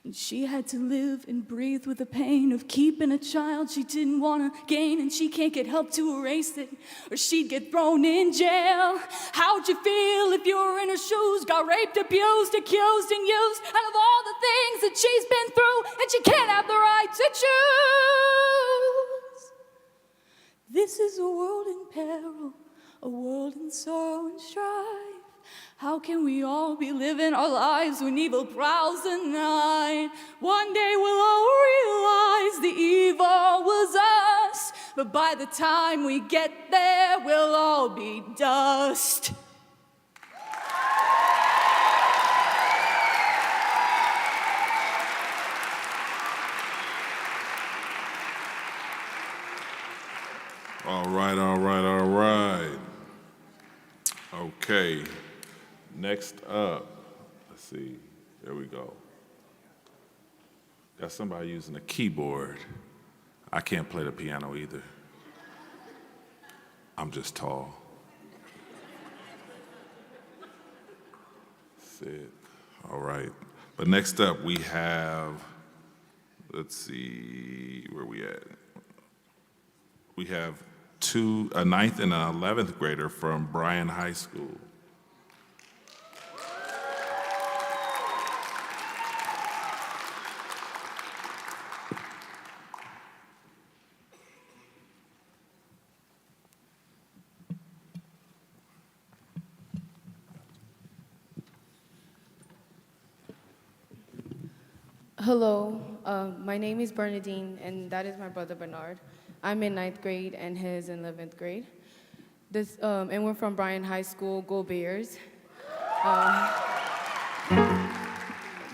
And she had to live and breathe with the pain of keeping a child she didn't want to gain, and she can't get help to erase it, or she'd get thrown in jail. How'd you feel if you were in her shoes, got raped, abused, accused, and used? Out of all the things that she's been through, and she can't have the right to choose. This is a world in peril, a world in sorrow and strife. How can we all be living our lives when evil prowls the night? One day we'll all realize the evil was us, but by the time we get there, we'll all be dust. All right, all right, all right. Okay. Next up, let's see, there we go. Got somebody using a keyboard. I can't play the piano either. I'm just tall. That's it. All right. But next up, we have, let's see, where we at? We have a 9th and an 11th grader from Bryan High School. Hello, my name is Bernadine, and that is my brother Bernard. I'm in 9th grade, and he's in 11th grade. And we're from Bryan High School. Go Bears!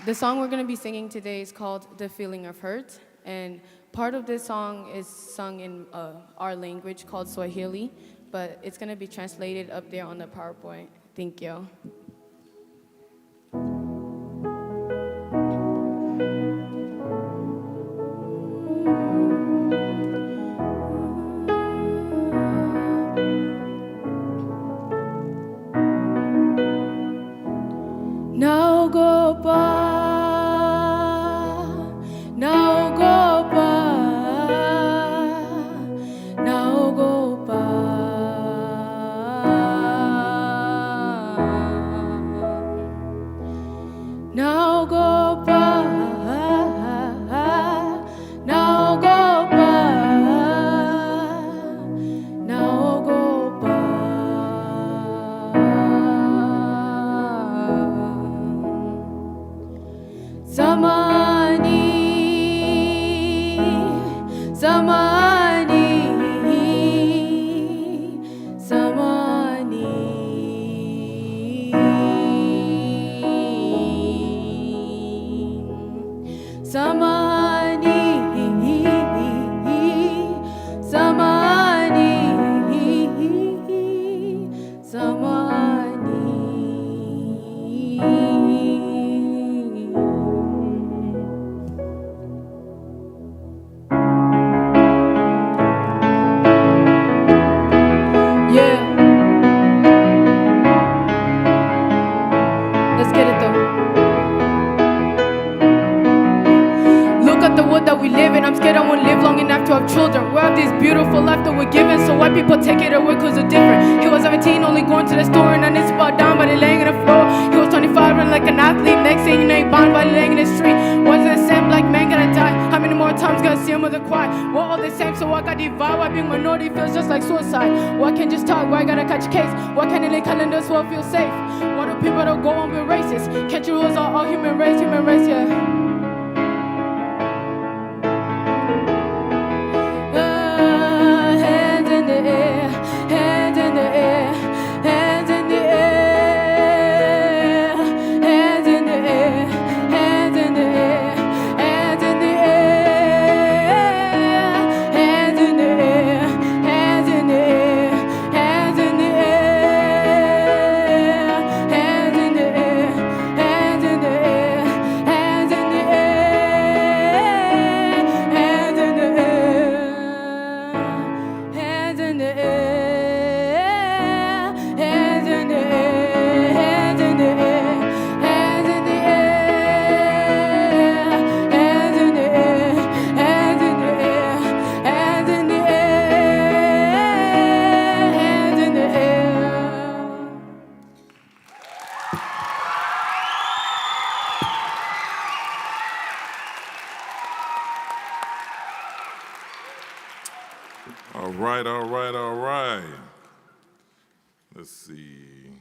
The song we're going to be singing today is called "The Feeling of Hurt," and part of this song is sung in our language called Swahili, but it's going to be translated up there on the PowerPoint. Thank you. Why can't just talk? Why gotta catch a case? Why can't they calendar this world feel safe? Why do people don't go on be racist? Can't you rules all human race, yeah. Hands in the air, hands in the air, hands in the air, hands in the air, hands in the air, hands in the air, hands in the air, hands in the air, hands in the air, hands in the air, hands in the air, hands in the All right. Let's see.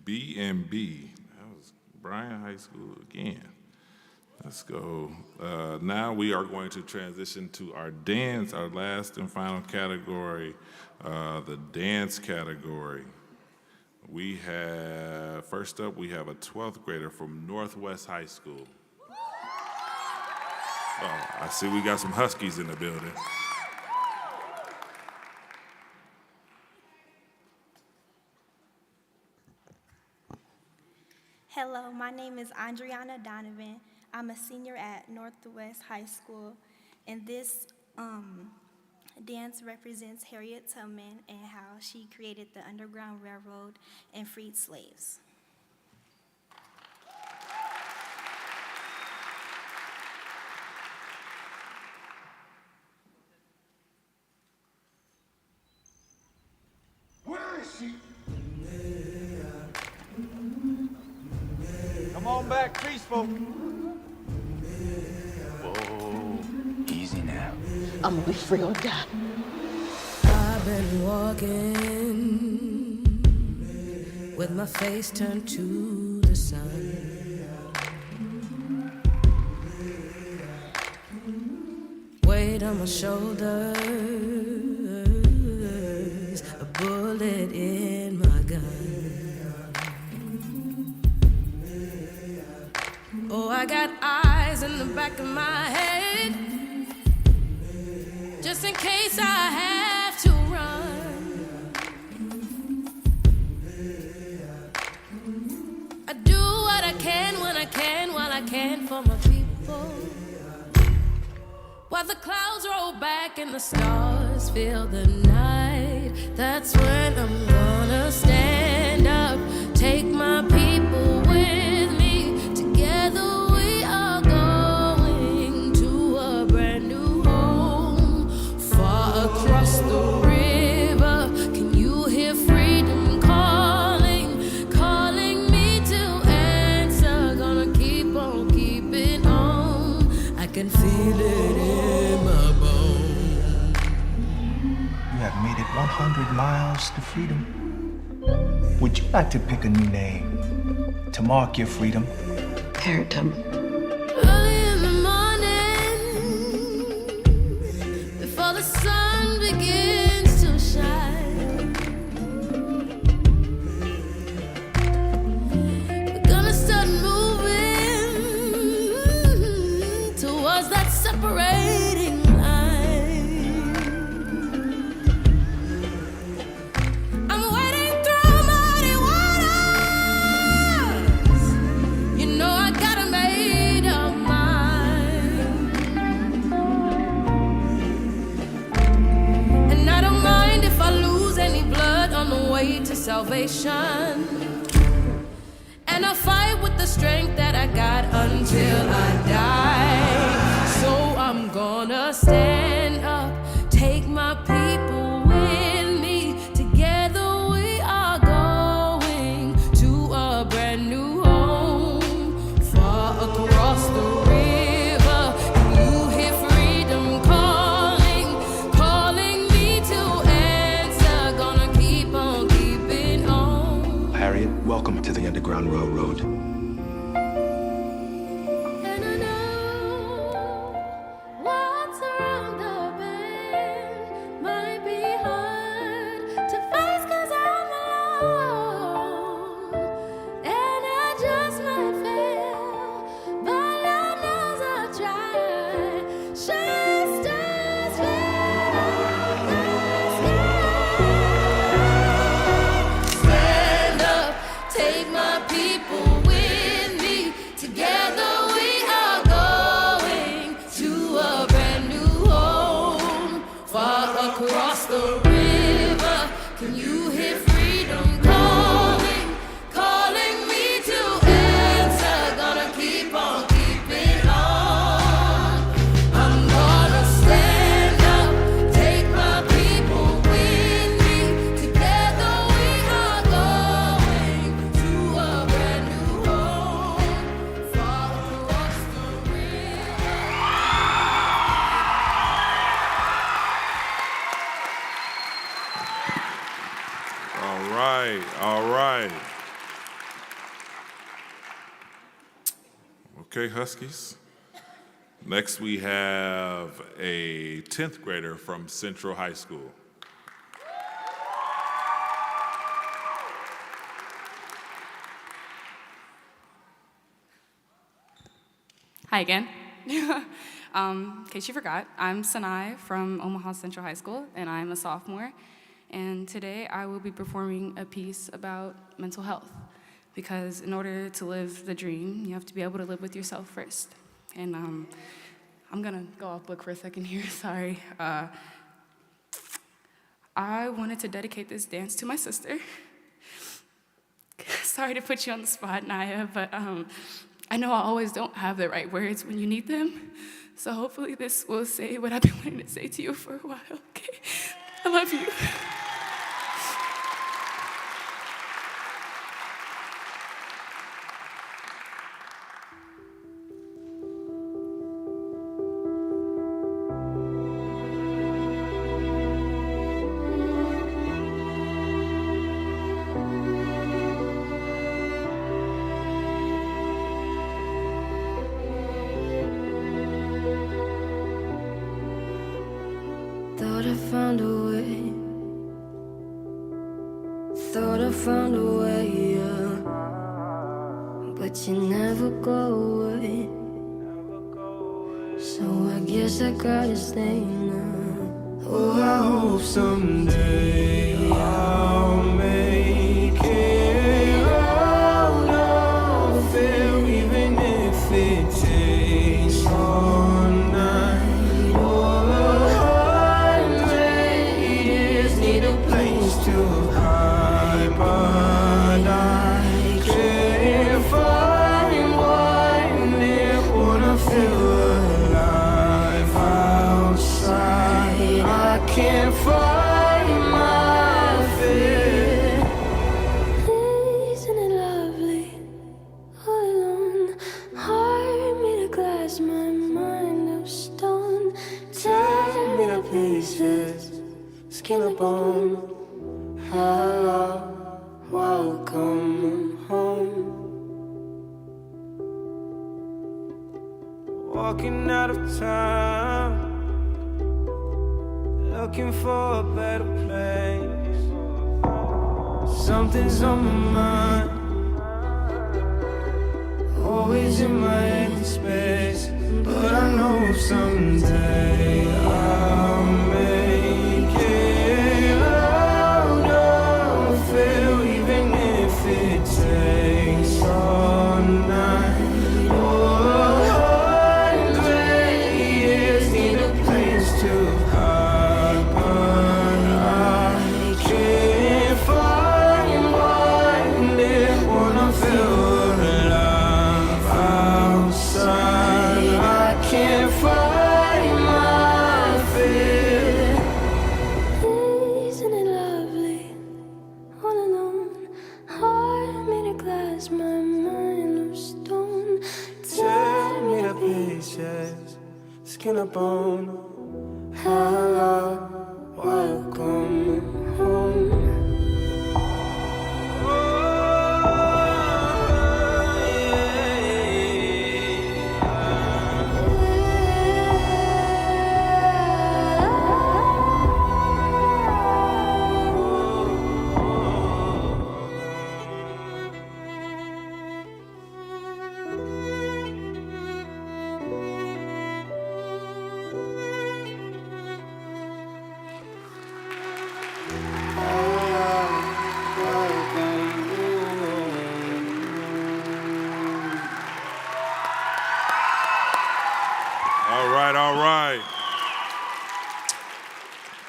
B and B. That was Bryan High School again. Let's go. Now we are going to transition to our dance, our last and final category, the dance category. We have, first up, we have a 12th grader from Northwest High School. Oh, I see we got some Huskies in the building. Hello, my name is Andriana Donovan. I'm a senior at Northwest High School, and this dance represents Harriet Tubman and how she created the Underground Railroad and freed slaves. on back, peaceful. Whoa, easy now. I'm gonna be free or die. I've been walking with my face turned to the sun. Weight on my shoulders, a bullet in my gun. Oh, I got eyes in the back of my head, just in case I have to run. I do what I can when I can, while I can for my people. While the clouds roll back and the stars fill the night, that's when I'm gonna stand up, take my people with me. Together we are going to a brand new home, far across the river. Can you hear freedom calling, calling me to answer? Gonna keep on keeping on. I can feel it in my bones. You have made it 100 miles to freedom. Would you like to pick a new name to mark your freedom? Harriet Tubman. Early in the morning, before the sun begins to shine, we're gonna start moving towards that separating line. I'm wading through muddy waters. You know I got a made up mind, and I don't mind if I lose any blood on the way to salvation. And I fight with the strength that I got until I die. So I'm gonna stand up, take my people with me. Together we are going to a brand new home, far across the river. Can you hear freedom calling, calling me to answer? Gonna keep on keeping on. Harriet, welcome to the Underground Railroad. And I know what's around the bend might be hard to face 'cause I'm alone, and I just might fail, but Lord knows I'll try. Shine stars fit on the sky. Stand up, take my people with me. Together we are going to a brand new home, far across the river. Can you hear freedom calling, calling me to answer? Gonna keep on keeping on. I'm gonna stand up, take my people with me. Together we are going to a brand new home, far across the river. All right, all right. Okay, Huskies. Next, we have a 10th grader from Central High School. Hi again. In case you forgot, I'm Sanai from Omaha Central High School, and I'm a sophomore. And today I will be performing a piece about mental health, because in order to live the dream, you have to be able to live with yourself first. And I'm gonna go off book for a second here, sorry. I wanted to dedicate this dance to my sister. Sorry to put you on the spot, Naya, but I know I always don't have the right words when you need them. So hopefully this will say what I've been wanting to say to you for a while, okay? I love you. found a way. Thought I found a way, yeah. But you never go away. So I guess I gotta stay now. Oh, I hope someday I'll make it out of there, even if it takes all night or 100 years. Need a place to hide, but I can't find one there. Wanna feel alive outside. I can't find my fear. Isn't it lovely? All alone, heart made of glass, my mind of stone. Tear me to pieces, skin and bone. Hello, welcome home. Walking out of town, looking for a better place. Something's on my mind, always in my empty space. But I know someday I'll make it out of here, even if it takes all night or 100 years. Need a place to hide, but I can't find one there. Wanna feel alive outside. I can't find my fear. Isn't it lovely? All alone, heart made of glass, my mind of stone. Tear me to pieces, skin and bone. Hello, welcome home.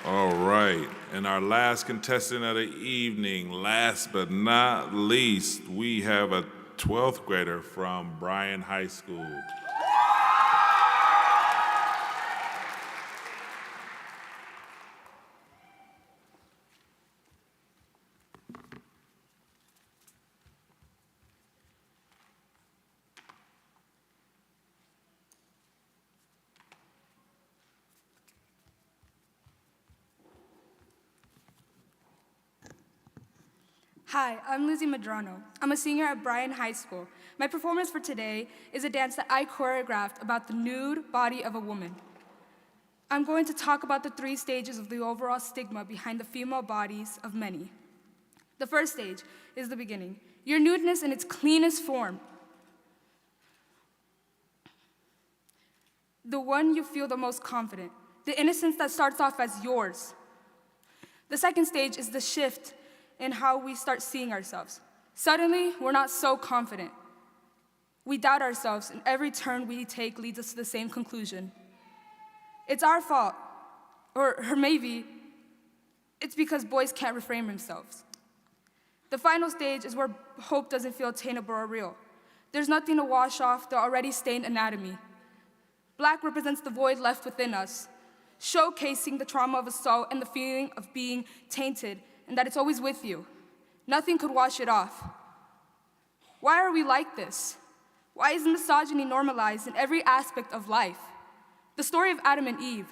All right. And our last contestant of the evening, last but not least, we have a 12th grader from Bryan High School. Hi, I'm Lizzie Medrano. I'm a senior at Bryan High School. My performance for today is a dance that I choreographed about the nude body of a woman. I'm going to talk about the 3 stages of the overall stigma behind the female bodies of many. The first stage is the beginning, your nudeness in its cleanest form. The one you feel the most confident, the innocence that starts off as yours. The second stage is the shift in how we start seeing ourselves. Suddenly, we're not so confident. We doubt ourselves, and every turn we take leads us to the same conclusion. It's our fault, or maybe it's because boys can't reframe themselves. The final stage is where hope doesn't feel attainable or real. There's nothing to wash off the already stained anatomy. Black represents the void left within us, showcasing the trauma of assault and the feeling of being tainted, and that it's always with you. Nothing could wash it off. Why are we like this? Why is misogyny normalized in every aspect of life? The story of Adam and Eve.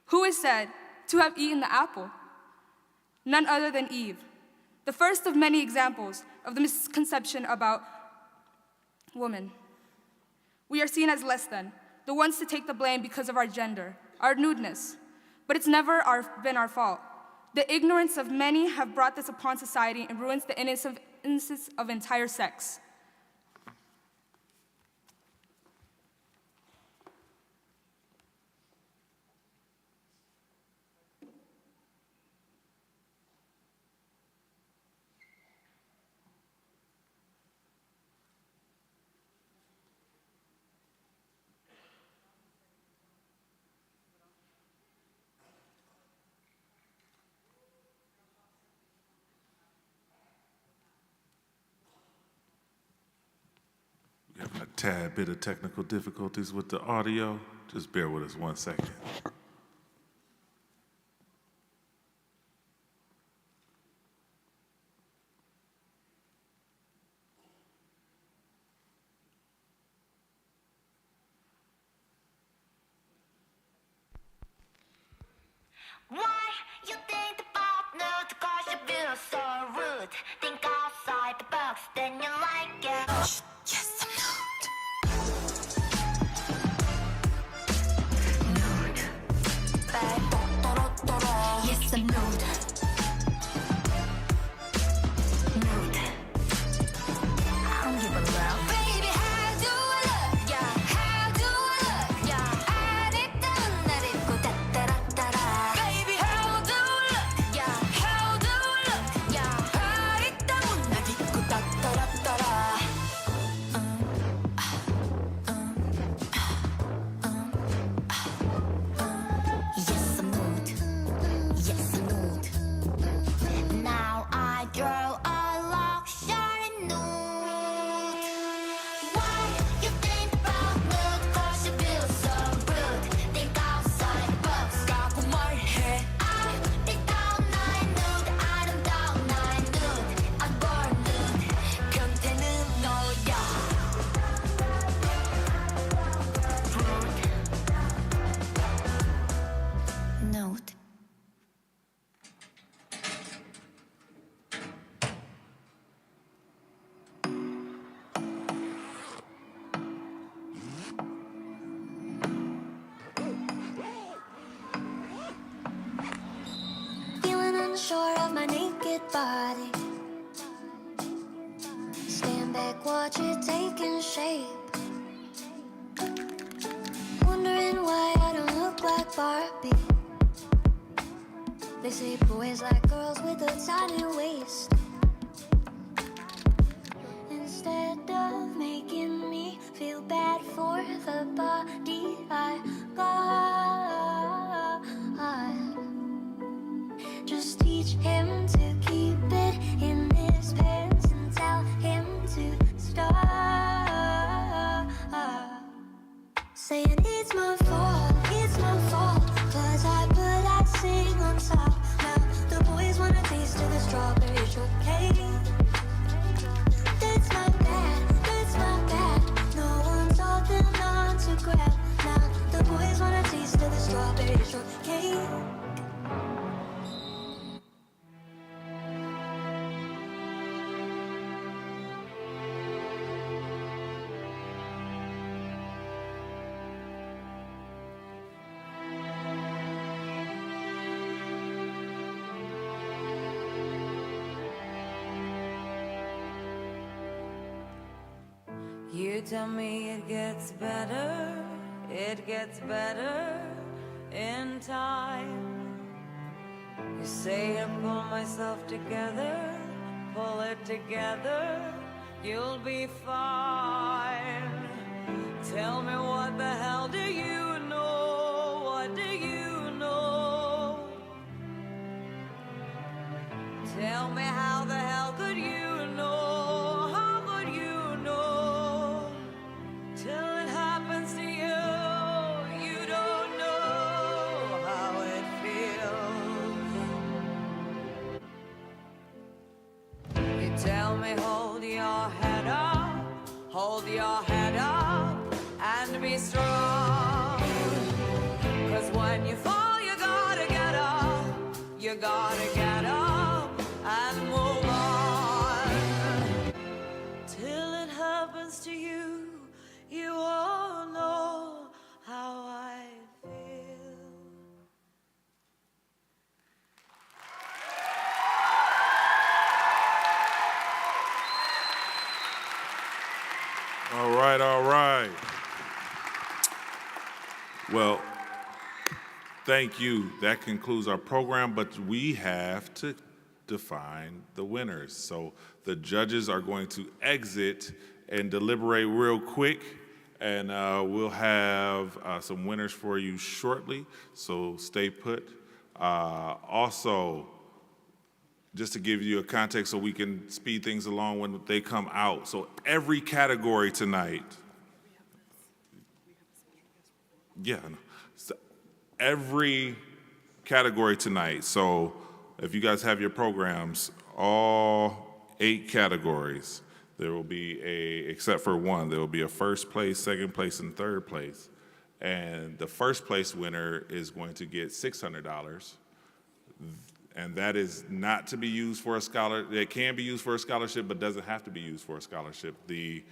Who is said to have eaten the apple? None other than Eve. The first of many examples of the misconception about women. We are seen as less than, the ones to take the blame because of our gender, our nudeness. But it's never been our fault. The ignorance of many have brought this upon society and ruins the innocence of entire sex. We have a tad bit of technical difficulties with the audio. Just bear with us 1 second. Why you think about nude? Cause you feel so rude. Think outside the box, then you like it. Yes, I'm nude. Nude. Yes, I'm nude. Nude. I don't give a love. Baby, how do I look? Yeah, how do I look? Yeah, I did done that it go da da da da da. Baby, how do I look? Yeah, how do I look? Yeah, I did done that it go da da da da da. Yes, I'm nude. Yes, I'm nude. Now I draw a luxury nude. Why you think about nude? Cause you feel so rude. Think outside the box. 가고 말해. I think down night nude. I don't down night nude. I'm born nude. 변태는 너야. Nude. Feeling unsure of my naked body. Stand back, watch it taking shape. Wondering why I don't look like Barbie. They say boys like girls with a tiny waist. Instead of making me feel bad for the body I got, just teach him to keep it in his pants and tell him to stop. Saying it's my fault, cause I put icing on top. Now the boys wanna taste of the strawberry shortcake. That's my bad, no one told them not to grab. Now the boys wanna taste of the strawberry shortcake. You tell me it gets better in time. You say I pull myself together, pull it together, you'll be fine. Tell me what the hell do you know? What do you know? Tell me how the hell could you know? How could you know? Till it happens to you, you don't know how it feels. You tell me hold your head up and be strong. 'Cause when you fall, you gotta get up, you gotta get up and move on. Till it happens to you, you all know how I feel. All right, all right. Well, thank you. That concludes our program, but we have to define the winners. So the judges are going to exit and deliberate real quick, and we'll have some winners for you shortly, so stay put. Also, just to give you a context so we can speed things along when they come out. So every category tonight, so every category tonight. So if you guys have your programs, all 8 categories, there will be except for one, there will be a first place, second place, and third place. And the first place winner is going to get $600. And that is not to be used for a scholarship. It can be used for a scholarship, but doesn't have to be used for a scholarship. The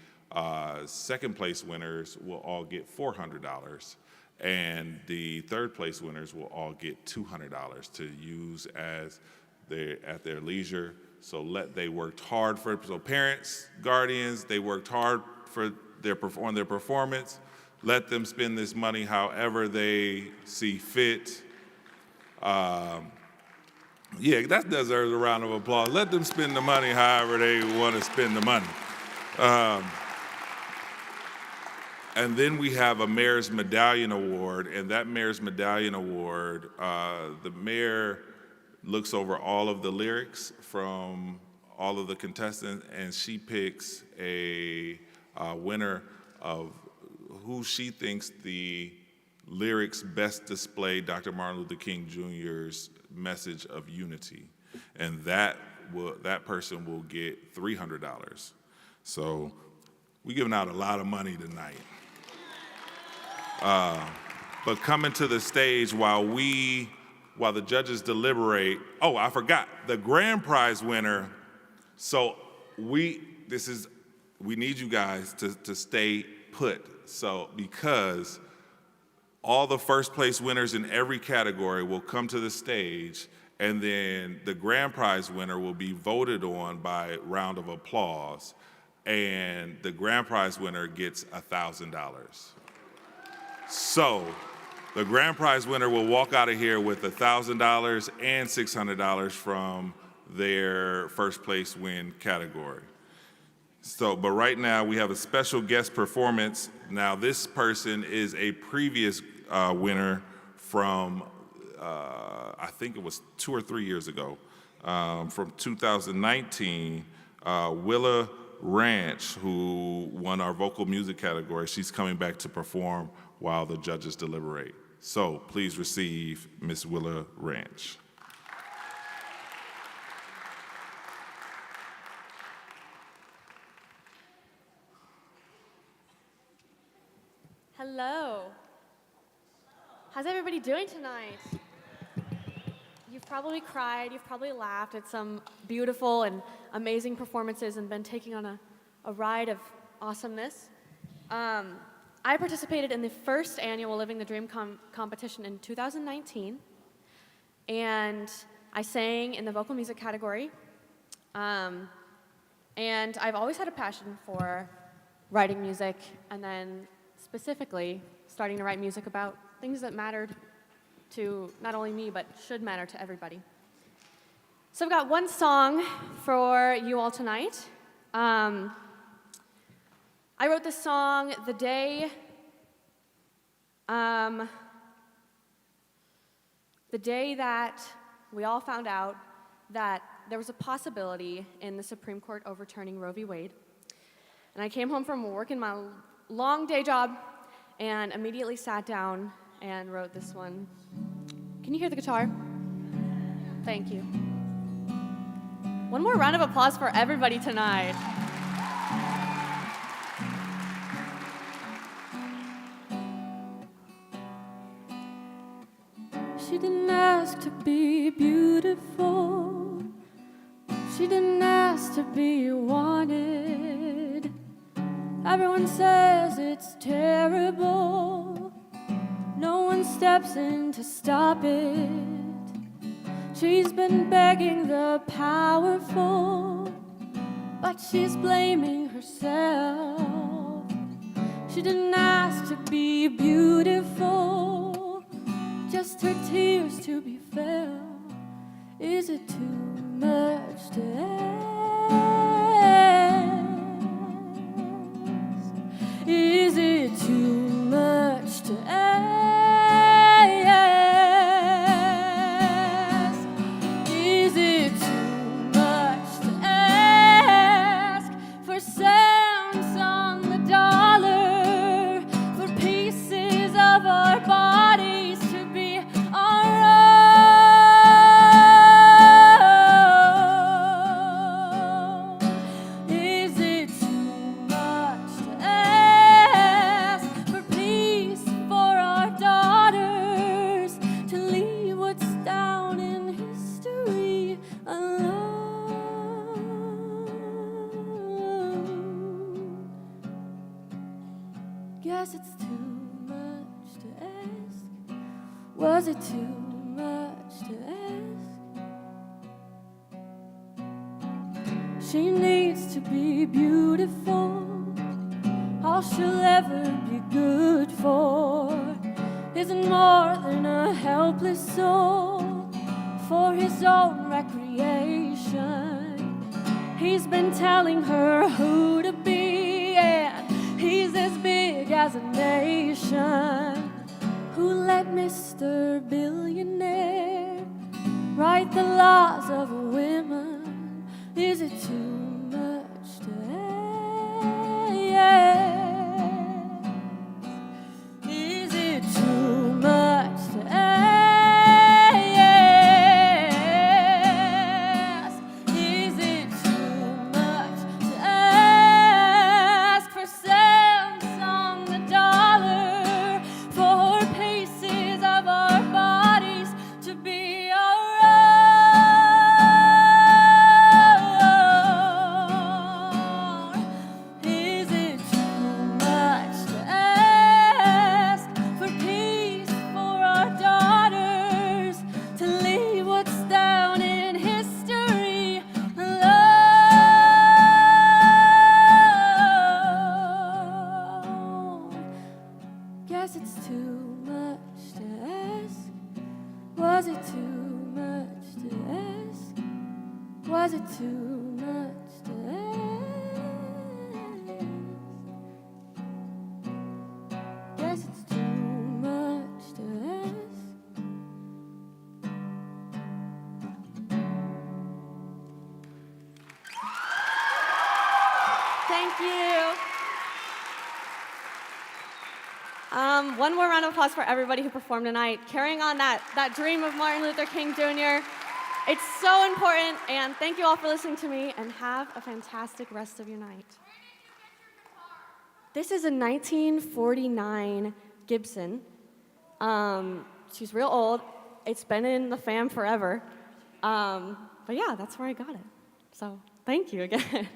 second place winners will all get $400, and the third place winners will all get $200 to use at their leisure. So they worked hard for. So parents, guardians, they worked hard on their performance. Let them spend this money however they see fit. Yeah, that deserves a round of applause. Let them spend the money however they want to spend the money. And then we have a Mayor's Medallion Award, and that Mayor's Medallion Award, the mayor looks over all of the lyrics from all of the contestants, and she picks a winner of who she thinks the lyrics best display Dr. Martin Luther King Jr.'s message of unity, and that person will get $300. So we're giving out a lot of money tonight. But coming to the stage while the judges deliberate. Oh, I forgot the grand prize winner. So we need you guys to stay put. So because all the first place winners in every category will come to the stage, and then the grand prize winner will be voted on by round of applause, and the grand prize winner gets $1,000. So the grand prize winner will walk out of here with $1,000 and $600 from their first place win category. So, but right now we have a special guest performance. Now this person is a previous winner from, I think it was 2 or 3 years ago, from 2019, Willa Ranch, who won our vocal music category. She's coming back to perform while the judges deliberate. So please receive Miss Willa Ranch. Hello. How's everybody doing tonight? You've probably cried, you've probably laughed at some beautiful and amazing performances and been taking on a ride of awesomeness. I participated in the first annual Living the Dream competition in 2019, and I sang in the vocal music category. And I've always had a passion for writing music, and then specifically starting to write music about things that mattered to not only me, but should matter to everybody. So I've got one song for you all tonight. I wrote this song the day that we all found out that there was a possibility in the Supreme Court overturning Roe v. Wade. And I came home from working my long day job and immediately sat down and wrote this one. Can you hear the guitar? Thank you. One more round of applause for everybody tonight. She didn't ask to be beautiful. She didn't ask to be wanted. Everyone says it's terrible. No one steps in to stop it. She's been begging the powerful, but she's blaming herself. She didn't ask to be beautiful, just her tears to be felt. Is it too much to ask? Is it too much to ask? Is it too much to ask for cents on the dollar, for pieces of our bodies to be our own? Is it too much to ask for peace for our daughters, to leave what's down in history alone? Guess it's too much to ask. Was it too much to ask? She needs to be beautiful. All she'll ever be good for isn't more than a helpless soul for his own recreation. He's been telling her who to be, and he's as big as a nation. Who let Mr. Billionaire write the laws of women? Is it too much to ask? Is it too much to ask? Is it too much to ask for cents on the dollar, for pieces of our bodies to be our own? Is it too much to ask for peace for our daughters, to leave what's down in history alone? Guess it's too much to ask. Was it too much to ask? Was it too much to ask? Guess it's too much to ask. Thank you. One more round of applause for everybody who performed tonight, carrying on that dream of Martin Luther King Jr. It's so important, and thank you all for listening to me, and have a fantastic rest of your night. This is a 1949 Gibson. She's real old. It's been in the fam forever. But yeah, that's where I got it. So thank you again.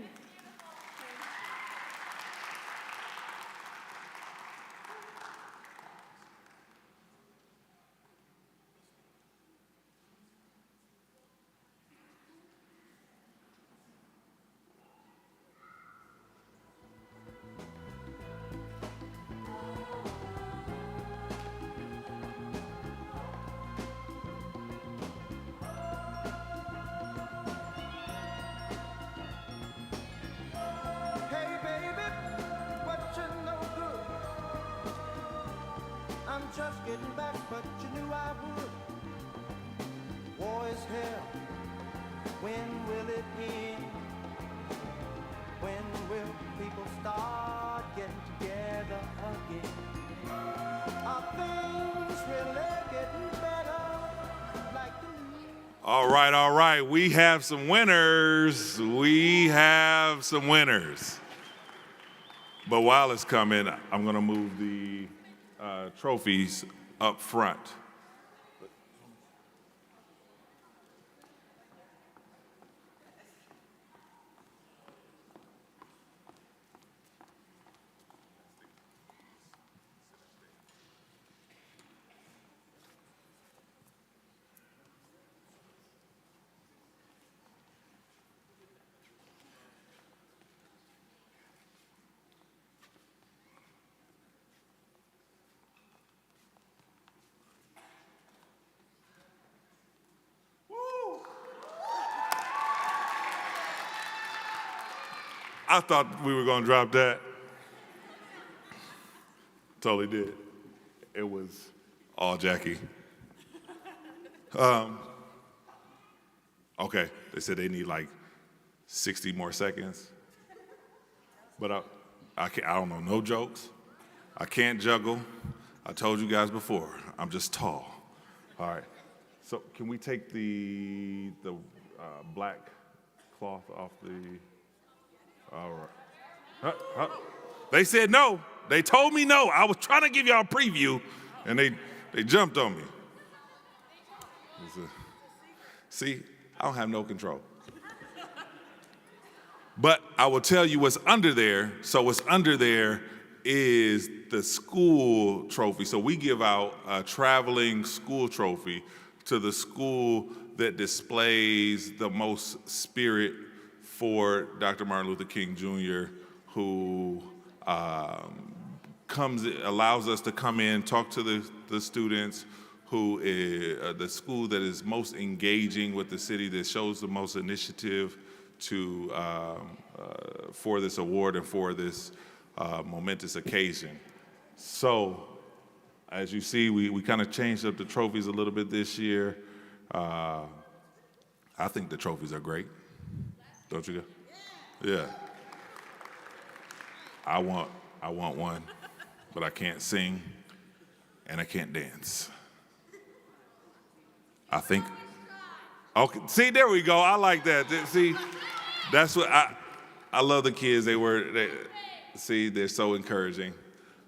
Hey baby, what you no good? I'm just getting back, but you knew I would. War is hell. When will it end? When will people start getting together again? Are things really getting better? Like the All right. We have some winners. We have some winners. But while it's coming, I'm going to move the trophies up front. I thought we were gonna drop that. Totally did. It was all Jackie. Okay, they said they need like 60 more seconds. But I don't know, no jokes. I can't juggle. I told you guys before, I'm just tall. All right, so can we take the black cloth off the, all right. They said no. They told me no. I was trying to give y'all a preview, and they jumped on me. See, I don't have no control. But I will tell you what's under there. So what's under there is the school trophy. So we give out a traveling school trophy to the school that displays the most spirit for Dr. Martin Luther King Jr., who allows us to come in, talk to the students, who is the school that is most engaging with the city, that shows the most initiative to for this award and for this momentous occasion. So, as you see, we kind of changed up the trophies a little bit this year. I think the trophies are great. Don't you? Yeah. I want one, but I can't sing and I can't dance. I think. Okay, see, there we go. I like that. See, that's what I love the kids. See, they're so encouraging.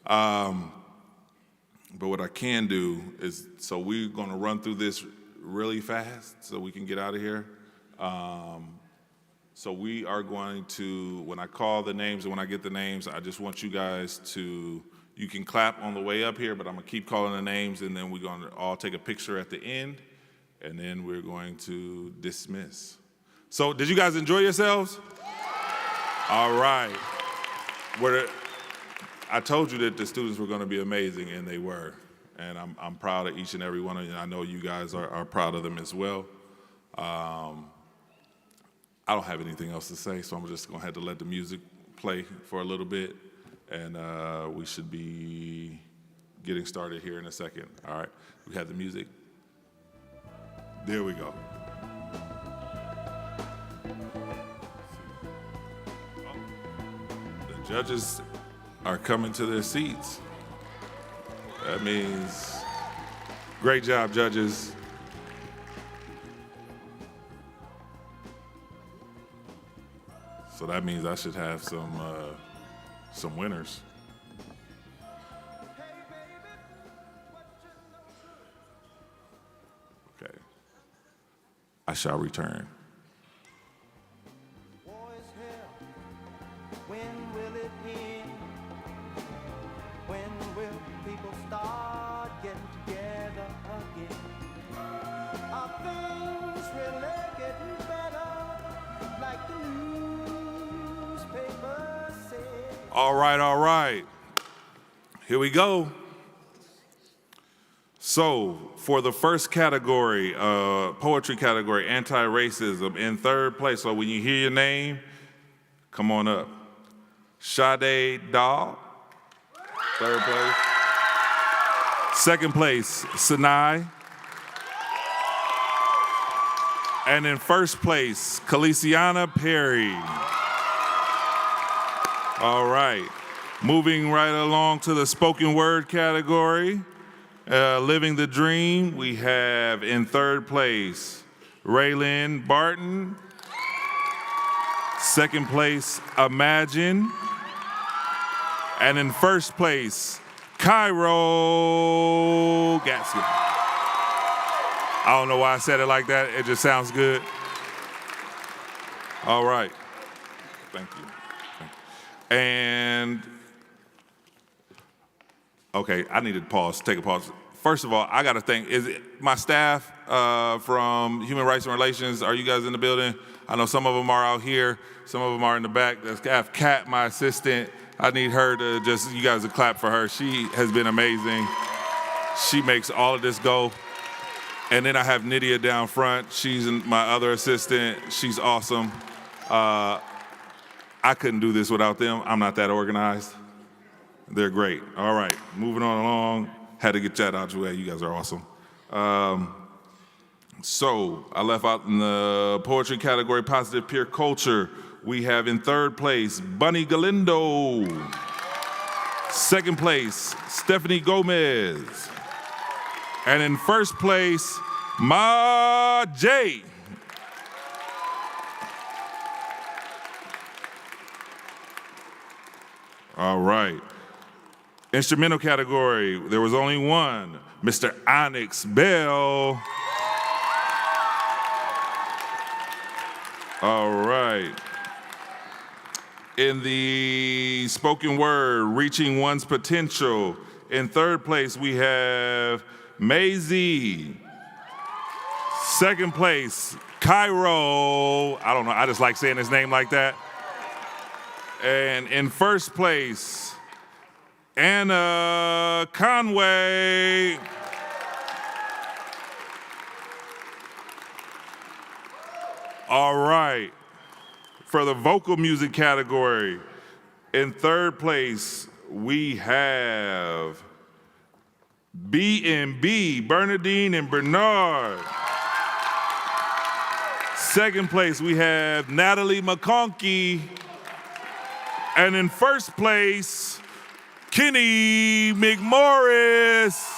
But what I can do is, so we're going to run through this really fast so we can get out of here. So we are going to, when I call the names and when I get the names, I just want you guys to, you can clap on the way up here, but I'm going to keep calling the names, and then we're going to all take a picture at the end, and then we're going to dismiss. So did you guys enjoy yourselves? All right. I told you that the students were going to be amazing, and they were. And I'm proud of each and every one of you, and I know you guys are proud of them as well. I don't have anything else to say, so I'm just going to have to let the music play for a little bit, and we should be getting started here in a second. All right, we have the music. There we go. The judges are coming to their seats. That means great job, judges. So that means I should have some winners. Okay. I shall return. When will it end? When will people start getting together again? Are things really getting better? Like the newspaper said. All right. Here we go. So, for the first category, poetry category, anti-racism, in third place, so when you hear your name, come on up. Sade Dahl, third place. Second place, Sinai. And in first place, Caliciana Perry. All right. Moving right along to the spoken word category, Living the Dream, we have in third place, Raylyn Barton. Second place, Imagine. And in first place, Cairo Gatsby. I don't know why I said it like that. It just sounds good. All right. Thank you. And, okay, I need to pause, take a pause. First of all, I got to thank, my staff from Human Rights and Relations, are you guys in the building? I know some of them are out here, some of them are in the back. I have Kat, my assistant. I need her to just, you guys to clap for her. She has been amazing. She makes all of this go. And then I have Nydia down front. She's my other assistant. She's awesome. I I couldn't do this without them. I'm not that organized. They're great. All right, moving on along. Had to get that out your way. You guys are awesome. So I left out in the poetry category, positive peer culture. We have in third place, Bunny Galindo. Second place, Stephanie Gomez. And in first place, Ma J. All right. Instrumental category, there was only one, Mr. Onyx Bell. All right. In the spoken word, reaching one's potential, in third place we have Maisie. Second place, Cairo. I don't know, I just like saying his name like that. And in first place, Anna Conway. All right. For the vocal music category, in third place, we have B&B, Bernadine and Bernard. Second place, we have Natalie McConkey. And in first place, Kenny McMorris.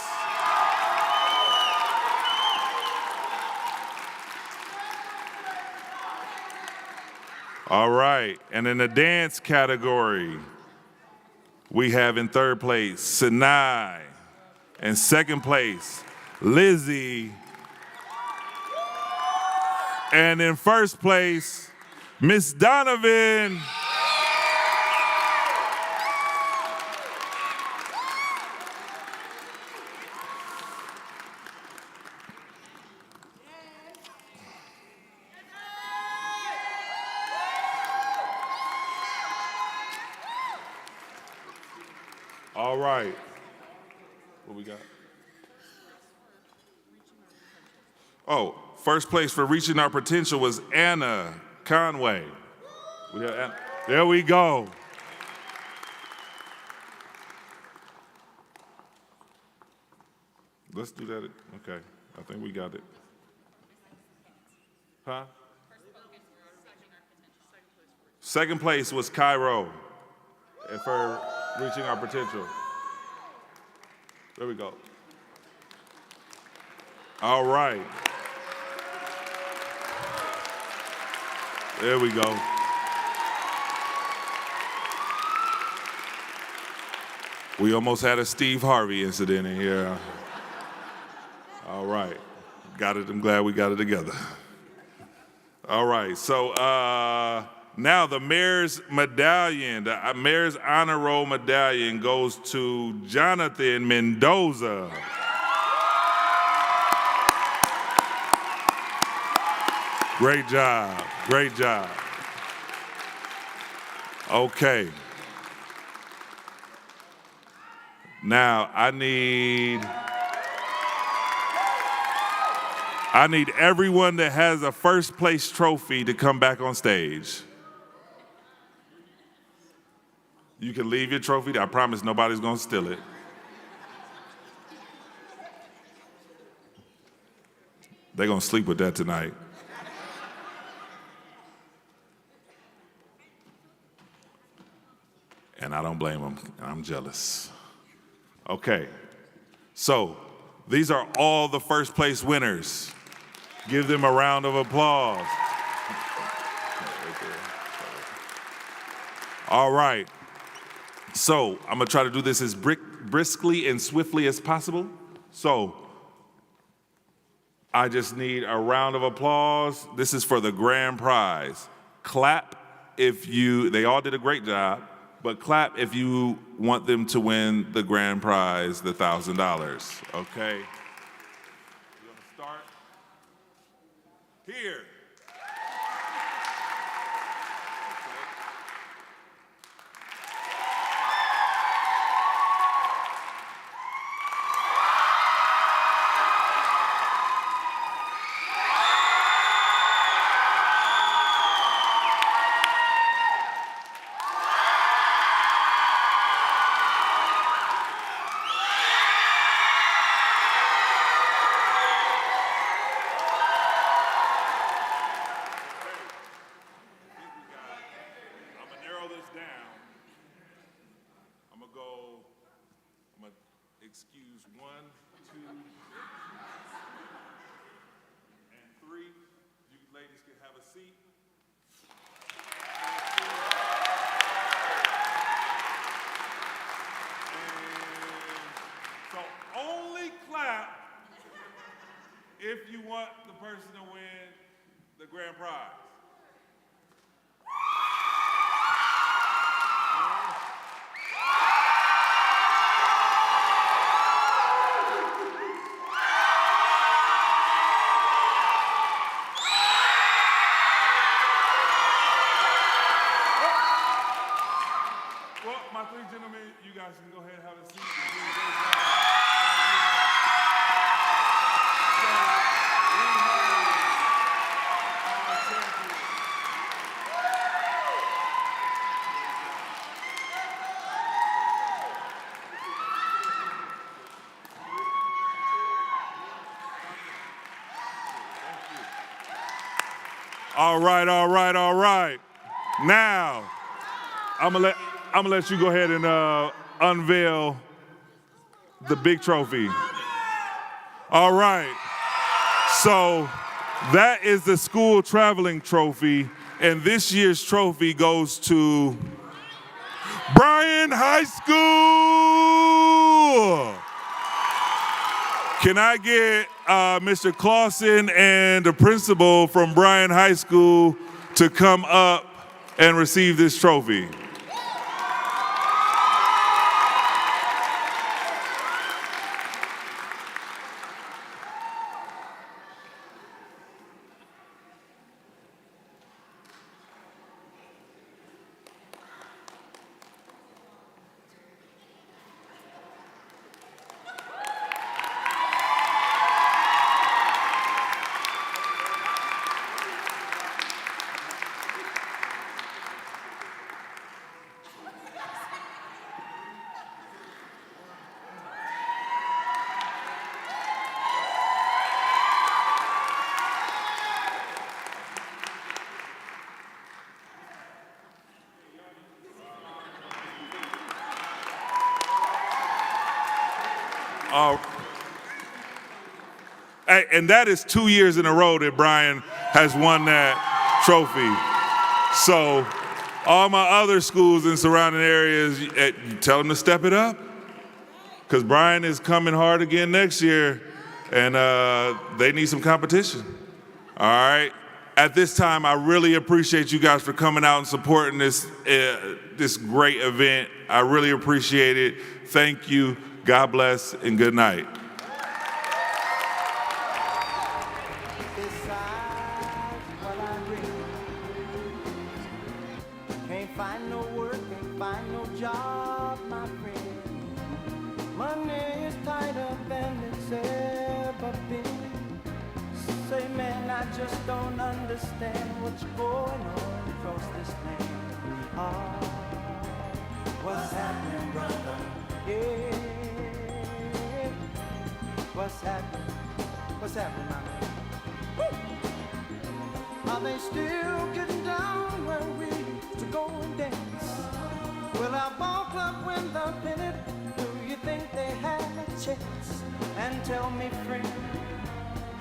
All right, and in the dance category, we have in third place, Sinai. In second place, Lizzie. And in first place, Miss Donovan. All right. What we got? Oh, first place for reaching our potential was Anna Conway. We have Anna. There we go. Let's do that. Okay, I think we got it. Huh? Second place was Cairo for reaching our potential. There we go. All right. There we go. We almost had a Steve Harvey incident in here. All right. Got it. I'm glad we got it together. All right. So now the mayor's medallion, the mayor's honor roll medallion goes to Jonathan Mendoza. Great job, great job. Okay. Now I need everyone that has a first place trophy to come back on stage. You can leave your trophy. I promise nobody's gonna steal it. They're gonna sleep with that tonight. And I don't blame them. I'm jealous. Okay, so these are all the first place winners. Give them a round of applause. All right, so I'm gonna try to do this as briskly and swiftly as possible. So I just need a round of applause. This is for the grand prize. Clap if they all did a great job. But clap if you want them to win the grand prize, the $1,000, okay? You wanna start? Here. excuse 1, 2, and 3. You ladies can have a seat. So only clap if you want the person to win the grand prize. Well, my 3 gentlemen, you guys can go ahead and have a seat. All right. Now, I'm gonna let you go ahead and unveil the big trophy. All right. So that is the school traveling trophy, and this year's trophy goes to Bryan High School. Can I get Mr. Clausen and the principal from Bryan High School to come up and receive this trophy? And that is 2 years in a row that Bryan has won that trophy. So all my other schools in surrounding areas, tell them to step it up, because Bryan is coming hard again next year, and they need some competition. All right. At this time, I really appreciate you guys for coming out and supporting this great event. I really appreciate it. Thank you. God bless and good night. Can't find no work, can't find no job, my friend. Money is tighter than it's ever been. Say, man, I just don't understand what's going on across this land. Oh, what's happening, brother? Yeah. What's happening? What's happening, my man? Woo! Are they still getting down where we used to go and dance? Will our ball club win the pennant? Do you think they had a chance? And tell me, friend,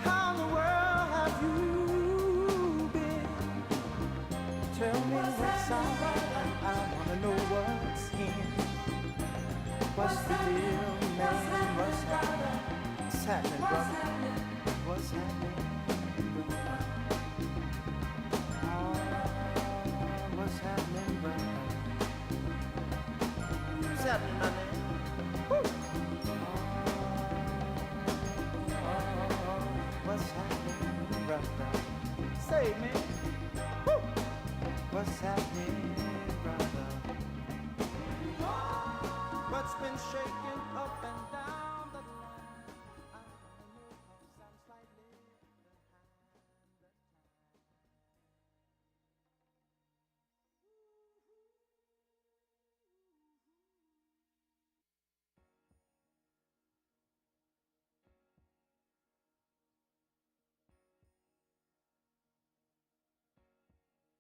how in the world have you been? Tell me what's up. I wanna know what's in. What's the deal, man? What's happening? What's happening, brother? What's happening, brother? What's happening, brother? What's happening, my man? Woo! What's happening, brother? Say, man. Woo! What's happening, brother? What's been shaking?